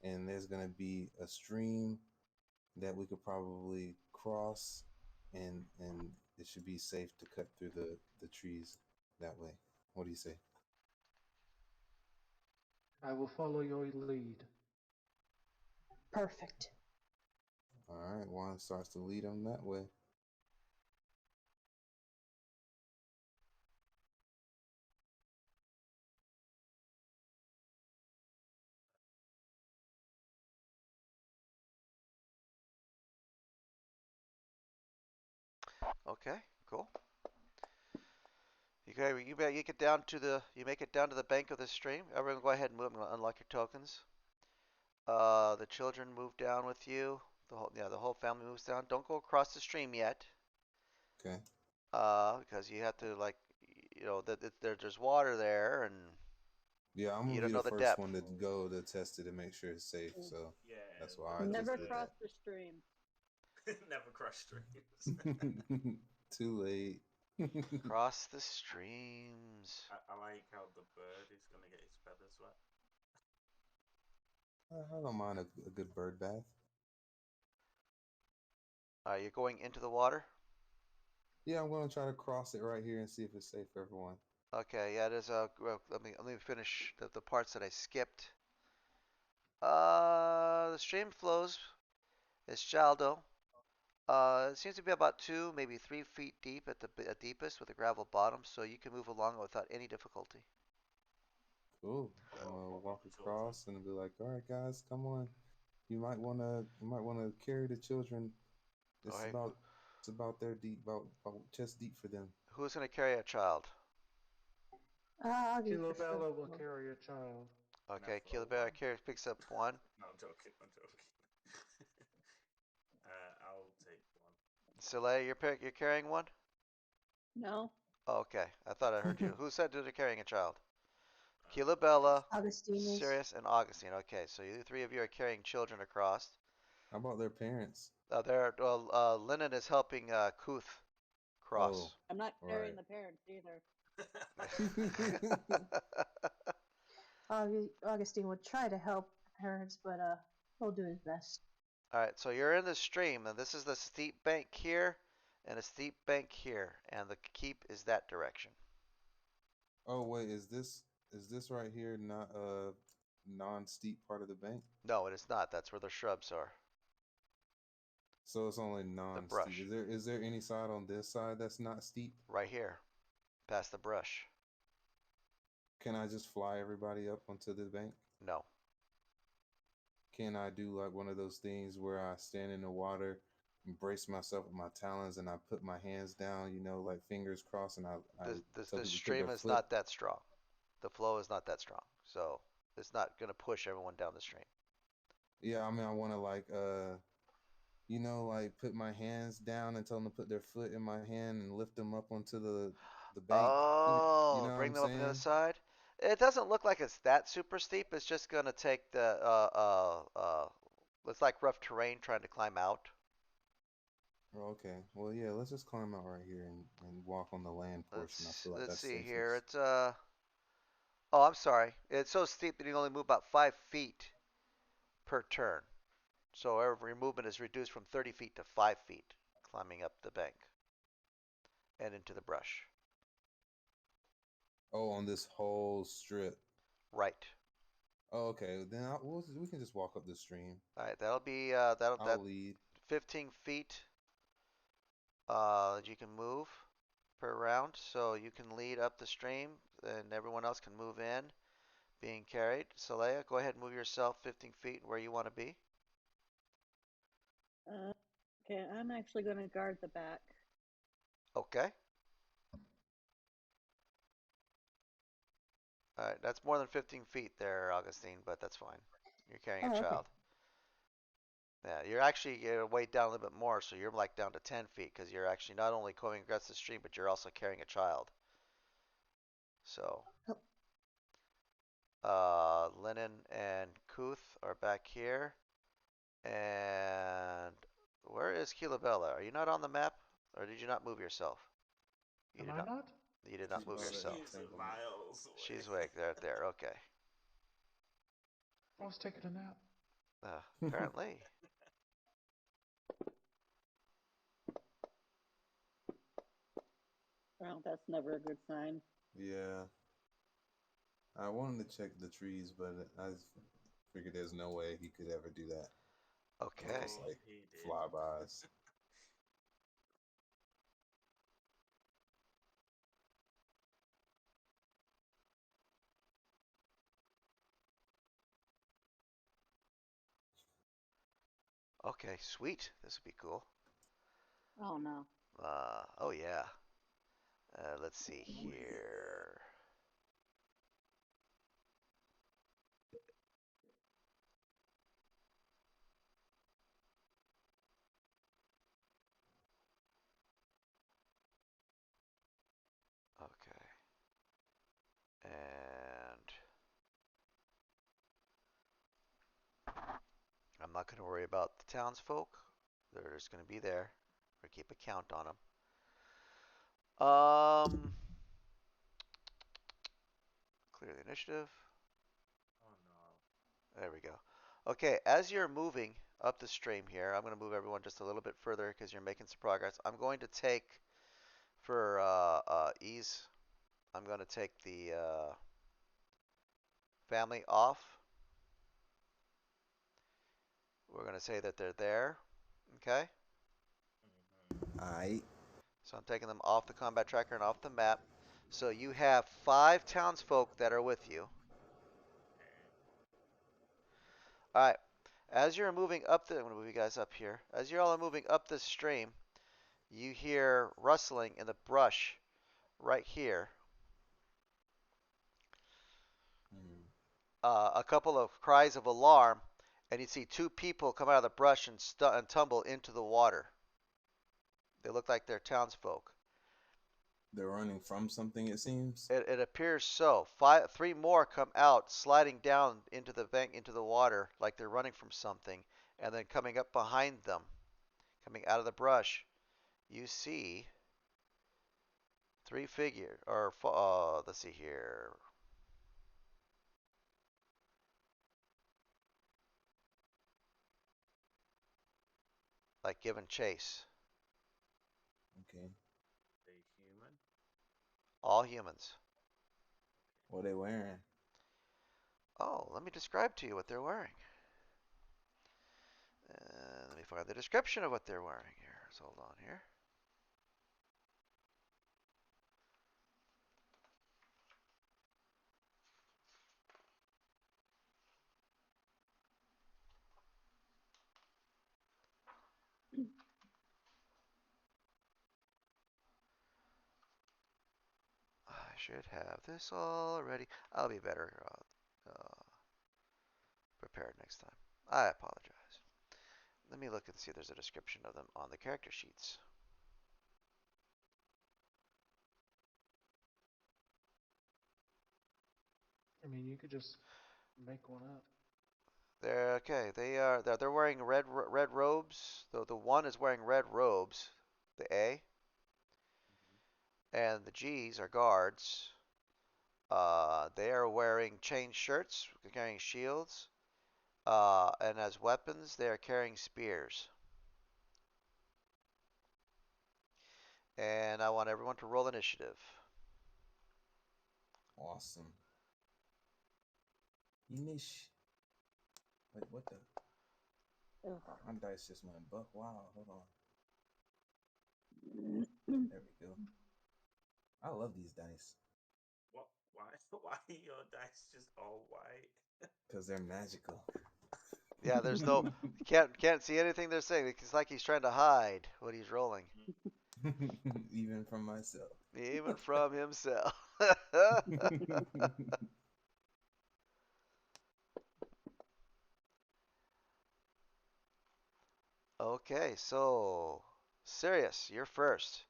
S5: And there's gonna be a stream that we could probably cross, and it should be safe to cut through the trees that way. What do you say?
S6: I will follow your lead.
S7: Perfect.
S5: All right, Juan starts to lead them that way.
S1: Okay, cool. You get down to you make it down to the bank of the stream. Everyone, go ahead and move. I'm gonna unlock your tokens. The children move down with you. The whole family moves down. Don't go across the stream yet.
S5: Okay.
S1: Because you have to like, there's water there, and
S5: Yeah, I'm
S1: you
S5: gonna be
S1: don't know
S5: the
S1: the
S5: first
S1: depth.
S5: one to go to test it and make sure it's safe. So
S2: Yeah,
S5: that's why I just
S3: Never
S5: did
S3: cross the stream.
S2: never crush streams.
S5: that. Too late.
S1: Cross the streams.
S2: I like how the bird is gonna get his feathers wet.
S5: I don't mind a good bird bath.
S1: You're going into the water.
S5: Yeah, I'm gonna try to cross it right here and see if it's safe for everyone.
S1: Okay, yeah, there's a. Well, let me finish the parts that I skipped. The stream flows. It's shallow. It seems to be about 2, maybe 3 feet deep at deepest with a gravel bottom, so you can move along without any difficulty.
S5: Cool. I'm
S2: Well,
S5: gonna
S2: what about
S5: walk
S2: the children?
S5: across and be like, "All right, guys, come on. You might wanna carry the children. It's
S1: All right,
S5: about It's about their deep, about chest deep for them.
S1: Who's going to carry a child?
S7: I'll give you the first
S6: Kilobella will
S7: one.
S6: carry a child.
S1: Okay,
S2: Never
S1: Keelbear
S2: one.
S1: carries picks up one.
S2: No, I'm joking. I'm joking. I'll take one.
S1: Soleil, you're carrying one?
S3: No.
S1: Okay, I thought I heard you. Who said they're carrying a child?
S2: August.
S1: Keelabella,
S7: Augustine is.
S1: Sirius, and Augustine. Okay, so you three of you are carrying children across.
S5: How about their parents?
S1: Lennon is helping Kuth
S5: Oh,
S1: cross.
S3: I'm not carrying
S5: right.
S3: the parents either.
S7: Augustine would try to help parents, but he'll do his best.
S1: All right, so you're in the stream, and this is the steep bank here, and a steep bank here, and the keep is that direction.
S5: Oh wait, is this right here not a non-steep part of the bank?
S1: No, it is not. That's where the shrubs are.
S5: So it's only
S1: The
S5: non-steep.
S1: brush,
S5: Is there any side on this side that's not steep?
S1: right here, past the brush.
S5: Can I just fly everybody up onto the bank?
S1: No.
S5: Can I do like one of those things where I stand in the water, embrace myself with my talons, and I put my hands down, like fingers crossed, and I tell
S1: The
S5: people to put
S1: stream
S5: their
S1: is
S5: foot.
S1: not that strong. The flow is not that strong, so it's not going to push everyone down the stream.
S5: Yeah, I mean, I want to like put my hands down and tell them to put their foot in my hand and lift them up onto the bank. You
S1: Oh,
S5: know what
S1: bring
S5: I'm
S1: them up on the other
S5: saying?
S1: side. It doesn't look like it's that super steep. It's just going to take it's like rough terrain trying to climb out.
S5: Oh, okay. Well, yeah, let's just climb out right here and walk on the land portion. I feel like
S1: Let's
S5: that's
S1: see here.
S5: safest.
S1: It's oh, I'm sorry. It's so steep that you only move about 5 feet per turn. So every movement is reduced from 30 feet to 5 feet, climbing up the bank and into the brush.
S5: Oh, on this whole strip.
S1: Right.
S5: Oh, okay. Then we can just walk up the stream.
S1: All right. That'll be that
S5: I'll lead.
S1: 15 feet that you can move per round. So you can lead up the stream, and everyone else can move in, being carried. Saleya, go ahead and move yourself 15 feet where you want to be.
S3: Okay, I'm actually going to guard the back.
S1: Okay. All right. That's more than 15 feet there, Augustine, but that's fine. You're carrying a
S7: Oh, okay.
S1: child. Yeah, you're actually weighed down a little bit more, so you're like down to 10 feet because you're actually not only going across the stream, but you're also carrying a child. So,
S7: Oh,
S1: Lennon and Kuth are back here. And where is Kilabella? Are you not on the map? Or did you not move yourself? You
S6: Am
S1: did
S6: I
S1: not.
S6: not?
S1: You did not move
S5: Oh, that
S1: yourself.
S2: She's
S5: entanglement.
S2: miles
S1: She's
S2: away.
S1: awake there. Okay.
S6: I was taking a nap.
S1: Apparently.
S3: Well, that's never a good sign.
S5: Yeah. I wanted to check the trees, but I figured there's no way he could ever do that.
S1: Okay.
S5: Just
S2: Oh,
S5: like
S2: he did.
S5: flybys.
S1: Okay, sweet. This would be cool.
S3: Oh no.
S1: Oh yeah. Let's see
S2: Oh, yeah.
S1: here. Okay. And I'm not going to worry about the townsfolk. They're just going to be there. We're keep a count on them. Clear the initiative.
S2: Oh no.
S1: There we go. Okay, as you're moving up the stream here, I'm going to move everyone just a little bit further because you're making some progress. I'm going to take, for ease, I'm going to take the family off. We're going to say that they're there. Okay?
S2: Mm-hmm.
S5: Alright.
S1: So I'm taking them off the combat tracker and off the map. So you have 5 townsfolk that are with you.
S2: Okay.
S1: All right. As you're moving up I'm going to move you guys up here. As you're all moving up the stream, you hear rustling in the brush right here.
S5: Mm.
S1: A couple of cries of alarm, and you see two people come out of the brush and tumble into the water. They look like they're townsfolk.
S5: They're running from something, it seems.
S1: It appears so. Three more come out, sliding down into the bank, into the water, like they're running from something, and then coming up behind them, coming out of the brush. You see three figures, or let's see here, like giving chase.
S5: Okay.
S2: They human?
S1: All humans.
S5: What are they wearing?
S1: Oh, let me describe to you what they're wearing. Let me find the description of what they're wearing here. So hold on here. I should have this already. I'll be better prepared next time. I apologize. Let me look and see if there's a description of them on the character sheets.
S6: I mean, you could just make one up.
S1: They're okay. They're wearing red robes. The one is wearing red robes, the A,
S2: Mm-hmm.
S1: and the G's are guards. They are wearing chain shirts, carrying shields, and as weapons they are carrying spears. And I want everyone to roll initiative.
S5: Awesome. Inish. Wait, what the?
S3: Ugh.
S5: My dice just went buck wild. Hold on. There we go. I love these dice
S2: What? Why? Why are your dice just all white?
S5: because they're magical.
S1: Yeah, there's no can't see anything they're saying. It's like he's trying to hide what he's rolling,
S5: Even from myself.
S1: even from himself. Okay, so Sirius, you're first.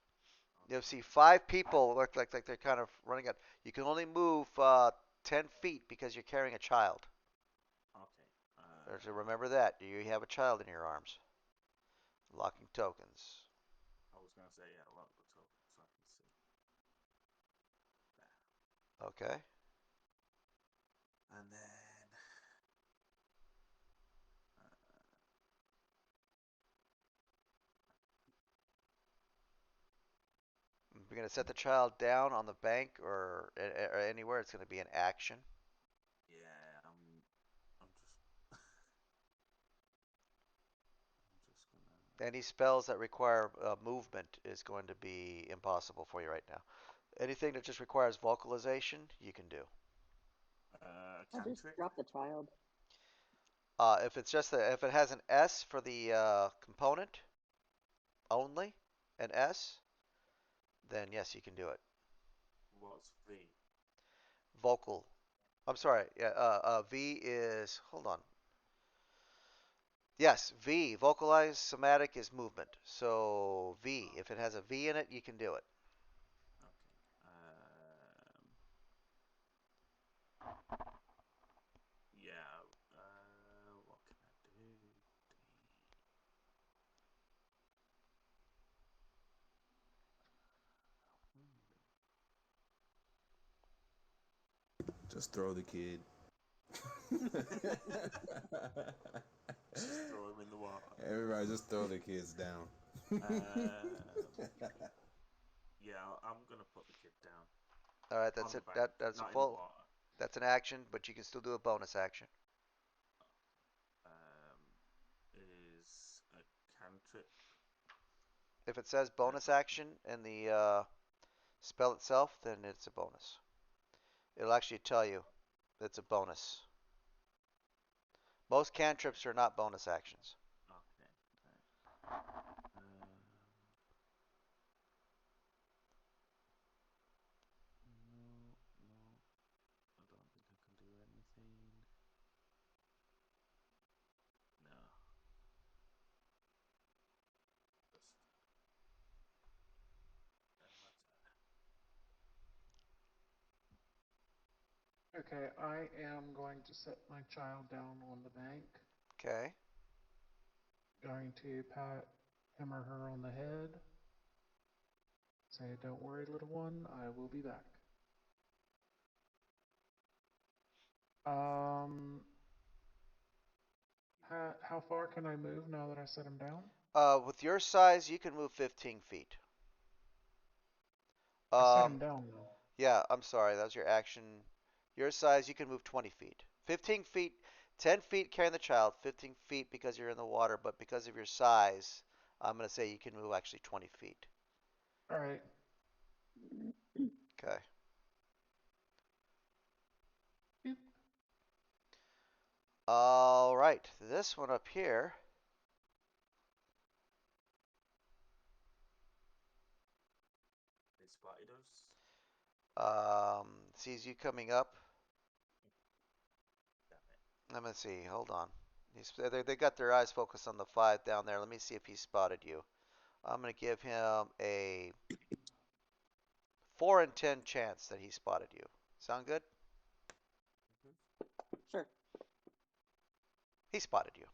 S1: You'll
S2: Okay.
S1: see five people look like they're kind of running out. You can only move 10 feet because you're carrying a child.
S2: Okay.
S1: So remember that. Do you have a child in your arms? Locking tokens.
S2: I was gonna say yeah, lock the token so I can see. There.
S1: Okay.
S2: And then uh,
S1: We're going to set the child down on the bank or anywhere. It's going to be an action.
S2: yeah, I'm just I'm just gonna
S1: Any spells that require movement is going to be impossible for you right now. Anything that just requires vocalization, you can do.
S3: I'll just
S2: cantrip.
S3: drop the child.
S1: If it has an S for the component only, an S, then yes, you can do it.
S2: What's V?
S1: Vocal. I'm sorry. Yeah. V is. Hold on. Yes, V. Vocalized somatic is movement. So V. If it
S2: Okay.
S1: has a V in it, you can do it.
S2: Okay. Yeah. What can I do?
S5: Just throw the kid.
S2: Just throw him in the water.
S5: Everybody just throw the kids down.
S2: Um, yeah, I'm gonna put the kid down
S1: All right. That's
S2: on the
S1: it.
S2: bank,
S1: That's a
S2: not in the
S1: full.
S2: water.
S1: That's an action, but you can still do a bonus action.
S2: Is a cantrip
S1: If it says bonus
S2: ever?
S1: action in the spell itself, then it's a bonus. It'll actually tell you it's a bonus. Most
S2: Okay.
S1: cantrips are not bonus actions.
S2: Okay. Right. Um,
S6: Okay, I am going to set my child down on the bank.
S1: Okay.
S6: Going to pat him or her on the head. Say, don't worry, little one, I will be back. Um, how far can I move now that I set him down?
S1: With your size, you can move 15 feet.
S6: I set
S1: Um,
S6: him down though.
S1: yeah, I'm sorry, that was your action. Your size, you can move 20 feet. 15 feet, 10 feet carrying the child, 15 feet because you're in the water, but because of your size, I'm going to say you can move actually 20 feet.
S6: All right.
S1: Okay.
S6: Boop.
S1: All right, this one up here.
S2: They spotted us.
S1: Sees you coming up.
S2: Damn it.
S1: Let me see. Hold on. They got their eyes focused on the 5 down there. Let me see if he spotted you. I'm going to give him a 4 in 10 chance that he spotted you. Sound good?
S2: Mm-hmm.
S3: Sure.
S1: He spotted you.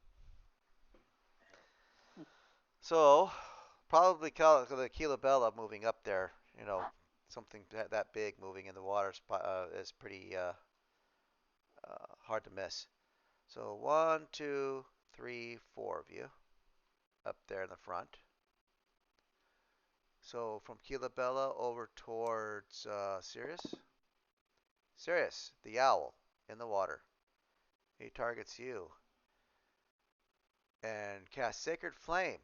S3: Hmm.
S1: So, probably the Kilabella moving up there, something that big moving in the water is pretty hard to miss. So, one, two, three, four of you up there in the front. So, from Kilabella over towards Sirius. Sirius, the owl in the water. He targets you and casts Sacred Flame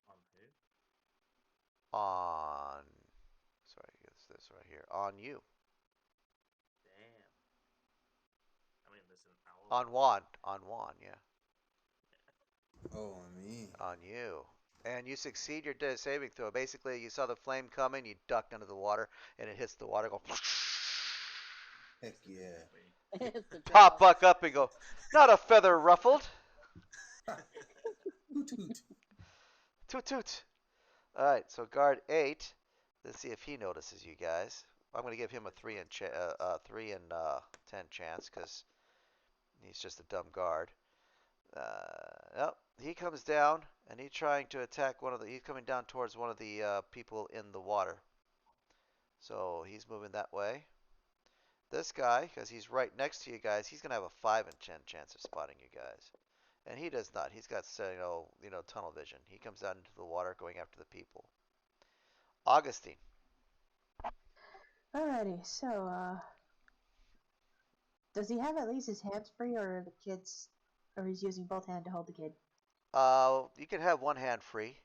S2: On who?
S1: on. Sorry, it's this right here. On you.
S2: Damn. I mean, there's an owl in
S1: On
S2: the
S1: Juan.
S2: water.
S1: On Juan, yeah.
S5: Oh, me.
S1: On you. And you succeed your saving throw. Basically, you saw the flame coming, you ducked under the water, and it hits the water, go
S5: Heck
S2: Accidentally
S5: yeah.
S2: hit me.
S3: It's the
S1: pop
S3: child.
S1: back up and go, not a feather ruffled.
S5: Hoot hoot.
S1: Toot toot. All right, so guard 8. Let's see if he notices you guys. I'm going to give him a
S2: Which one?
S1: 3 and 10 chance because he's just a dumb guard. Yep, he comes down and he's trying to attack one of the. He's coming down towards one of the people in the water. So he's moving that way. This guy, because he's right next to you guys, he's gonna have a 5 in 10 chance of spotting you guys, and he does not. He's got tunnel vision. He comes out into the water, going after the people. Augustine.
S7: Alrighty, so, does he have at least his hands free, or the kid's, or he's using both hands to hold the kid?
S1: You can have one hand free.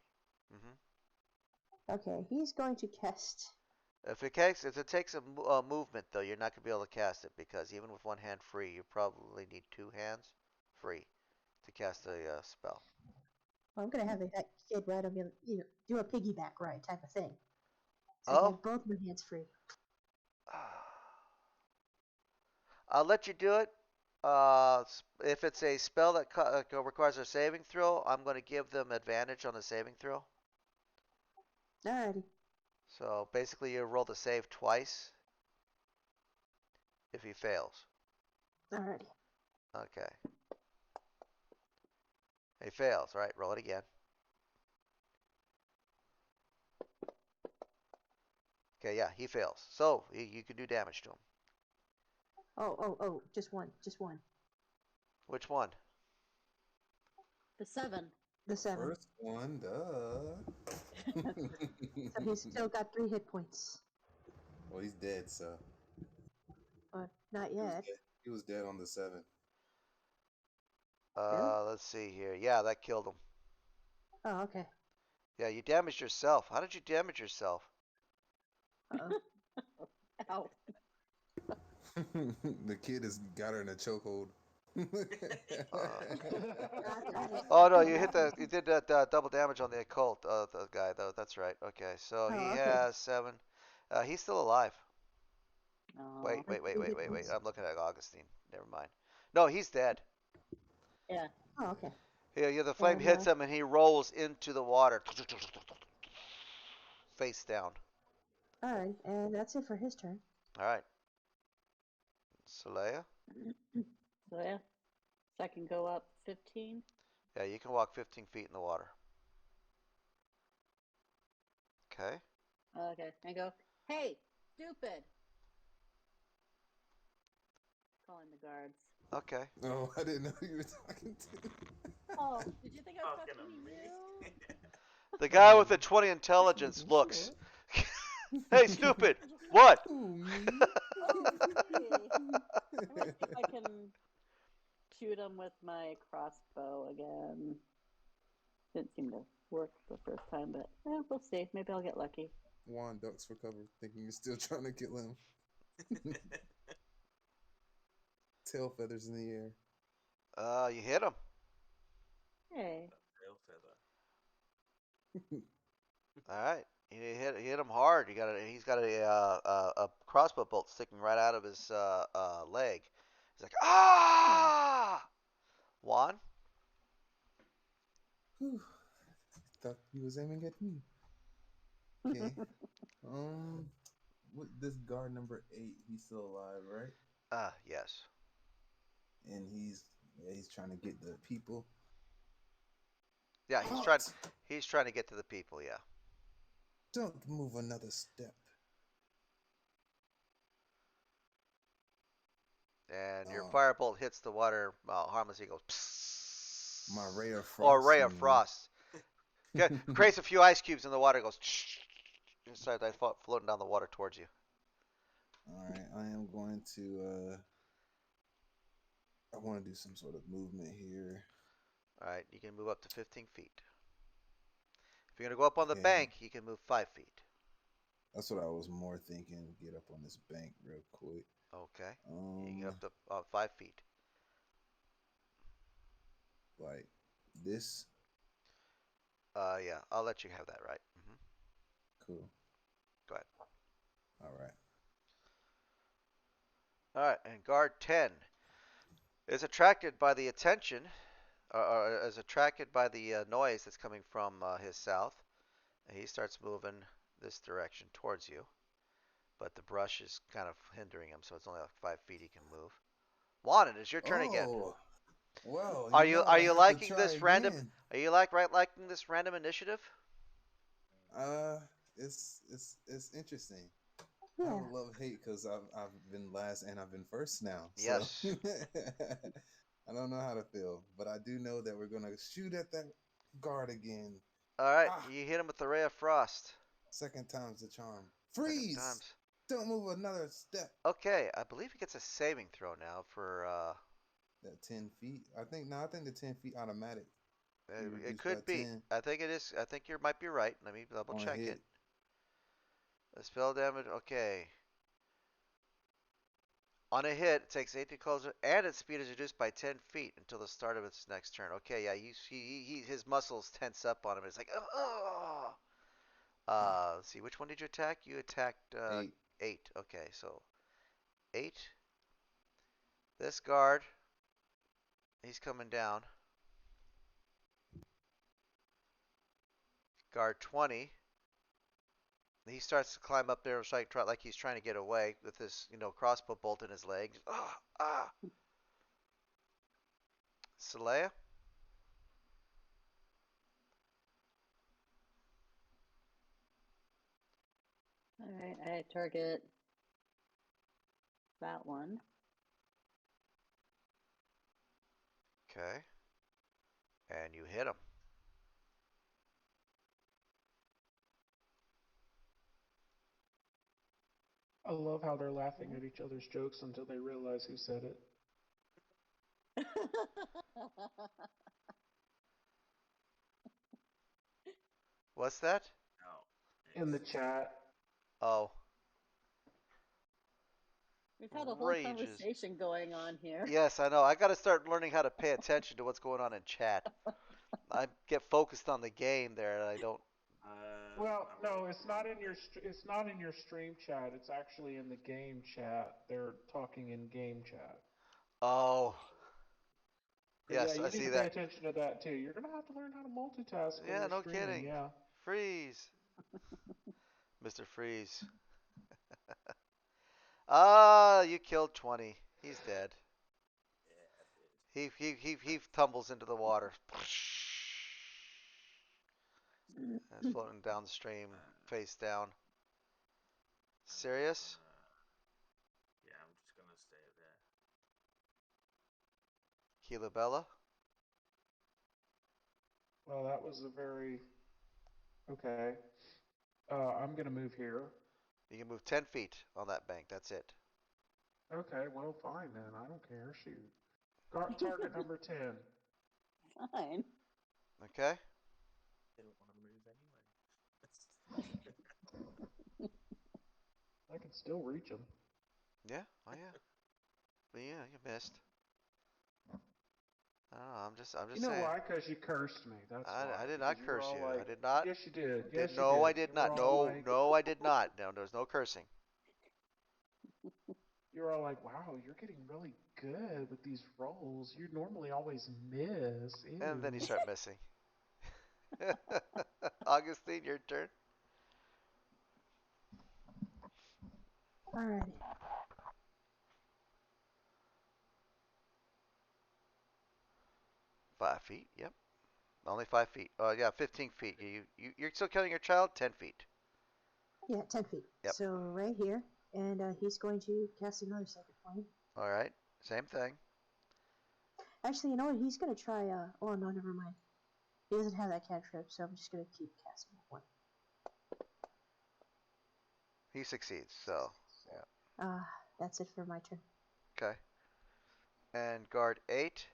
S1: Hmm.
S7: Okay, he's going to cast.
S1: If it takes a movement though, you're not gonna be able to cast it because even with one hand free, you probably need 2 hands free to cast a spell.
S7: Well, I'm gonna have that kid ride on me, do a piggyback ride type of thing. So I can
S1: Oh,
S7: have both my hands free.
S1: I'll let you do it. If it's a spell that requires a saving throw, I'm going to give them advantage on the saving throw.
S7: Alrighty.
S1: So basically, you roll the save twice if he fails.
S7: Alrighty.
S1: Okay. He fails. All right, roll it again. Okay, yeah, he fails. So you can do damage to him.
S7: Oh, just one. Just one.
S1: Which one?
S3: The 7.
S7: The
S5: The
S7: 7.
S5: first one, duh.
S7: So he's still got 3 hit points.
S5: Well, he's dead, so
S7: But not
S5: he was
S7: yet.
S5: dead. He was dead on the 7.
S7: Really?
S1: Let's see here. Yeah, that killed him.
S7: Oh, okay.
S1: Yeah, you damaged yourself. How did you damage yourself?
S7: Uh-oh.
S3: Ow.
S5: The kid has got her in a chokehold.
S1: Uh,
S7: That is
S1: oh no,
S7: too
S1: you hit
S7: bad.
S1: the you did that double damage on the occult the guy though. That's right. Okay, so he
S7: Oh, okay.
S1: has 7. He's still alive.
S3: Oh,
S1: Wait,
S7: Like
S1: wait, wait,
S7: 3
S1: wait,
S7: hit
S1: wait, wait.
S7: points.
S1: I'm looking at Augustine. Never mind. No, he's dead.
S3: yeah.
S7: Oh, okay.
S1: Yeah, the flame
S7: And,
S1: hits him and he rolls into the water, face down.
S7: alright. And that's it for his turn.
S1: All right. Saleya?
S3: So yeah, so I can go up 15.
S1: Yeah, you can walk 15 feet in the water. Okay.
S3: Okay, and go. Hey, stupid! Calling the guards.
S1: Okay.
S5: Oh, I didn't know you were talking to.
S3: Oh, did you think I was
S2: Talking
S3: talking
S2: to
S3: to
S2: me.
S3: you?
S1: The guy with the
S5: Oh,
S1: 20
S5: just
S1: intelligence
S5: making
S1: looks.
S5: sure.
S1: Hey, stupid! What?
S5: Who, me?
S3: Oh, me. I'm gonna see if I can shoot him with my crossbow again. Didn't seem to work the first time, but we'll see. Maybe I'll get lucky.
S5: Juan ducks for cover, thinking you're still trying to kill him. Tail feathers in the air.
S1: You hit him.
S3: Hey.
S2: Tail feather.
S1: All right. Hit him hard. He's got a crossbow bolt sticking right out of his leg. He's like, ah! Juan?
S5: Whew. Thought he was aiming at me. Okay. What this guard number 8? He's still alive, right?
S1: Yes.
S5: And he's trying to get the people.
S1: Yeah,
S5: Halt!
S1: he's trying to get to the people, yeah.
S5: Don't move another step.
S1: And your
S5: Oh,
S1: firebolt hits the water harmless. He goes, psst.
S5: my ray of
S1: Or
S5: frost,
S1: ray
S5: you
S1: of
S5: mean?
S1: frost. Creates a few ice cubes in the water. Goes, starts floating down the water towards you.
S5: All right, I am going to. I want to do some sort of movement here.
S1: All right, you can move up to 15 feet. If you're gonna go up on the
S5: Okay,
S1: bank, you can move 5 feet.
S5: that's what I was more thinking. Get up on this bank real quick.
S1: Okay. You can get
S5: Um,
S1: up to 5 feet.
S5: like this.
S1: Yeah, I'll let you have that, right?
S5: Cool.
S1: Go ahead.
S5: All right.
S1: All right, and guard 10 is attracted by the attention, or is attracted by the noise that's coming from his south. And he starts moving this direction towards you, but the brush is kind of hindering him, so it's only like 5 feet he can move. Juan, it is your turn again.
S5: Oh, well,
S1: Are
S5: I
S1: you
S5: have to
S1: liking
S5: try
S1: this random?
S5: again.
S1: Are you liking this random initiative?
S5: Uh, it's interesting. I have
S7: Yeah.
S5: a love hate because I've been last and I've been first now, so
S1: Yes.
S5: I don't know how to feel, but I do know that we're gonna shoot at that guard again.
S1: All right,
S5: Ah,
S1: you hit him with the ray of frost.
S5: second time's the charm.
S1: Second
S5: Freeze!
S1: times.
S5: Don't move another step.
S1: Okay, I believe he gets a saving throw now for.
S5: That 10 feet. I think the 10 feet automatic. You
S1: It
S5: reduce by
S1: could be.
S5: 10
S1: I think it is. I think you might be right. Let me double
S5: on a
S1: check it.
S5: hit.
S1: The spell damage. Okay. On a hit, it takes 18 calls, and its speed is reduced by 10 feet until the start of its next turn. Okay, yeah, his muscles tense up on him. It's like, oh. Let's see, which one did you attack? You attacked
S5: 8.
S1: 8. Okay, so 8. This guard, he's coming down. Guard 20. He starts to climb up there like he's trying to get away with this, crossbow bolt in his leg. Ah, ah. Saleya?
S3: All right, I target that one.
S1: Okay. And you hit him.
S6: I love how they're laughing at each other's jokes until they realize who said it.
S1: What's that?
S2: No.
S6: In the
S2: It's
S6: chat,
S1: Oh,
S3: We've had a whole
S1: rages.
S3: conversation going on here.
S1: Yes, I know. I got to start learning how to pay attention to what's going on in chat. I get focused on the game there, and I don't.
S6: well,
S2: I'm
S6: no,
S2: a
S6: it's not in
S2: grumpy.
S6: your it's not in your stream chat. It's actually in the game chat. They're talking in game chat.
S1: Oh,
S6: So yeah,
S1: yes, I
S6: you need
S1: see
S6: to pay
S1: that.
S6: attention to that too. You're gonna have to learn how to multitask when
S1: Yeah,
S6: you're
S1: no
S6: streaming.
S1: kidding.
S6: Yeah.
S1: Freeze, Mr. Freeze. Ah, you killed 20. He's dead.
S2: Yeah, I did.
S1: He tumbles into the water. It's floating downstream, face down. Serious?
S2: Yeah, I'm just gonna stay there.
S1: Keelabella?
S6: Well, that was a very okay. I'm gonna move here.
S1: You can move 10 feet on that bank. That's it.
S6: Okay, well, fine then. I don't care. Shoot. Target number 10.
S3: Fine.
S1: Okay?
S2: Didn't want to move anyway.
S6: I can still reach him.
S1: Yeah. Oh yeah. But yeah, you missed. I don't know. I'm
S6: You
S1: just
S6: know
S1: saying.
S6: why? Because you cursed me. That's why.
S1: I did
S6: Because
S1: not
S6: you were
S1: curse
S6: all
S1: you. I
S6: like,
S1: did not.
S6: yes, you did.
S1: Did
S6: Yes, you
S1: no, I
S6: did.
S1: did
S6: You were
S1: not.
S6: all
S1: No,
S6: like,
S1: no, I did not. No, there's no cursing.
S6: wow, you're getting really good with these rolls. You normally always miss.
S1: And then you
S6: Ew.
S1: start missing. Augustine, your turn.
S7: Alrighty.
S1: 5 feet. Yep. Only 5 feet. Yeah, 15 feet. You're still killing your child. 10 feet.
S7: Yeah, 10 feet.
S1: Yep.
S7: So right here, and he's going to cast another Sacred Flame.
S1: All right. Same thing.
S7: Actually, you know what? He's going to try, oh no, never mind. He doesn't have that cantrip, so I'm just going to keep casting one.
S1: He succeeds. So yeah.
S7: That's it for my turn.
S1: Okay. And guard 8.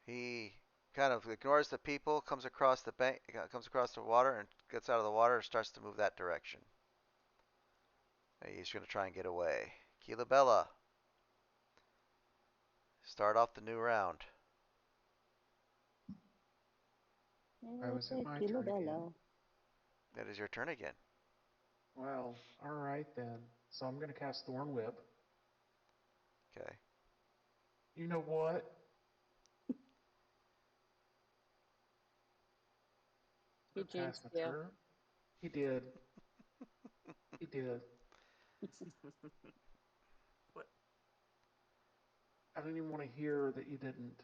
S1: He kind of ignores the people, comes across the bank, comes across the water, and gets out of the water and starts to move that direction. He's going to try and get away. Keelabella, start off the new round.
S6: Why was it my turn again?
S1: That is your turn again.
S6: Well, alright then. So I'm going to cast Thorn Whip.
S1: Okay.
S6: You know what?
S3: He
S6: Go cast
S3: jinxed
S6: my
S3: you.
S6: turn. He did. He did.
S2: What?
S6: I didn't even want to hear that you didn't.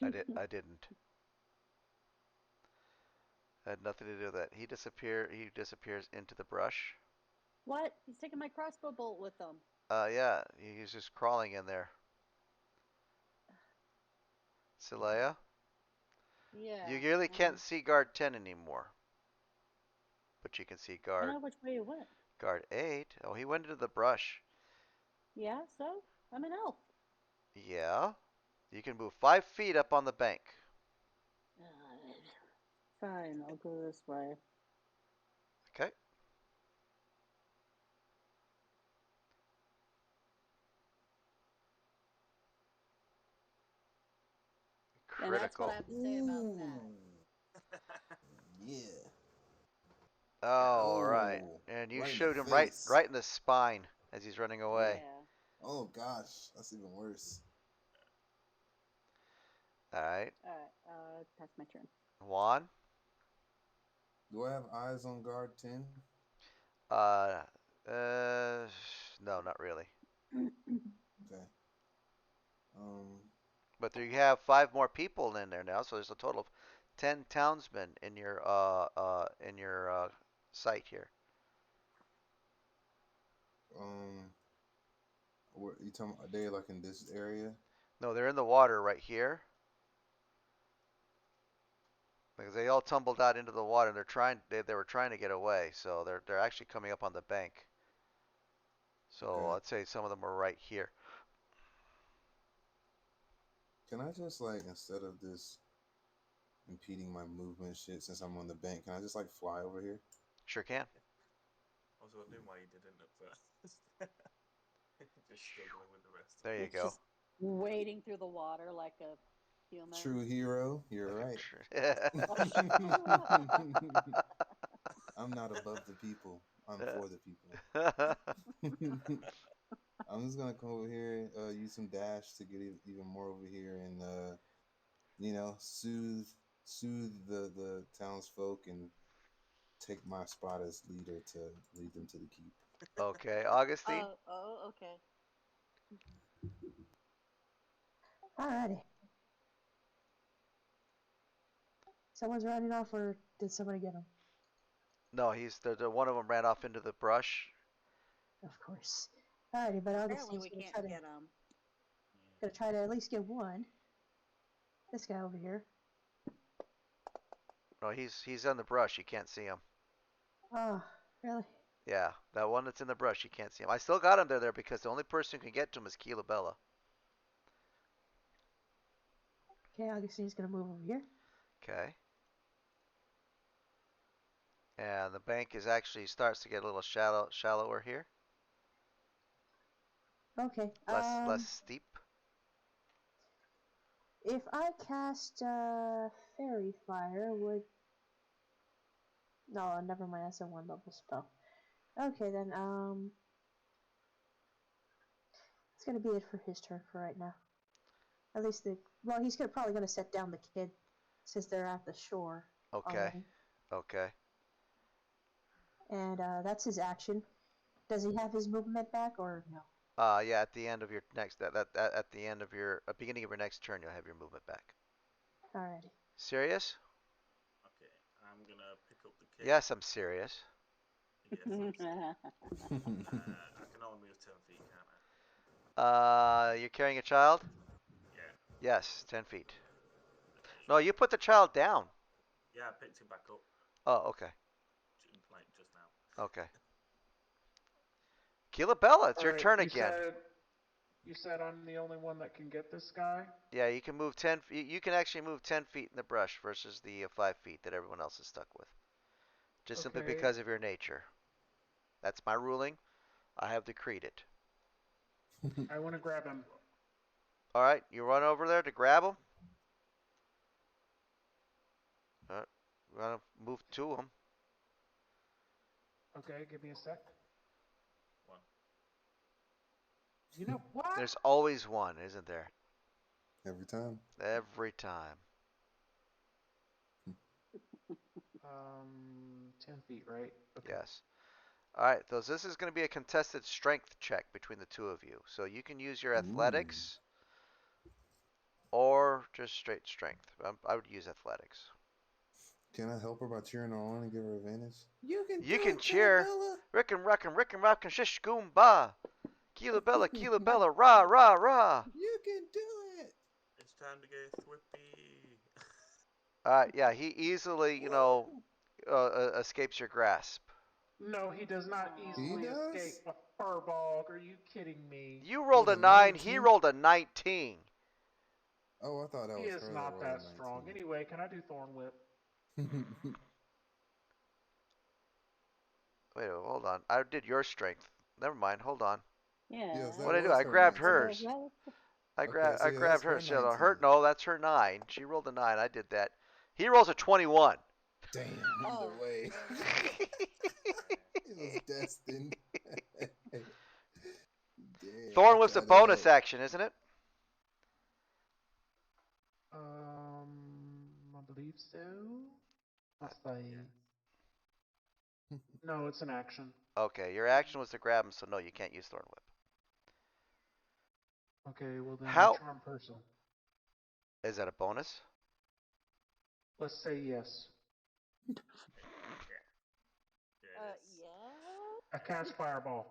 S1: I didn't. Had nothing to do with that. He disappears into the brush.
S3: What? He's taking my crossbow bolt with him.
S1: Yeah, he's just crawling in there. Celea,
S3: Yeah.
S1: you really can't see guard 10 anymore, but you can see
S3: I
S1: guard
S3: know which way he went.
S1: guard 8. Oh, he went into the brush.
S3: Yeah, so I'm an elf.
S1: Yeah. You can move 5 feet up on the bank.
S3: Fine, I'll go this way.
S1: Okay.
S3: And that's what I
S1: Critical.
S3: have to say about that.
S5: Yeah.
S1: Oh,
S2: Ow.
S1: all right.
S5: Oh,
S1: And you
S5: right in the
S1: shoot him
S5: face.
S1: right in the spine as he's running away.
S3: Yeah.
S5: Oh gosh, that's even worse.
S1: All right.
S3: Alright, that's my turn.
S1: Juan.
S5: Do I have eyes on guard 10?
S1: Uh, uh, no, not really.
S5: Okay. Um,
S1: But there you have 5 more people in there now, so there's a total of 10 townsmen in your site here.
S5: um, what you talking? Are they like in this area?
S1: No, they're in the water right here because they all tumbled out into the water and they were trying to get away, so they're actually coming up on the bank. So
S5: Okay.
S1: I'd say some of them are right here.
S5: Can I just like instead of this impeding my movement shit since I'm on the bank, can I just like fly over here?
S1: Sure can.
S2: I was wondering why you didn't at first. Just struggling with the rest of
S1: There
S2: them.
S1: you
S3: It's
S1: go.
S3: just wading through the water like a
S5: True
S3: human.
S5: hero, you're right.
S3: Oh, shut up.
S5: I'm not above the people. I'm for the people. I'm just gonna come over here, use some dash to get even more over here, and soothe the townsfolk and take my spot as leader to lead them to the keep.
S1: Okay, Augustine.
S3: Okay.
S7: Alrighty. Someone's running off, or did somebody get him?
S1: No, he's the one of them ran off into the brush.
S7: Of course. Alrighty, but
S3: Apparently,
S7: Augustine's
S3: we can't get them.
S7: gonna try to at least get one. This guy over here.
S1: No, he's in the brush. You can't see him.
S7: Oh, really?
S1: Yeah, that one that's in the brush. You can't see him. I still got him there because the only person who can get to him is Keela Bella.
S7: Okay, Augustine's gonna move over here.
S1: Okay. And the bank is actually starts to get a little shallower here.
S7: Okay.
S1: Less steep.
S7: If I cast Fairy Fire, would no, never mind. That's a 1 level spell. Okay, then it's gonna be it for his turn for right now. At least he's probably gonna set down the kid since they're at the shore
S1: Okay.
S7: already.
S1: Okay.
S7: And that's his action. Does he have his movement back or no?
S1: Yeah, at the end of your next at the end of your beginning of your next turn, you'll have your movement back.
S7: Alrighty.
S1: Serious?
S2: Okay, I'm gonna pick up the kid.
S1: Yes, I'm serious.
S2: Yes, I'm serious. I can only move 10 feet, can't I?
S1: You're carrying a child?
S2: Yeah.
S1: Yes, 10 feet.
S2: Okay.
S1: No, you put the child down.
S2: Yeah, I picked him back up.
S1: Oh, okay.
S2: Like just now.
S1: Okay. Keela Bella, it's
S6: All
S1: your
S6: right,
S1: turn again.
S6: You said I'm the only one that can get this guy?
S1: Yeah, you can move 10 feet. You can actually move 10 feet in the brush versus the 5 feet that everyone else is stuck with. Just simply
S6: Okay.
S1: because of your nature. That's my ruling. I have decreed it.
S6: I want to grab him.
S1: All right, you run over there to grab him. All right, we're gonna move to him.
S6: Okay, give me a sec.
S2: One.
S6: You know what?
S1: There's always one, isn't there?
S5: Every time.
S1: Every time.
S6: 10 feet, right? Okay.
S1: Yes. All right, so this is going to be a contested strength check between the two of you. So you can use your athletics or just straight strength. I would use athletics.
S5: Can I help her by cheering her on and give her advantage? You
S1: You
S5: do
S1: can
S5: it,
S1: cheer.
S5: Bella.
S1: Rick and rockin' shish goomba. Keela Bella, rah, rah, rah.
S5: You can do it.
S2: It's time to get thwippy.
S1: Yeah, he easily, escapes your grasp.
S6: No, he does not
S5: He
S6: easily escape
S5: does?
S6: a furball. Are you kidding me?
S1: You rolled
S5: What,
S1: a
S5: a
S1: 9, he
S5: 19?
S1: rolled a 19.
S5: Oh, I thought that
S6: He
S5: was
S6: is
S5: her that
S6: not
S5: rolled
S6: that strong.
S5: a
S6: Anyway, can I do Thorn Whip?
S5: 19.
S1: Wait, hold on. I did your strength. Never mind. Hold on.
S3: Yeah.
S5: Yes, that
S1: What did I do?
S5: was
S1: I
S5: her
S1: grabbed
S5: 19.
S1: hers.
S5: Okay, so
S1: I
S5: yeah,
S1: grabbed
S5: that's
S1: her.
S5: her
S1: So
S5: 19.
S1: no, that's her 9. She rolled a 9. I did that. He rolls a 21.
S5: Damn, either way. It was destined. Damn, I
S1: Thorn was a
S5: tried to
S1: bonus
S5: help.
S1: action, isn't it?
S6: I believe so. Let's see. No, it's an action.
S1: Okay, your action was to grab him, so no, you can't use Thorn Whip.
S6: Okay, well then
S1: How
S6: charm person.
S1: is that a bonus?
S6: Let's say yes.
S2: Yeah.
S3: Yeah.
S6: I cast fireball.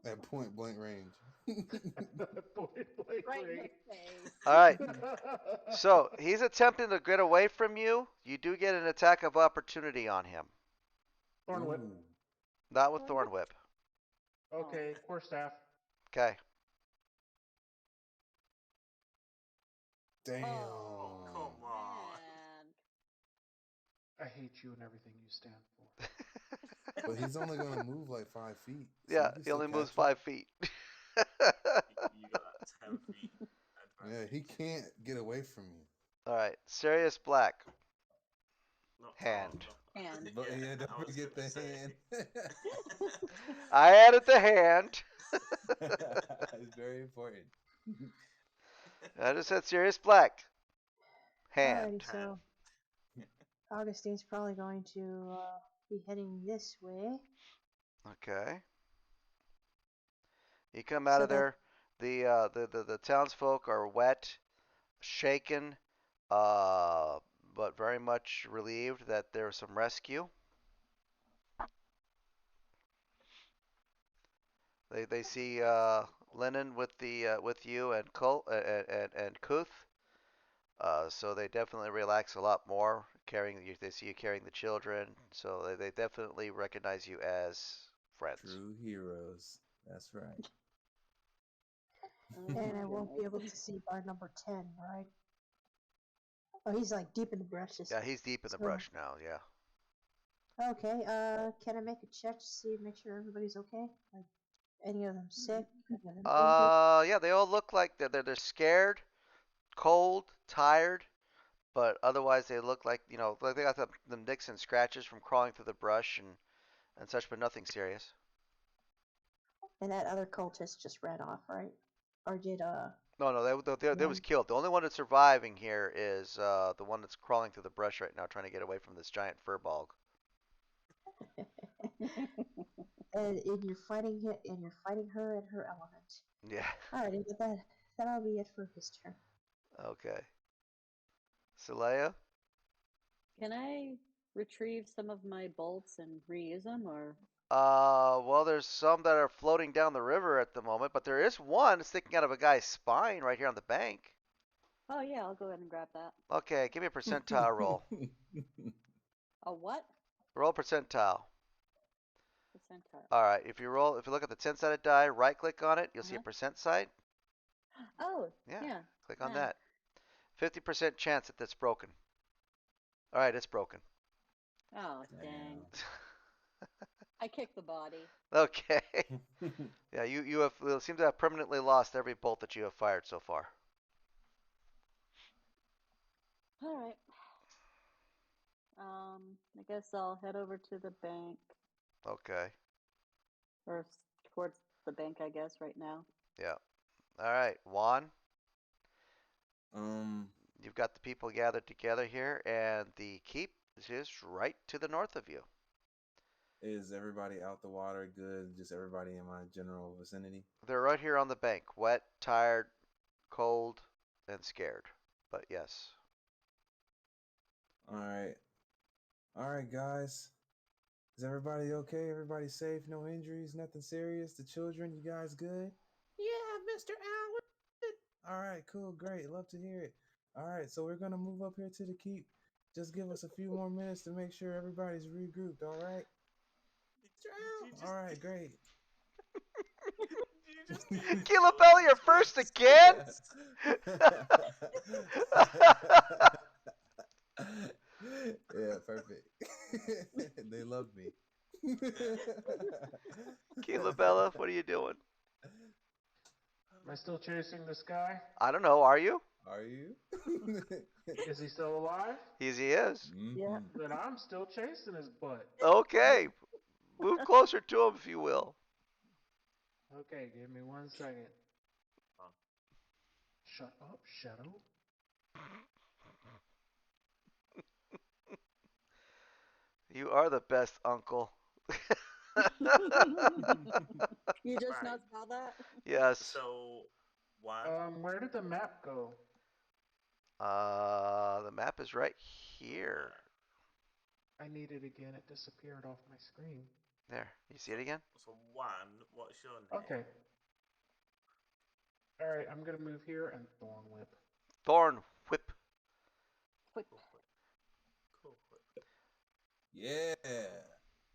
S5: At point blank range.
S6: Point blank
S3: Right in
S6: range.
S3: the face.
S1: All right. So he's attempting to get away from you. You do get an attack of opportunity on him.
S6: Thorn Whip.
S5: Ooh.
S1: Not with Thorn Whip.
S6: Okay, quarterstaff.
S1: Okay.
S5: Damn.
S2: Oh, come on.
S3: Man.
S6: I hate you and everything you stand for.
S5: But he's only gonna move like 5 feet. So
S1: Yeah,
S5: you can
S1: he
S5: still
S1: only moves
S5: catch him.
S1: 5 feet.
S2: You got that 10 feet
S5: Yeah,
S2: advantage.
S5: he can't get away from you.
S1: All right, Sirius Black.
S2: Not
S1: Hand.
S3: Hand.
S5: But yeah, don't
S2: I was
S5: forget
S2: gonna
S5: the
S2: say.
S5: hand.
S1: I added the hand.
S5: It's very important.
S1: I just said Sirius Black. Hand.
S7: Alrighty, so Augustine's probably going to be heading this way.
S1: Okay. You come out
S7: So
S1: of
S7: that
S1: there. The townsfolk are wet, shaken, uh, but very much relieved that there's some rescue. They see Lennon with you and and Kuth. So they definitely relax a lot more. Carrying you, they see you carrying the children, so they definitely recognize you as friends.
S5: True heroes. That's right.
S3: Oh
S7: and
S3: my
S7: I won't be able
S3: goodness.
S7: to see bar number 10, right? Oh, he's like deep in the brushes.
S1: Yeah, he's deep in the
S7: So,
S1: brush now. Yeah.
S7: okay, can I make a check to see, make sure everybody's okay? Like, any of them sick? Any of them injured?
S1: Yeah, they all look like they're scared, cold, tired, but otherwise they look like they got the nicks and scratches from crawling through the brush and such, but nothing serious.
S7: And that other cultist just ran off, right? Or did,
S1: No, no, they was
S7: one?
S1: killed. The only one that's surviving here is the one that's crawling through the brush right now, trying to get away from this giant fur bog.
S7: And you're fighting her in her element.
S1: Yeah.
S7: Alrighty, but that'll be it for his turn.
S1: Okay. Saleya?
S3: Can I retrieve some of my bolts and reuse them, or?
S1: Well, there's some that are floating down the river at the moment, but there is one sticking out of a guy's spine right here on the bank.
S3: Oh yeah, I'll go ahead and grab that.
S1: Okay, give me a percentile roll.
S3: A what?
S1: Roll percentile.
S3: Percentile.
S1: All right, if you look at the 10-sided die, right click on it, you'll see a
S3: Uh-huh.
S1: percent sign.
S3: Oh,
S1: Yeah,
S3: yeah.
S1: click on
S3: Yeah.
S1: that. 50% chance that that's broken. All right, it's broken.
S3: Oh, dang. I kicked the body.
S1: Okay. Yeah, you have seem to have permanently lost every bolt that you have fired so far.
S3: All right. I guess I'll head over to the bank,
S1: Okay.
S3: or towards the bank, I guess, right now.
S1: Yeah. All right, Juan,
S5: um,
S1: you've got the people gathered together here, and the keep is right to the north of you.
S5: is everybody out the water good? Just everybody in my general vicinity?
S1: They're right here on the bank, wet, tired, cold, and scared. But yes.
S5: All right. All right, guys. Is everybody okay? Everybody safe? No injuries? Nothing serious? The children, you guys good? Yeah, Mr. Allen. All right, cool, great. Love to hear it. All right, so we're gonna move up here to the keep. Just give us a few more minutes to make sure everybody's regrouped. All right, Mr.
S2: You
S5: Al.
S2: just
S5: All right, great.
S2: you just gave me
S1: Keelabella, you're first
S2: goosebumps.
S1: again?
S5: Yeah, perfect. They love me.
S1: Keelabella, what are you doing?
S6: Am I still chasing this guy?
S1: I don't know, are you?
S5: Are you?
S6: Is he still alive?
S1: He is.
S3: Yeah.
S5: Mhm.
S6: Then I'm still chasing his butt.
S1: Okay. Move closer to him if you will.
S6: Okay, give me 1 second.
S2: Oh,
S6: Shut up, Shadow.
S1: You are the best uncle.
S3: You just
S2: right.
S3: not saw that?
S1: Yes.
S2: So one.
S6: Where did the map go?
S1: The map is right here.
S6: I need it again. It disappeared off my screen.
S1: There. You see it
S2: So
S1: again?
S2: one. What's your
S6: Okay.
S2: name?
S6: All right, I'm gonna move here and Thorn Whip.
S1: Thorn whip.
S3: Quick.
S2: Cool whip. Cool whip.
S5: Yeah,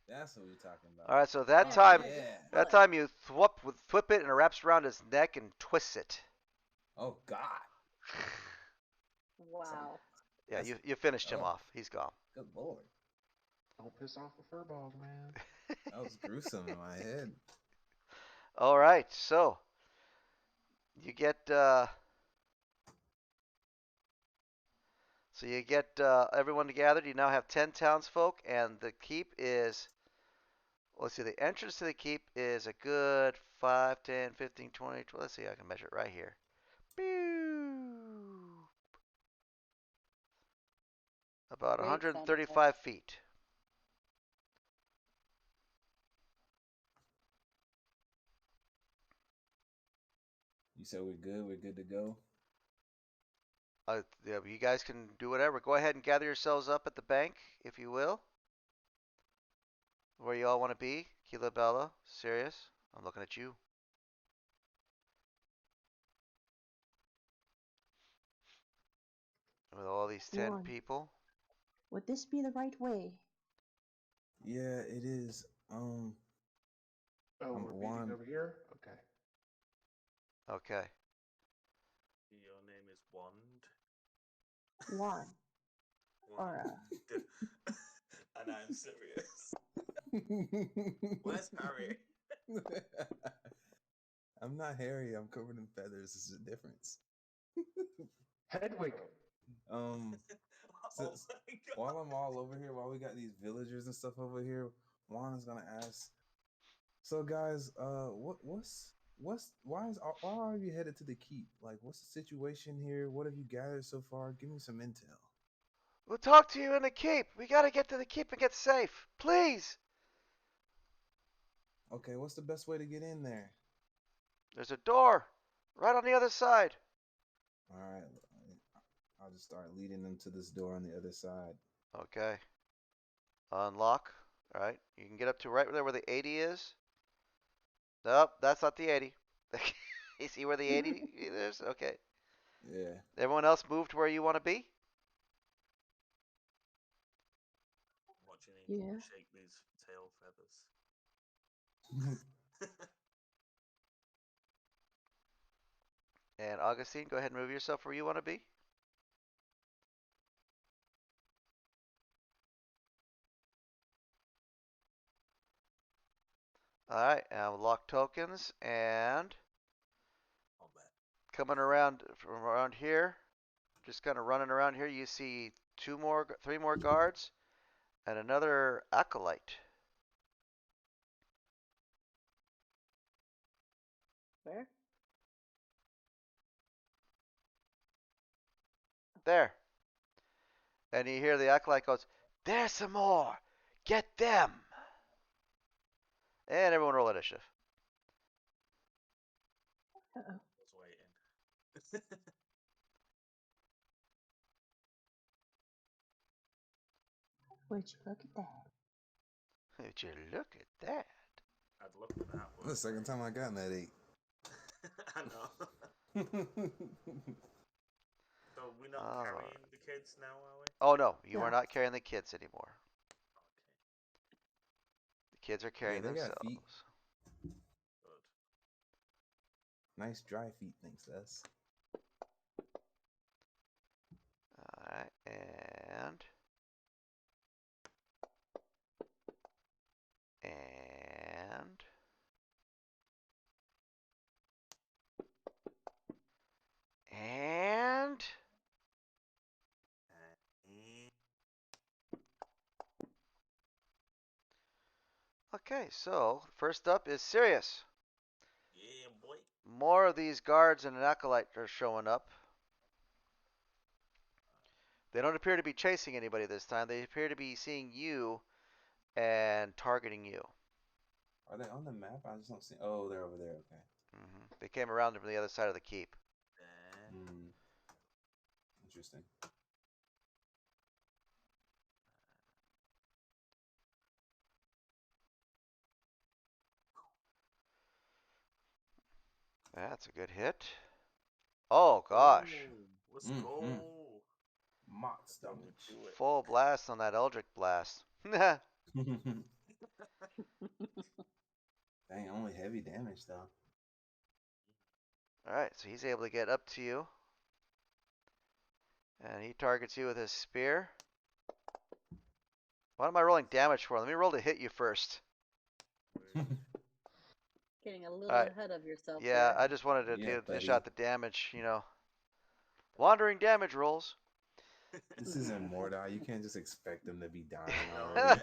S5: that's what we're talking
S1: All
S5: about.
S1: right. So
S3: I
S1: that
S3: am
S1: time,
S3: gonna get
S1: that
S3: foot.
S1: time you whip it and it wraps around his neck and twists it.
S5: Oh God, that's a,
S3: Wow.
S1: Yeah,
S5: that's
S1: you finished him
S5: oh
S1: off. He's gone.
S5: good lord,
S6: Don't piss off the furball, man.
S5: that was gruesome in my head.
S1: All right. So you get everyone gathered. You now have 10 townsfolk, and the keep is. Let's see. The entrance to the keep is a good 5, 10, 15, 20. Let's see. I can measure it right here. About
S3: Great sound
S1: 135
S3: effects.
S1: feet.
S5: You said we're good. We're good to go.
S1: Yeah, you guys can do whatever. Go ahead and gather yourselves up at the bank, if you will, where you all want to be. Keela Bella, Sirius, I'm looking at you. With all these 10
S7: One.
S1: people.
S7: Would this be the right way?
S5: Yeah, it is.
S6: Oh, we're meeting
S5: Juan.
S6: over here? Okay.
S1: Okay.
S2: Your name is Wand.
S7: One. Or,
S2: Wand. And I'm serious. Where's Harry?
S5: I'm not hairy. I'm covered in feathers. There's a difference.
S6: Hedwig.
S5: Um,
S2: Oh
S5: since
S2: my god.
S5: while I'm all over here, while we got these villagers and stuff over here, Juan is gonna ask. So, guys, why are you headed to the keep? Like, what's the situation here? What have you gathered so far? Give me some intel.
S1: We'll talk to you in the keep. We gotta get to the keep and get safe. Please.
S5: Okay, what's the best way to get in there?
S1: There's a door right on the other side.
S5: All right, I'll just start leading them to this door on the other side.
S1: Okay. Unlock. All right. You can get up to right there where the 80 is. Nope, that's not the 80. You see where the 80 is? Okay.
S5: Yeah.
S1: Everyone else moved where you want to be?
S2: I'm watching him
S7: yeah.
S2: shake these tail feathers.
S1: And Augustine, go ahead and move yourself where you want to be. All right, and lock tokens and
S2: I'll bet.
S1: coming around from around here, just kind of running around here, you see three more guards and another acolyte.
S3: Where?
S1: There. And you hear the acolyte goes, "There's some more. Get them." And everyone roll initiative.
S7: Uh-oh.
S2: I was waiting.
S7: Would you look at that?
S1: Would you look at that?
S2: I'd look at that.
S5: The second time I got that 8.
S2: I know. So we're not carrying the kids now, are we?
S1: Oh no, you
S7: No.
S1: are not carrying the kids anymore.
S2: Okay.
S1: The kids are
S5: Yeah,
S1: carrying
S5: they got feet.
S1: themselves.
S2: Good.
S5: Nice dry feet, thanks to us.
S1: Alright, and and
S2: And
S1: okay, so first up is Sirius.
S2: yeah, boy.
S1: More of these guards and an acolyte are showing up. They don't appear to be chasing anybody this time. They appear to be seeing you and targeting you.
S5: Are they on the map? I just don't see. Oh, they're over there. Okay.
S1: They came around from the other side of the keep.
S5: Hmm. Interesting.
S1: That's a good hit. Oh gosh.
S2: Oh, let's go.
S5: Mox
S2: That's how we
S5: damage.
S2: do it.
S1: Full blast on that Eldritch Blast.
S5: Dang, only heavy damage though.
S1: Alright, so he's able to get up to you. And he targets you with his spear. What am I rolling damage for? Let me roll to hit you first.
S3: Getting a little
S1: Alright.
S3: ahead of yourself
S1: Yeah,
S3: there.
S1: I just wanted
S5: Yeah,
S1: to dish
S5: buddy.
S1: out the damage, you know. Wandering damage rolls.
S5: This isn't Mordai. You can't just expect them to be dying
S2: No,
S5: already.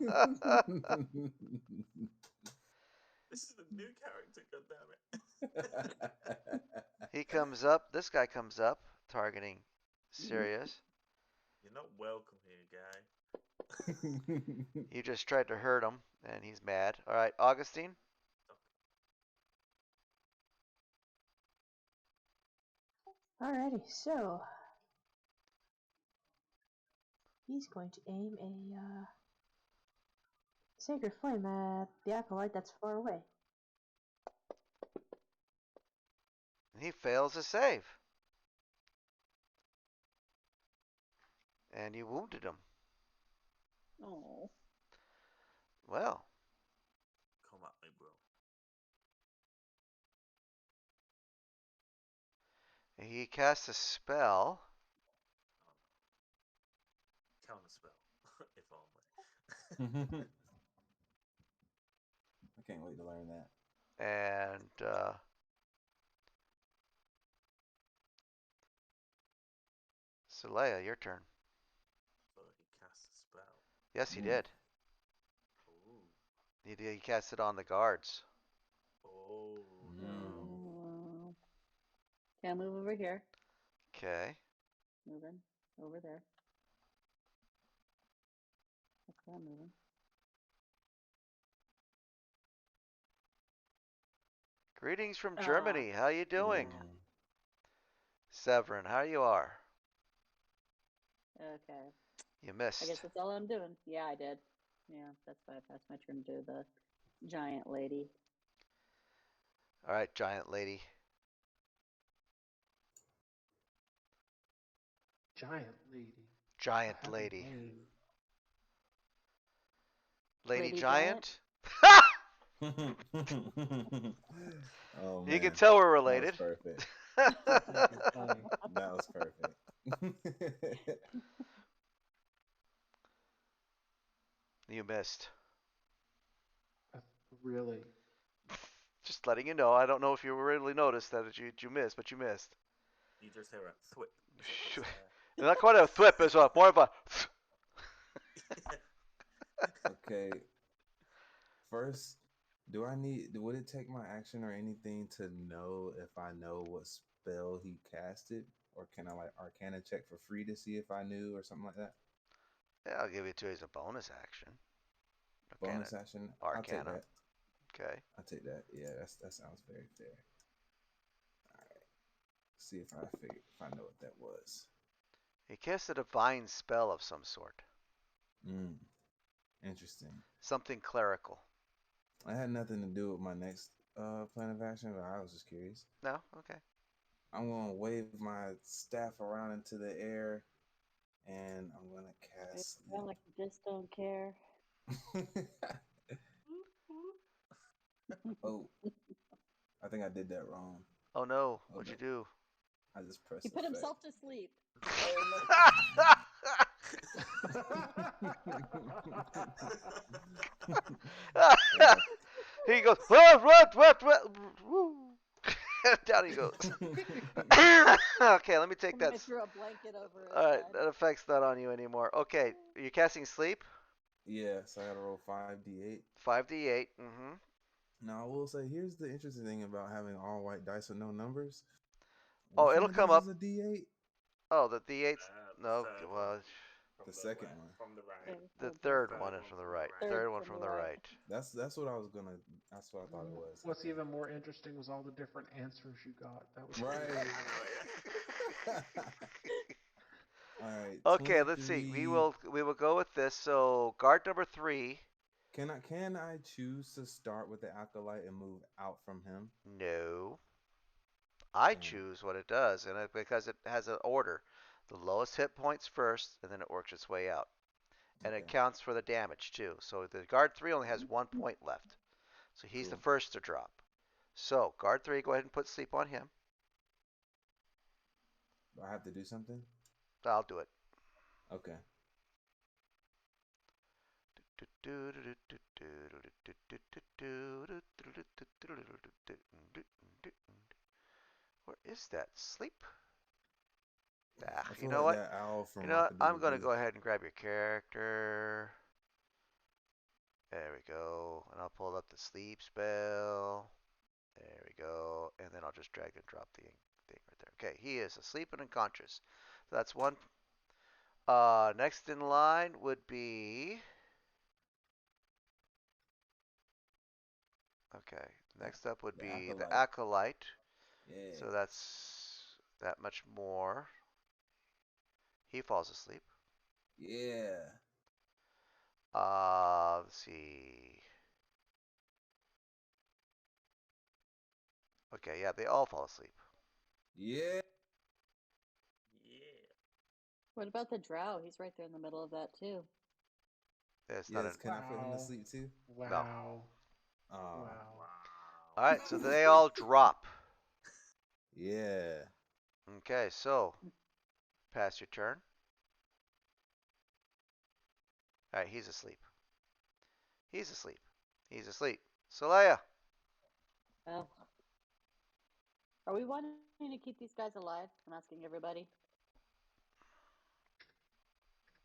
S2: yeah. This is a new character, goddammit.
S1: He comes up. This guy comes up, targeting Sirius.
S2: You're not welcome here, guy.
S1: You just tried to hurt him, and he's mad. All right, Augustine.
S7: Alrighty, so he's going to aim a sacred flame at the acolyte that's far away.
S1: He fails to save. And you wounded him.
S3: Oh.
S1: Well,
S2: Come at me, bro.
S1: he casts a spell.
S2: Counter spell, if only.
S5: I can't wait to learn that.
S1: And Saleya, your turn.
S2: So he casts a spell.
S1: Yes, he did.
S2: Ooh.
S1: He cast it on the guards.
S2: Oh
S5: Mm.
S2: no.
S3: Okay, I'll move over here.
S1: Okay.
S3: Moving over there. Okay, I'm moving.
S1: Greetings from
S3: Aw.
S1: Germany. How you doing?
S5: Mm.
S1: Severin, how you are?
S3: Okay.
S1: You
S3: I guess
S1: missed.
S3: that's all I'm doing. Yeah, I did. Yeah, that's why I passed my turn to the giant lady.
S1: All right, giant lady.
S6: Giant lady. I
S1: Giant
S6: have a
S1: lady.
S6: name.
S1: Lady
S3: Lady
S1: giant?
S5: Oh
S1: You can
S5: man,
S1: tell we're
S5: that was
S1: related.
S5: perfect.
S6: That would be funny.
S5: That was perfect.
S1: You missed.
S6: Uh, Really?
S1: Just letting you know. I don't know if you really noticed that you missed, but you missed.
S2: You just hear a thwip as it hits
S1: Not quite a thwip, it's more of a.
S5: Okay, first, would it take my action or anything to know if I know what spell he casted? Or can I like Arcana check for free to see if I knew or something like that?
S1: Yeah, I'll give it to you as a bonus action. Arcana.
S5: Bonus action? I'll take
S1: Arcana.
S5: that.
S1: Okay.
S5: I'll take that. Yeah, that sounds very fair. All right. See if I know what that was.
S1: He cast a divine spell of some sort.
S5: Mm, interesting.
S1: Something clerical.
S5: I had nothing to do with my next plan of action, but I was just curious.
S1: No? Okay.
S5: I'm gonna wave my staff around into the air, and I'm gonna
S3: It
S5: cast
S3: sounds like you just don't care.
S5: sleep. Oh, I think I did that wrong.
S1: Oh no.
S5: Hold
S1: What'd you
S5: up.
S1: do?
S5: I just
S3: He
S5: pressed
S3: put
S5: effect.
S3: himself to sleep.
S5: Oh no. uh,
S1: He goes, what? Woo. Down he goes. Okay, let me take
S3: Somebody
S1: that.
S3: threw a blanket over his
S1: All right,
S3: head.
S1: that effect's not on you anymore. Okay, you're casting sleep.
S5: yeah, so I gotta roll 5d8.
S1: 5d8. Mm-hmm.
S5: Now I will say, here's the interesting thing about having all white dice with no numbers.
S1: Oh,
S5: Which one
S1: it'll
S5: of
S1: come
S5: these
S1: up.
S5: is a d8?
S1: Oh, the d8's
S2: The
S1: no.
S2: third one
S1: Well,
S2: from
S5: The
S2: the
S5: second
S2: left,
S5: one.
S2: from the right.
S3: Okay,
S1: the
S3: hold
S2: The
S3: on.
S1: third one
S2: third
S1: is
S2: one
S1: from the
S2: from the
S1: right.
S2: right.
S3: Third
S1: Third one
S3: from
S1: from
S3: the
S1: the
S3: right.
S1: right.
S5: That's what I was gonna. That's what I thought it was.
S6: What's
S5: Okay.
S6: even more interesting was all the different answers you got. That was
S5: Right.
S6: crazy.
S2: I know it.
S5: All right,
S1: Okay, let's see. We
S5: 23.
S1: will go with this. So guard number 3.
S5: Can I choose to start with the acolyte and move out from him?
S1: No, I
S5: Damn.
S1: choose what it does, and because it has an order. The lowest hit points first, and then it works its way out. And it
S5: Okay.
S1: counts for the damage too. So the guard 3 only has 1 point left. So he's the
S5: Cool.
S1: first to drop. So guard 3, go ahead and put sleep on him.
S5: Do I have to do something?
S1: I'll do it.
S5: Okay.
S1: Where is that? Sleep?
S5: I
S1: You
S5: feel
S1: know
S5: like
S1: what?
S5: that owl
S1: You
S5: from
S1: know what? I'm
S5: Rock-a-Doodle
S1: going to
S5: Doo.
S1: go ahead and grab your character. There we go. And I'll pull up the sleep spell. There we go. And then I'll just drag and drop the thing right there. Okay, he is asleep and unconscious. So that's one. Next in line would be. Okay, next up would
S5: The
S1: be the
S5: acolyte.
S1: acolyte.
S5: Yeah.
S1: So that's that much more. He falls asleep.
S5: Yeah.
S1: Let's see. Okay, yeah, they all fall asleep.
S5: Yeah.
S2: Yeah.
S3: What about the drow? He's right there in the middle of that too.
S1: It's not
S5: Yes.
S1: an
S5: Can I put him to
S6: Wow.
S5: sleep too?
S1: no.
S6: Wow.
S5: Oh.
S6: Wow.
S1: All
S2: Wow.
S1: right, so they all drop.
S5: Yeah.
S1: Okay, so pass your turn. All right, he's asleep. He's asleep. He's asleep. Solaya.
S3: Oh. Are we wanting to keep these guys alive? I'm asking everybody.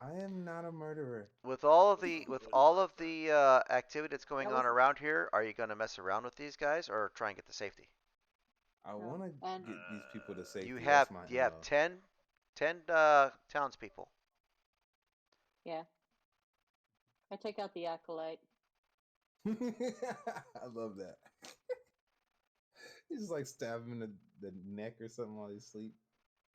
S5: I am not a murderer.
S1: With all of
S2: It's
S1: the
S2: not
S1: with
S2: really
S1: all
S2: my
S1: of
S2: turn.
S1: the activity that's going
S3: That
S1: on
S3: was
S1: around here, are you going to mess around with these guys or try and get to safety?
S5: I
S3: no.
S5: want to
S3: And
S5: get these people to
S1: You
S5: safety.
S1: have
S5: That's my
S1: you have
S5: MO.
S1: 10 townspeople.
S3: yeah, I take out the acolyte.
S5: I love that. You just like stab him in the neck or something while he's asleep.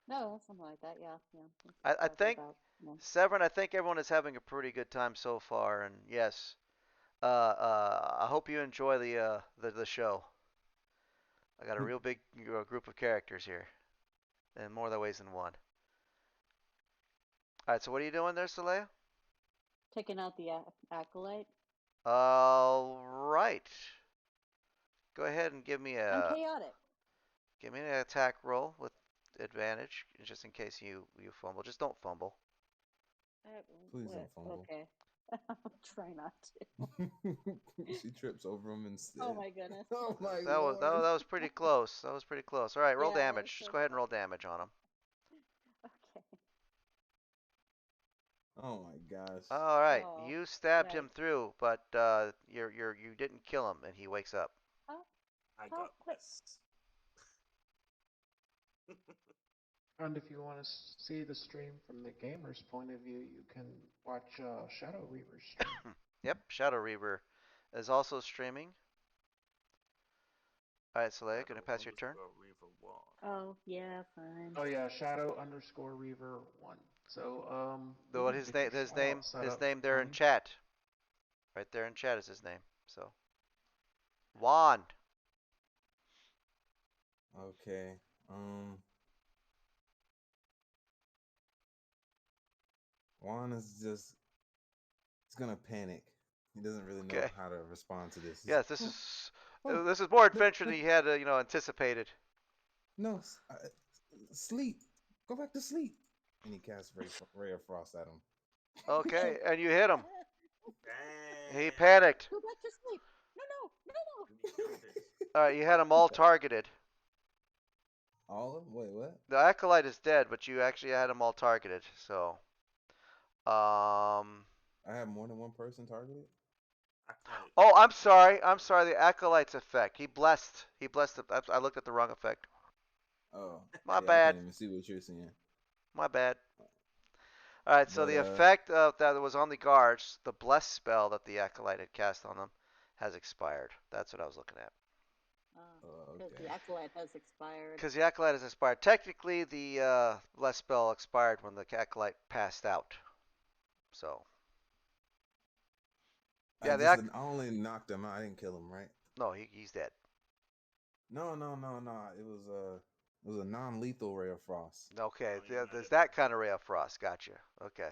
S3: No, something like that. Yeah, yeah.
S1: I
S3: Talking
S1: think
S3: about. Yeah.
S1: Severin, I think everyone is having a pretty good time so far, and yes, I hope you enjoy the show. I got a real big group of characters here, in more than ways than one. All right, so what are you doing there, Soleil?
S3: Taking out the acolyte.
S1: All right. Go ahead and
S3: I'm chaotic.
S1: give me an attack roll with advantage, just in case you fumble. Just don't fumble.
S3: Uh,
S5: Please
S3: what?
S5: don't fumble.
S3: Okay. I'll try not to.
S5: She trips over him
S3: Oh
S5: instead.
S3: my goodness.
S5: Oh my
S1: That
S5: lord.
S1: was pretty close. That was pretty close. All right, roll
S3: Yeah, that was
S1: damage. Just
S3: so
S1: go ahead and
S3: close.
S1: roll damage on him.
S3: Okay.
S5: Oh my gosh.
S1: All right,
S3: Oh,
S1: you stabbed him
S3: yikes.
S1: through, but you didn't kill him, and he wakes up.
S3: How,
S2: I
S3: how
S2: got
S3: quick?
S2: this.
S6: And if you want to see the stream from the gamer's point of view, you can watch Shadow Reaver's stream.
S1: Yep, Shadow Reaver is also streaming. All right, Soleil, gonna
S2: Shadow
S1: pass your turn.
S2: underscore Reaver 1.
S3: Oh, yeah, fine.
S6: Oh yeah, Shadow underscore Reaver 1. So we
S1: Though
S6: can get your slot set
S1: his
S6: up
S1: name there in
S6: fine.
S1: chat. Right there in chat is his name. So Juan.
S5: Okay. Juan is just he's gonna panic. He doesn't really know
S1: Okay.
S5: how to respond to this.
S1: Yes,
S5: Oh,
S1: this is more
S5: no,
S1: adventure than you had anticipated.
S5: no, sleep. Go back to sleep. And he casts Ray of Frost at him.
S1: Okay, and you hit him. He
S2: Damn.
S1: panicked.
S3: Go back to sleep. No, no, no, no.
S2: We got this.
S1: All right, you had them all targeted.
S5: All of them? Wait, what?
S1: The acolyte is dead, but you actually had them all targeted. So,
S5: I have more than one person targeted?
S2: Acolyte.
S1: oh, I'm sorry. I'm sorry. The acolyte's effect. He blessed. He blessed. I looked at the wrong effect.
S5: Oh,
S1: My
S5: yeah, I can't
S1: bad.
S5: even see what you're seeing.
S1: My bad. All right. So
S5: But
S1: the effect that was on the guards, the bless spell that the acolyte had cast on them, has expired. That's what I was looking at.
S3: Because
S5: okay.
S3: the acolyte has expired.
S1: Because the acolyte has expired. Technically, the bless spell expired when the acolyte passed out. So yeah,
S5: I only knocked him out. I didn't kill him, right?
S1: no, he's dead.
S5: No, no, no, no. It was a non-lethal ray of frost.
S1: Okay,
S2: Oh, you had
S1: there's
S2: it.
S1: that kind of ray of frost. Gotcha. Okay,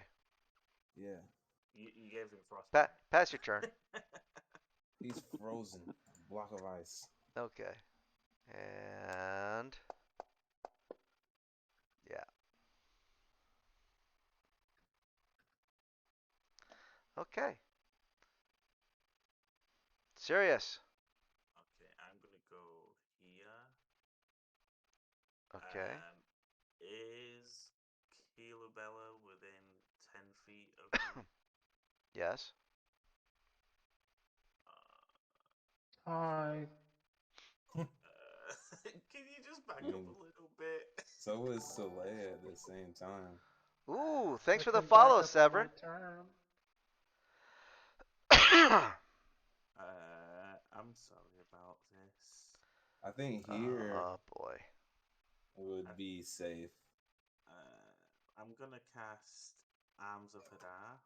S5: Yeah.
S2: You gave him frostbite.
S1: pass your turn.
S5: He's frozen. A block of ice.
S1: Okay, and yeah, okay. Serious.
S2: Okay, I'm gonna go here.
S1: Okay.
S2: Is Keelabella within 10 feet of me?
S1: Yes.
S6: Hi.
S2: Can you just back
S5: I
S2: up
S5: mean,
S2: a little bit?
S5: so is Soleil at the same time.
S1: Ooh, thanks
S6: I
S1: for the
S6: can back
S1: follow,
S6: up on my
S1: Severin.
S6: turn.
S2: I'm sorry about this.
S5: I think here
S1: Oh boy.
S5: would be safe.
S2: I'm gonna cast Arms of Hadar.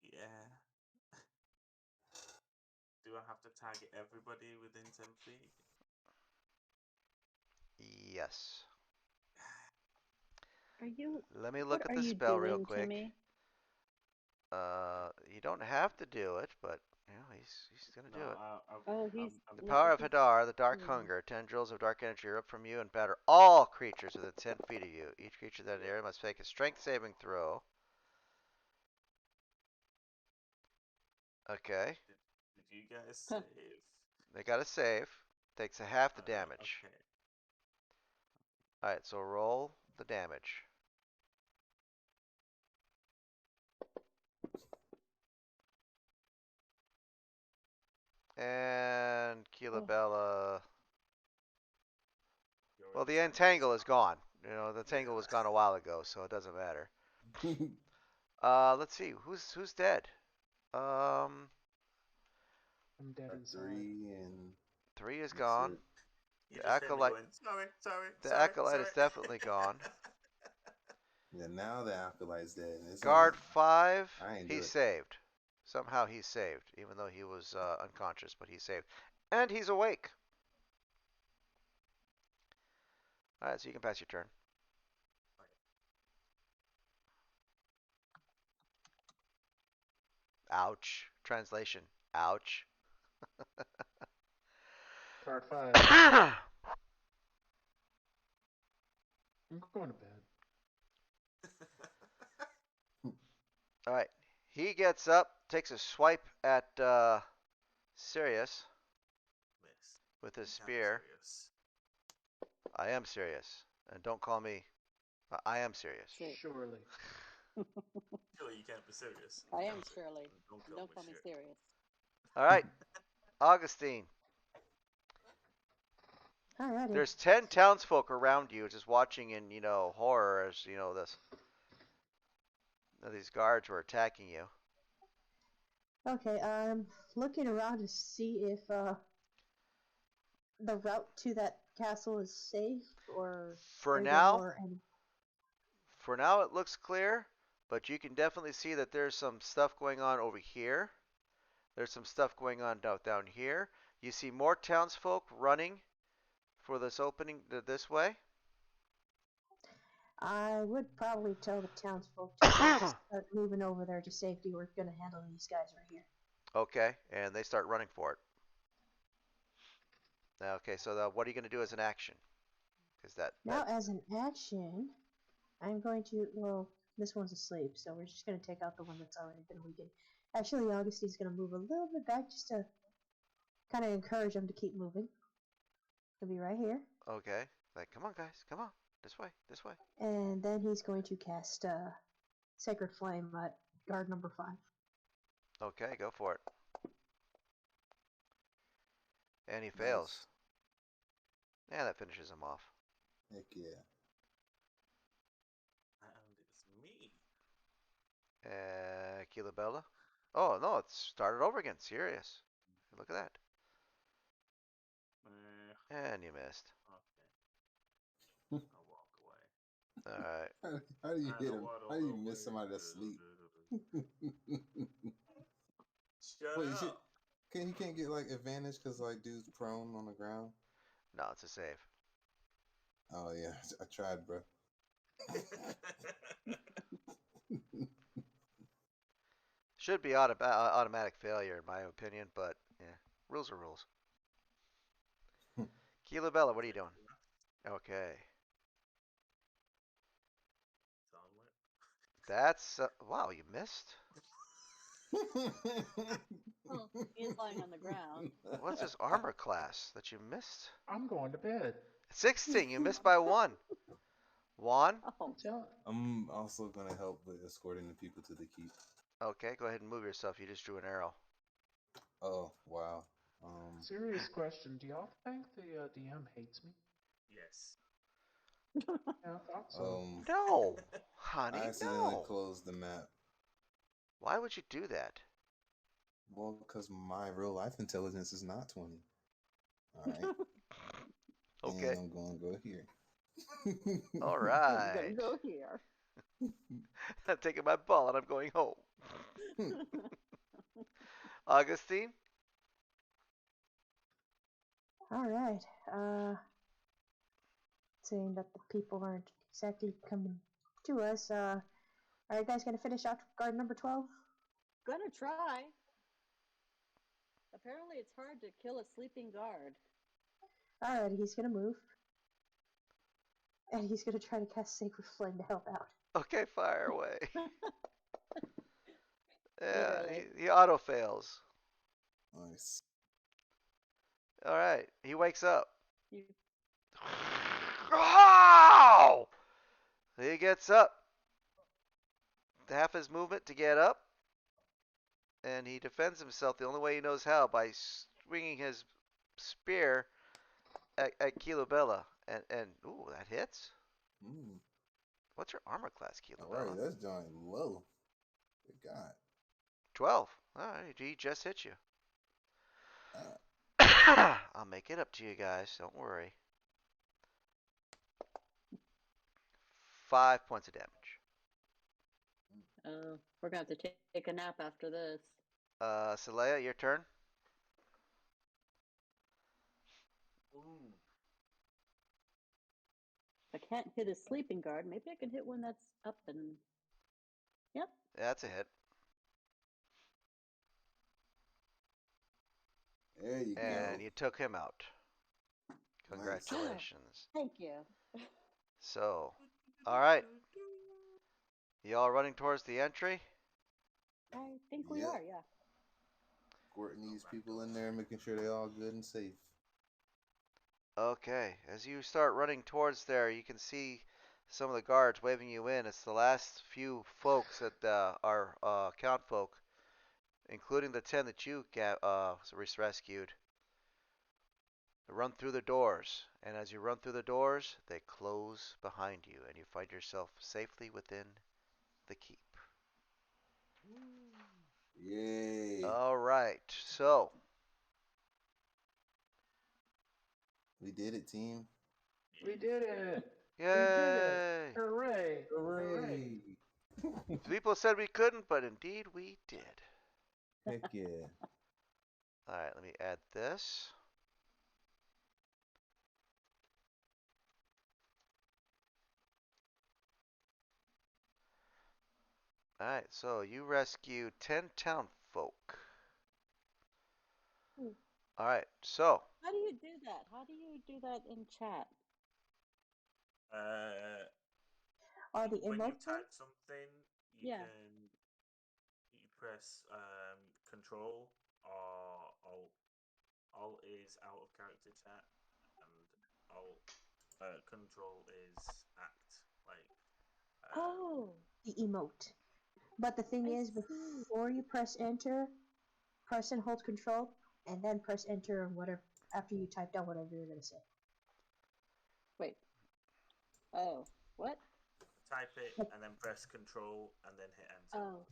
S2: Yeah. Do I have to target everybody within 10 feet?
S1: Yes.
S3: Are you?
S1: Let me look
S3: What
S1: at
S3: are
S1: the
S3: you
S1: spell real
S3: doing to
S1: quick.
S3: me?
S1: You don't have to do it, but he's gonna
S2: No,
S1: do it.
S3: Oh, he's.
S1: The
S3: Look
S1: power
S3: at
S1: of
S3: this.
S1: Hadar, the Dark
S3: Hmm.
S1: Hunger, tendrils of dark energy erupt from you and batter all creatures within 10 feet of you. Each creature in that
S2: yeah.
S1: area must make a strength saving throw. Okay.
S2: Did you guys save?
S1: They got to save. Takes a half the damage.
S2: Okay.
S1: Alright, so roll the damage. And
S3: Oh,
S1: Keelabella.
S2: Your
S1: Well, the
S2: entangle's
S1: entangle is
S2: gone.
S1: gone. You know, the entangle was
S2: Yeah.
S1: gone a while ago, so it doesn't matter. Let's see. Who's dead? Um,
S6: I'm dead
S5: Or
S6: inside.
S5: 3 and
S1: 3 is
S5: that's
S1: gone.
S5: it.
S2: You
S1: The
S2: just hear me
S1: acolyte.
S2: going, sorry, sorry,
S1: The
S2: sorry,
S1: acolyte
S2: sorry.
S1: is definitely gone.
S5: Yeah, now the acolyte's dead. And it's only
S1: Guard 5.
S5: I ain't do
S1: He's
S5: it.
S1: saved. Somehow he's saved, even though he was unconscious, but he's saved, and he's awake. All right, so you can pass your turn. Ouch. Translation. Ouch.
S6: Card 5.
S1: All
S6: I'm going to bed.
S1: right. He gets up, takes a swipe at Sirius
S2: Miss.
S1: with his
S2: You can't be
S1: spear.
S2: serious.
S1: I am serious, and don't call me. I am serious.
S3: shit.
S6: Surely.
S2: Surely you can't be serious.
S3: I am
S2: That's it.
S3: Shirley.
S2: Don't
S3: And
S2: call
S3: don't
S2: me
S3: call me
S2: shit.
S3: serious.
S1: All right, Augustine.
S7: Alrighty.
S1: There's 10 townsfolk around you, just watching in horror as these guards were attacking you.
S7: Okay, I'm looking around to see if the route to that castle is safe, or
S1: For
S7: is there
S1: now,
S7: more? And
S1: it looks clear, but you can definitely see that there's some stuff going on over here. There's some stuff going on down here. You see more townsfolk running for this opening this way.
S7: I would probably tell the townsfolk to start moving over there to safety. We're gonna handle these guys right here.
S1: Okay, and they start running for it. Okay, so what are you going to do as an action? Because
S7: Now, as an action, I'm going to. Well, this one's asleep, so we're just gonna take out the one that's already been weakened. Actually, Augustine's gonna move a little bit back just to kind of encourage him to keep moving. He'll be right here.
S1: Okay, like come on guys, come on, this way, this way.
S7: And then he's going to cast Sacred Flame at guard number 5.
S1: Okay, go for it. And he fails.
S5: Nice.
S1: Yeah, that finishes him off.
S5: Heck yeah.
S2: And it's me.
S1: Keelabella. Oh no, it's started over again. Serious. Look at that. And you missed.
S2: Okay. I'll walk away.
S1: All right.
S5: How do you
S2: And
S5: hit
S2: I
S5: him? How
S2: waddle
S5: do you miss
S2: away.
S5: somebody that's asleep?
S2: Shut
S5: Wait,
S2: up.
S5: he can't get like advantage because like dude's prone on the ground?
S1: No, it's a save.
S5: Oh yeah, I tried, bro.
S1: Should be automatic failure in my opinion, but yeah, rules are rules. Keelabella, what are you doing? Okay. That's wow, you missed.
S3: Well, he is lying on the ground.
S1: What's his armor class that you missed?
S6: I'm going to bed.
S1: 16. You missed by 1. Juan?
S3: Oh,
S5: I'm also gonna help with escorting the people to the keep.
S1: Okay, go ahead and move yourself. You just drew an arrow.
S5: Oh wow.
S6: Serious question. Do y'all think the DM hates me?
S2: Yes.
S6: Yeah, I thought so.
S1: No,
S5: I
S1: honey,
S5: accidentally
S1: no.
S5: closed the map.
S1: Why would you do that?
S5: Well, because my real life intelligence is not 20. All right. And
S1: Okay.
S5: I'm going to go here.
S1: All
S3: I'm gonna
S1: right.
S3: go here.
S1: I'm taking my ball and I'm going home. Augustine?
S7: All right. Saying that the people aren't exactly coming to us. Are you guys gonna finish out guard number 12?
S3: Gonna try. Apparently, it's hard to kill a sleeping guard.
S7: All right, he's gonna move, and he's gonna try to cast Sacred Flame to help out.
S1: Okay, fire away. Yeah,
S3: Literally.
S1: he auto fails.
S5: Nice.
S1: All right, he wakes up.
S3: You,
S1: Oh! He gets up. Half his movement to get up, and he defends himself the only way he knows how by swinging his spear at Kilobella. And ooh, that hits.
S5: Mm.
S1: What's your armor class,
S5: All right,
S1: Kilobella?
S5: that's Johnny low. Good God.
S1: 12. All right, he just hit you.
S5: Ah.
S1: I'll make it up to you guys. Don't worry. 5 points of damage.
S3: we're gonna have to take a nap after this.
S1: Saleya, your turn.
S2: Ooh.
S3: I can't hit a sleeping guard. Maybe I can hit one that's up and. Yep.
S1: That's a hit.
S5: There you
S1: And
S5: go.
S1: you took him out.
S5: Nice.
S1: Congratulations.
S3: Thank you.
S1: So, all right. Y'all running towards the entry?
S3: I think we
S5: Yep.
S3: are. Yeah.
S5: Squirting these people in there, making sure they're all good and safe.
S1: Okay. As you start running towards there, you can see some of the guards waving you in. It's the last few folks that are count folk, including the 10 that you rescued. Run through the doors, and as you run through the doors, they close behind you, and you find yourself safely within the keep.
S5: Yay.
S1: All right, so
S5: We did it, team.
S6: We did it! We did it!
S1: yay!
S6: Hooray! Hooray!
S5: Hooray.
S1: People said we couldn't, but indeed we did.
S5: Heck yeah.
S1: All right, let me add this. All right, so you rescued 10 town folk. All right, so
S3: How do you do that? How do you do that in chat?
S7: Are the
S2: When you
S7: emotes there?
S2: type something, you
S3: Yeah.
S2: can you press control or alt. Alt is out of character chat, and alt control is act. Like
S3: Oh,
S7: The emote. But the thing
S3: I
S7: is,
S3: see.
S7: before you press enter, press and hold control, and then press enter and whatever after you typed out whatever you're gonna say.
S3: Wait. Oh, what?
S2: type it
S7: But,
S2: and then press control and then hit enter.
S3: Oh,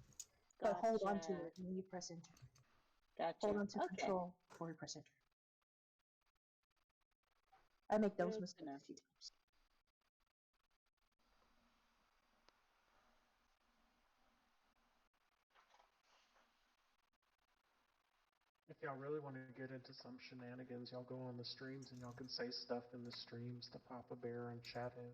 S7: but hold on
S3: gotcha.
S7: to it when you press enter.
S3: Gotcha.
S7: Hold on to
S3: Okay.
S7: control before you press enter. I make those
S3: Good to
S7: mistakes
S3: know.
S7: a few times.
S6: If y'all really want to get into some shenanigans, y'all go on the streams and y'all can say stuff in the streams to Papa Bear and Shadow.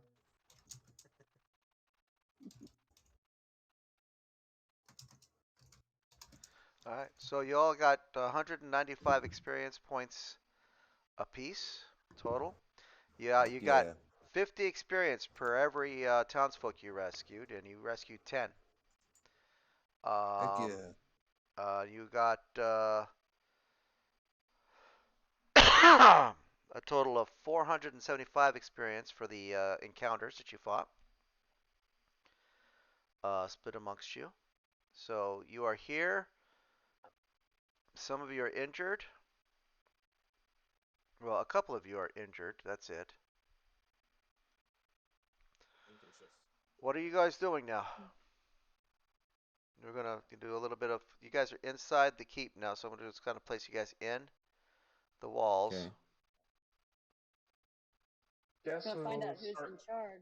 S1: all right, so you all got 195 experience points apiece total. Yeah,
S5: Heck
S1: you got
S5: yeah.
S1: 50 experience per every townsfolk you rescued, and you rescued 10.
S5: Heck
S1: Um,
S5: yeah.
S1: you got a total of 475 experience for the encounters that you fought, split amongst you. So you are here. Some of you are injured. Well, a couple of you are injured. That's it.
S2: Unconscious.
S1: What are you guys doing now? We're gonna do a little bit of. You guys are inside the keep now, so I'm gonna just kind of place you guys in the walls.
S5: Okay.
S6: Guess
S3: Gonna find
S6: we'll
S3: out who's
S6: start.
S3: in charge.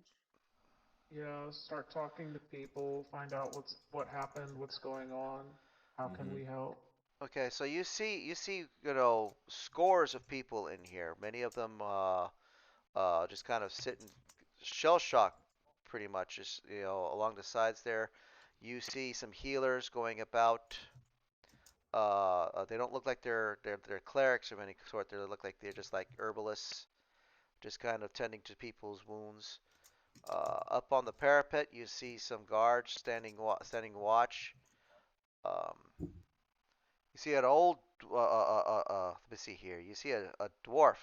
S6: Yeah, start talking to people, find out what happened, what's going on, how can
S5: Mm-hmm.
S6: we help.
S1: Okay, so you see scores of people in here. Many of them just kind of sitting shell shocked, pretty much, just along the sides there. You see some healers going about. They don't look like they're clerics of any sort. They look like they're just like herbalists, just kind of tending to people's wounds. Up on the parapet, you see some guards standing watch. Um, you see an old. Let me see here. You see a dwarf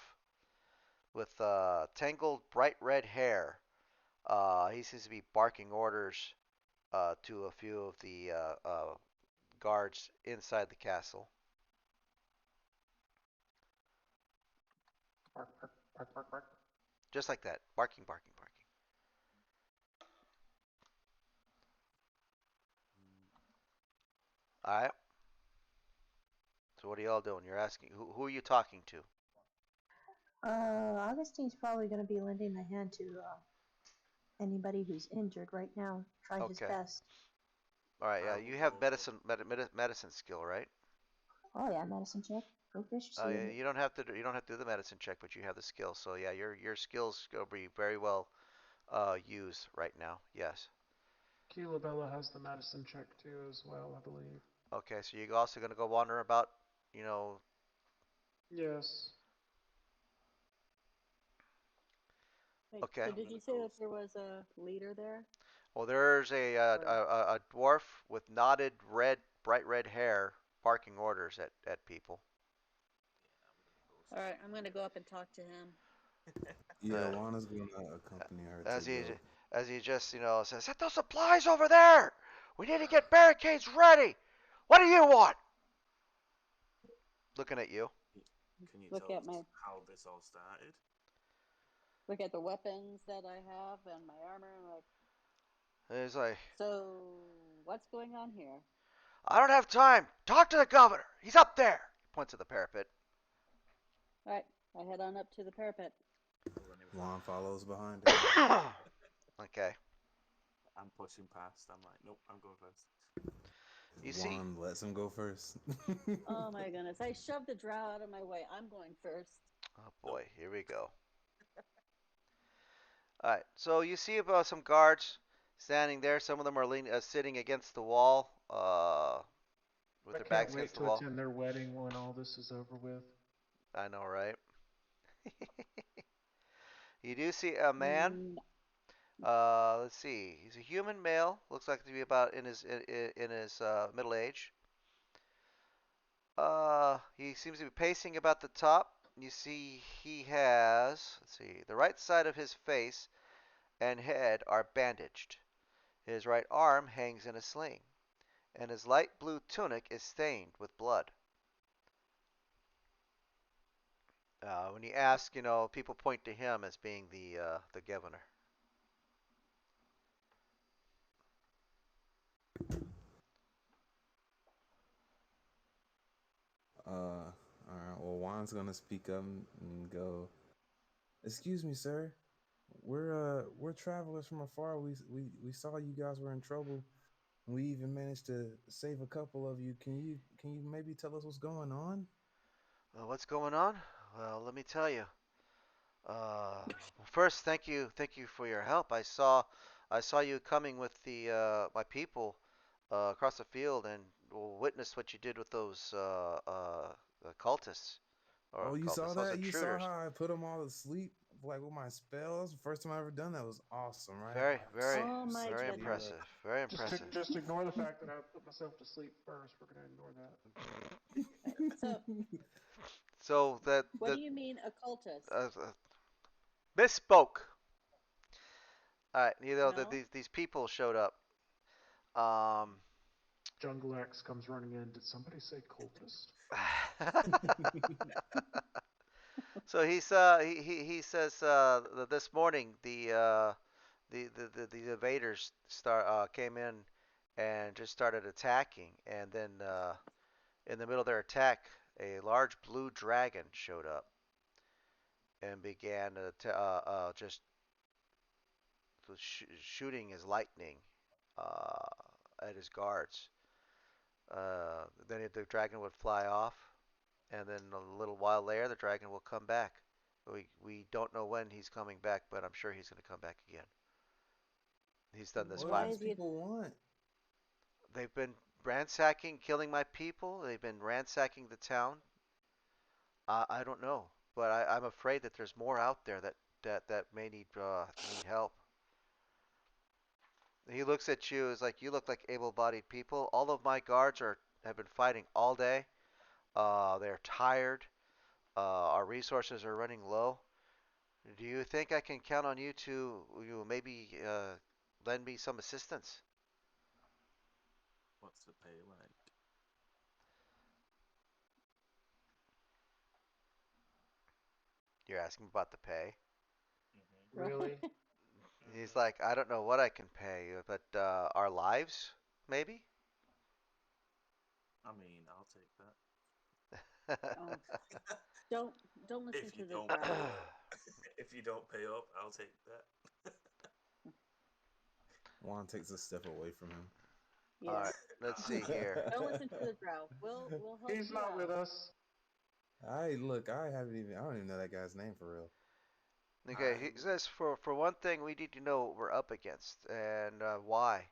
S1: with tangled bright red hair. He seems to be barking orders to a few of the guards inside the castle.
S6: Bark, bark, bark, bark, bark.
S1: Just like that. Barking, barking, barking. All right. So what are y'all doing? You're asking who are you talking to?
S7: Augustine's probably going to be lending a hand to anybody who's injured right now. Try his
S1: Okay.
S7: best.
S1: All right.
S2: I
S1: Yeah,
S2: will
S1: you have
S2: go for.
S1: medicine skill, right?
S7: Oh yeah, medicine check. Proficiency.
S1: Yeah, you don't have to do the medicine check, but you have the skill. So yeah, your skills will be very well used right now. Yes.
S6: Keela has the medicine check too as well, I believe.
S1: Okay. So you're also gonna go wander about, you know.
S6: Yes.
S3: Wait,
S1: Okay.
S3: so
S2: I'm
S3: did
S2: gonna
S3: you say
S2: go.
S3: that there was a leader there?
S1: Well, there's
S3: Or
S1: a dwarf with knotted bright red hair barking orders at people.
S2: Yeah, I'm gonna go
S3: all
S2: for
S3: right,
S2: it.
S3: I'm gonna go up and talk to him.
S5: Yeah,
S1: Uh,
S5: Juana's gonna accompany her to
S1: as he
S5: go.
S1: as he just says, "Set those supplies over there. We need to get barricades ready. What do you want?" Looking at you.
S2: Can you
S3: Look
S2: tell
S3: at
S2: us
S3: my
S2: how this all started?
S3: look at the weapons that I have and my armor. And like,
S1: And he's like,
S3: so what's going on here?
S1: "I don't have time. Talk to the governor. He's up there." He points at the parapet.
S3: All right, I head on up to the parapet.
S2: I'm running
S5: Juan
S2: fast.
S5: follows behind her.
S1: Okay.
S2: I'm pushing past. I'm like, nope, I'm going first.
S1: You see.
S5: Juan lets him go first.
S3: Oh my goodness! I shoved the drow out of my way. I'm going first.
S1: Oh
S2: Nope.
S1: boy, here we go. All right. So you see about some guards standing there. Some of them are sitting against the wall, with
S6: I
S1: their
S6: can't
S1: backs
S6: wait
S1: against the
S6: to
S1: wall.
S6: attend their wedding when all this is over with.
S1: I know, right? You do see a man.
S3: Mm,
S1: Let's see. He's a human male. Looks like to be about in his middle age. He seems to be pacing about the top. You see, he has. Let's see. The right side of his face and head are bandaged. His right arm hangs in a sling, and his light blue tunic is stained with blood. When you ask, people point to him as being the governor.
S5: All right. Well, Juan's gonna speak up and go. Excuse me, sir. We're travelers from afar. We saw you guys were in trouble. We even managed to save a couple of you. Can you maybe tell us what's going on?
S1: Well, what's going on? Well, let me tell you. First, thank you for your help. I saw you coming with the my people across the field and witnessed what you did with those cultists
S5: Oh,
S1: or
S5: you saw
S1: cultists, those
S5: that? You saw
S1: intruders.
S5: how I put them all to sleep, like with my spells. First time I ever done that was awesome, right?
S1: Very, very,
S3: oh my
S1: very
S3: goodness!
S1: impressive. Very impressive.
S6: Just ignore the fact that I put myself to sleep first. We're gonna ignore that.
S3: Right, so,
S1: So that
S3: what do
S1: that
S3: you mean occultist?
S1: misspoke. All right, that
S3: No.
S1: these people showed up. Um,
S6: Jungle X comes running in. Did somebody say cultist?
S1: so he says that this morning the invaders came in and just started attacking. And then in the middle of their attack, a large blue dragon showed up and began just shooting his lightning uh, at his guards. Then the dragon would fly off, and then a little while later, the dragon will come back. We don't know when he's coming back, but I'm sure he's going to come back again. He's done this
S5: What do
S3: Why
S1: five.
S5: these
S3: is he?
S5: people want?
S1: They've been ransacking, killing my people. They've been ransacking the town. I don't know, but I'm afraid that there's more out there that may need help. He looks at you as like you look like able-bodied people. All of my guards are have been fighting all day. They're tired. Our resources are running low. Do you think I can count on you to maybe lend me some assistance?
S2: What's the pay like?
S1: You're asking about the pay.
S6: Really?
S1: He's like, I don't know what I can pay you, but our lives, maybe?
S2: I mean, I'll take that.
S3: Oh, don't don't listen
S2: If you
S3: to the
S2: don't
S3: drow.
S2: pay up, if you don't pay up, I'll take that.
S5: Juan takes a step away from him.
S1: All
S3: Yeah.
S1: right, let's see here.
S3: Don't listen to the drow. We'll help
S6: He's
S3: you
S6: not with
S3: out.
S6: us.
S5: I don't even know that guy's name for real.
S1: Okay, he
S2: I'm
S1: says for one thing, we need to know what we're up against and why.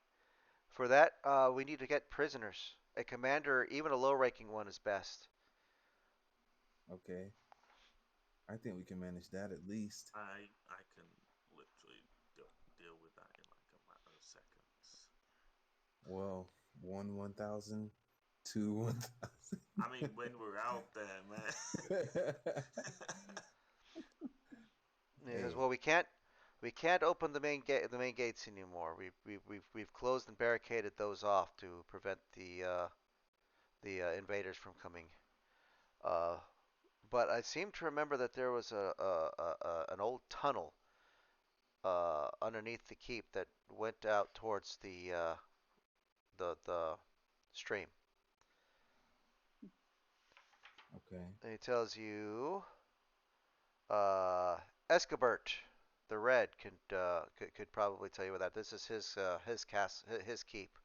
S1: For that, we need to get prisoners. A commander, even a low-ranking one, is best.
S5: Okay. I think we can manage that at least.
S2: I can literally deal with that in like a matter of seconds.
S5: Well, 1,000, two 1,000.
S2: I mean, when we're out there, man.
S1: He says,
S5: Hey,
S1: "Well, we can't open the main gates anymore. We've closed and barricaded those off to prevent the invaders from coming. Uh, but I seem to remember that there was an old tunnel underneath the keep that went out towards the stream.
S5: okay.
S1: And he tells you uh, Escabert, the Red, could probably tell you where that. This is his keep.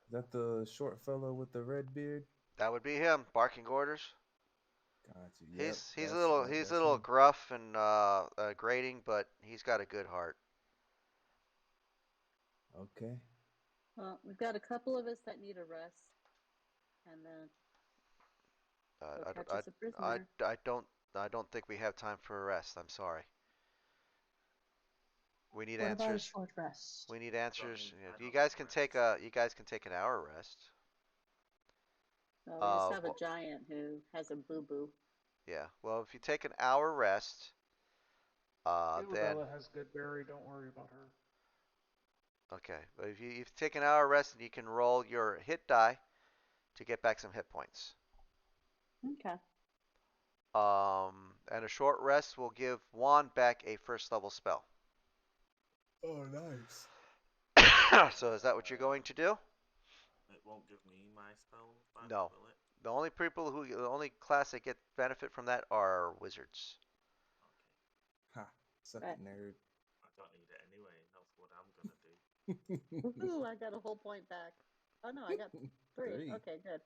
S5: Is that the short fellow with the red beard?
S1: That would be him barking orders.
S5: Got you. Yep,
S1: He's a little he's a
S5: that's
S1: little
S5: him.
S1: gruff and grating, but he's got a good heart.
S5: Okay.
S3: Well, we've got a couple of us that need a rest, and then go
S1: I,
S3: catch
S1: I,
S3: us a prisoner.
S1: I don't think we have time for a rest. I'm sorry. We need
S7: What about a
S1: answers.
S7: short rest?
S1: We need answers.
S2: I
S1: You
S2: don't need
S1: guys can take
S2: rest.
S1: an hour rest.
S3: Well, we just have a
S1: Well,
S3: giant who has a boo boo.
S1: yeah. Well, if you take an hour rest, then
S6: Ilabella has good berry. Don't worry about her.
S1: okay. But if you take an hour rest, you can roll your hit die to get back some hit points.
S3: Okay.
S1: And a short rest will give Juan back a first level spell.
S5: Oh, nice.
S1: So is that what you're going to do?
S2: It won't give me my spell back,
S1: No.
S2: will it?
S1: The only class that get benefit from that are wizards.
S2: Okay.
S5: Ha. Suck
S3: Right.
S5: it, nerd.
S2: I don't need it anyway. That's what I'm gonna do.
S3: Woohoo! I got a whole point back. Oh no, I got 3.
S5: Three.
S3: Okay, good.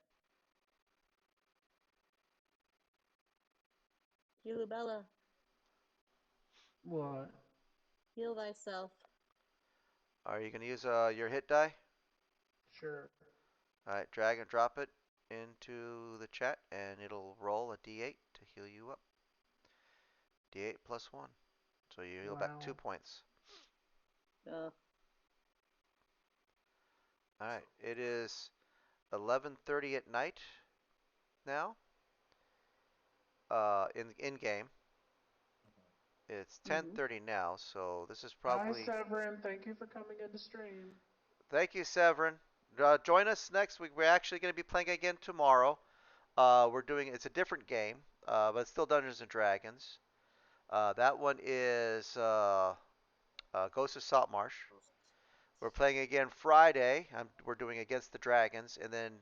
S3: Julabella,
S6: What?
S3: heal thyself.
S1: Are you going to use your hit die?
S6: Sure.
S1: All right, drag and drop it into the chat, and it'll roll a d8 to heal you up. D8 plus 1. So you heal back 2
S6: Wow.
S1: points.
S3: Uh,
S1: All right,
S2: So
S1: it is 11:30 at night now. In game, it's
S3: mhm.
S1: 10:30 now, so this is
S6: Hi,
S1: probably.
S6: Severin. Thank you for coming into stream.
S1: Thank you, Severin. Join us next week. We're actually going to be playing again tomorrow. We're doing it's a different game, but it's still Dungeons and Dragons. That one is Ghost of Saltmarsh. We're playing again Friday. We're doing against the Dragons, and then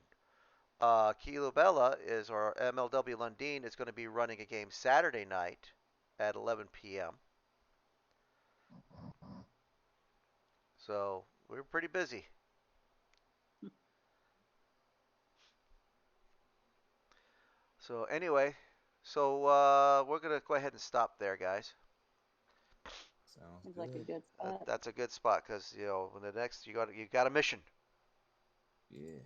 S1: Kilo Bella is or MLW Lundin is going to be running a game Saturday night at 11 p.m. So we're pretty busy. So anyway, we're gonna go ahead and stop there, guys.
S5: Sounds
S3: Seems like a
S5: good.
S3: good spot.
S1: That's a good spot because when the next you got a mission.
S5: Yeah.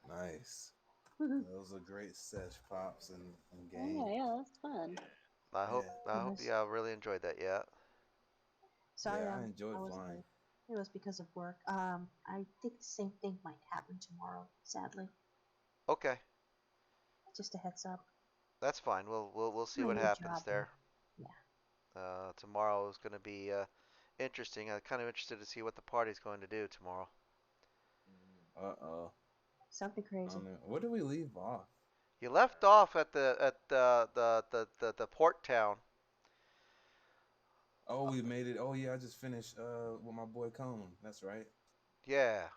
S5: Nice.
S3: Oh
S5: Those are great sesh pops and
S3: yeah,
S5: game.
S3: yeah, that's fun.
S2: Yeah.
S5: Yeah.
S1: I
S7: It
S1: hope
S7: was.
S1: yeah, I really enjoyed that. Yeah.
S7: Sorry,
S5: Yeah, I enjoyed
S7: I was
S5: flying.
S7: late. It was because of work. I think the same thing might happen tomorrow. Sadly,
S1: Okay,
S7: just a heads up.
S1: that's fine. We'll see
S7: My
S1: what
S7: new
S1: happens
S7: job, though.
S1: there.
S7: Yeah.
S1: Tomorrow is going to be interesting. I'm kind of interested to see what the party's going to do tomorrow.
S5: Uh-oh.
S7: Something
S5: I don't
S7: crazy.
S5: know. Where do we leave off?
S1: You left off at the port town.
S5: Oh, we made it. Oh yeah, I just finished with my boy Cone. That's right.
S1: Yeah.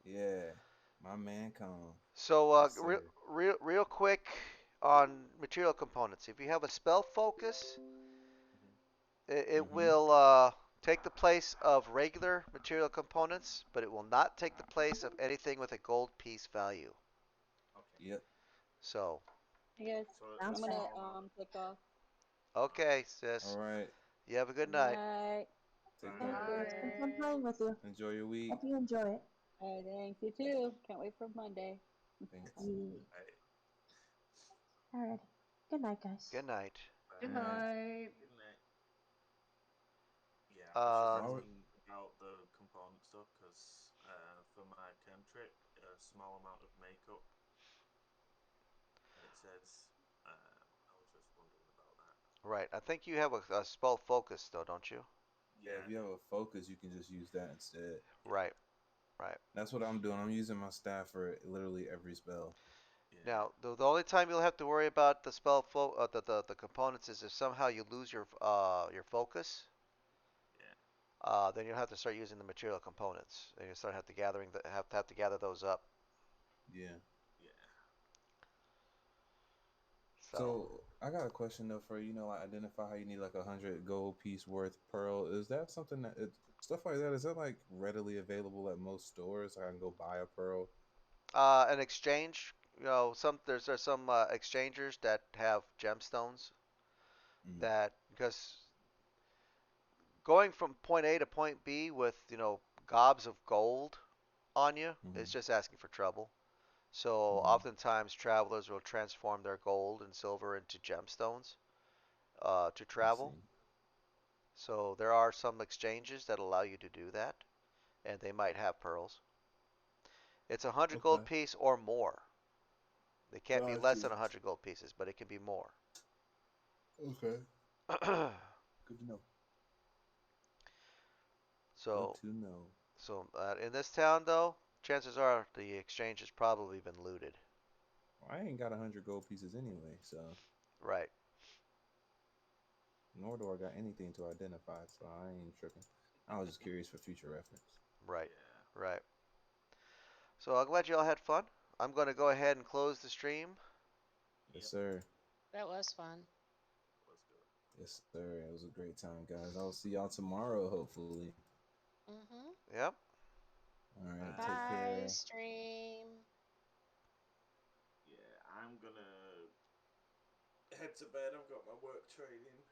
S5: Yeah. My man Cone.
S1: So
S5: Yes, sir.
S1: real quick on material components. If you have a spell focus, it
S5: Mm-hmm.
S1: will take the place of regular material components, but it will not take the place of anything with a gold piece value.
S2: Okay.
S5: Yep.
S1: So,
S3: Hey guys,
S2: So
S3: I'm
S7: Sounds
S2: a
S7: bad.
S3: gonna
S2: small amount.
S3: click off.
S1: okay,
S5: All
S1: sis.
S5: right.
S1: You have a good
S3: Good
S1: night.
S3: night.
S5: Take
S7: Thank
S5: care.
S7: you. It's been fun
S2: Bye.
S7: playing with you.
S5: Enjoy your week.
S7: Hope you enjoy it.
S3: All right, thanks. You too. Can't wait for Monday.
S5: Thanks.
S7: Yeah.
S2: Bye.
S7: Alrighty. Good night, guys.
S1: Good night.
S6: Good
S5: All right.
S2: Bye.
S6: night.
S2: Good night. Yeah, I was just
S1: Um,
S5: All right.
S2: asking about the component stuff because for my chem trick, a small amount of makeup. It says. I was just wondering about that.
S1: right. I think you have a spell focus though, don't you?
S5: Yeah,
S2: Yeah,
S5: if
S2: I
S5: you have
S2: do.
S5: a focus, you can just use that instead.
S2: Yeah,
S1: Right. Right.
S5: That's what I'm doing. I'm using my staff for literally every spell.
S2: yeah,
S1: Now, the only time you'll have to worry about the the components is if somehow you lose your focus.
S2: yeah,
S1: Then you'll have to start using the material components, and you start have to gather those up.
S5: Yeah.
S2: yeah.
S1: So,
S5: So I got a question though for like identify how you need like 100 gold piece worth pearl. Is that something that stuff like that? Is that like readily available at most stores? I can go buy a pearl.
S1: an exchange, there's some exchangers that have gemstones
S5: Mm,
S1: that because going from point A to point B with gobs of gold on you is
S5: mm-hmm.
S1: just asking for trouble. So
S5: Mm,
S1: oftentimes travelers will transform their gold and silver into gemstones to
S5: I
S1: travel.
S5: see.
S1: So there are some exchanges that allow you to do that, and they might have pearls. It's a 100 gold
S5: Okay.
S1: piece or more. They can't be
S5: Got
S1: less
S5: you.
S1: than 100 gold pieces, but it can be more.
S5: Okay. Good to know. Good
S1: so,
S5: to know.
S1: in this town, though, chances are the exchange has probably been looted.
S5: Well, I ain't got 100 gold pieces anyway, so
S1: Right,
S5: nor do I got anything to identify, so I ain't tripping. I was just curious for future reference.
S1: right,
S2: Yeah.
S1: right. So I'm glad you all had fun. I'm going to go ahead and close the stream.
S5: Yes,
S2: Yep.
S5: sir.
S4: That was fun.
S2: That was good.
S5: Yes, sir. It was a great time, guys. I'll see y'all tomorrow, hopefully.
S4: Mm-hmm.
S1: Yep.
S5: All right.
S2: Bye.
S5: Take
S4: Bye,
S5: care.
S4: stream.
S2: Yeah, I'm gonna head to bed. I've got my work training.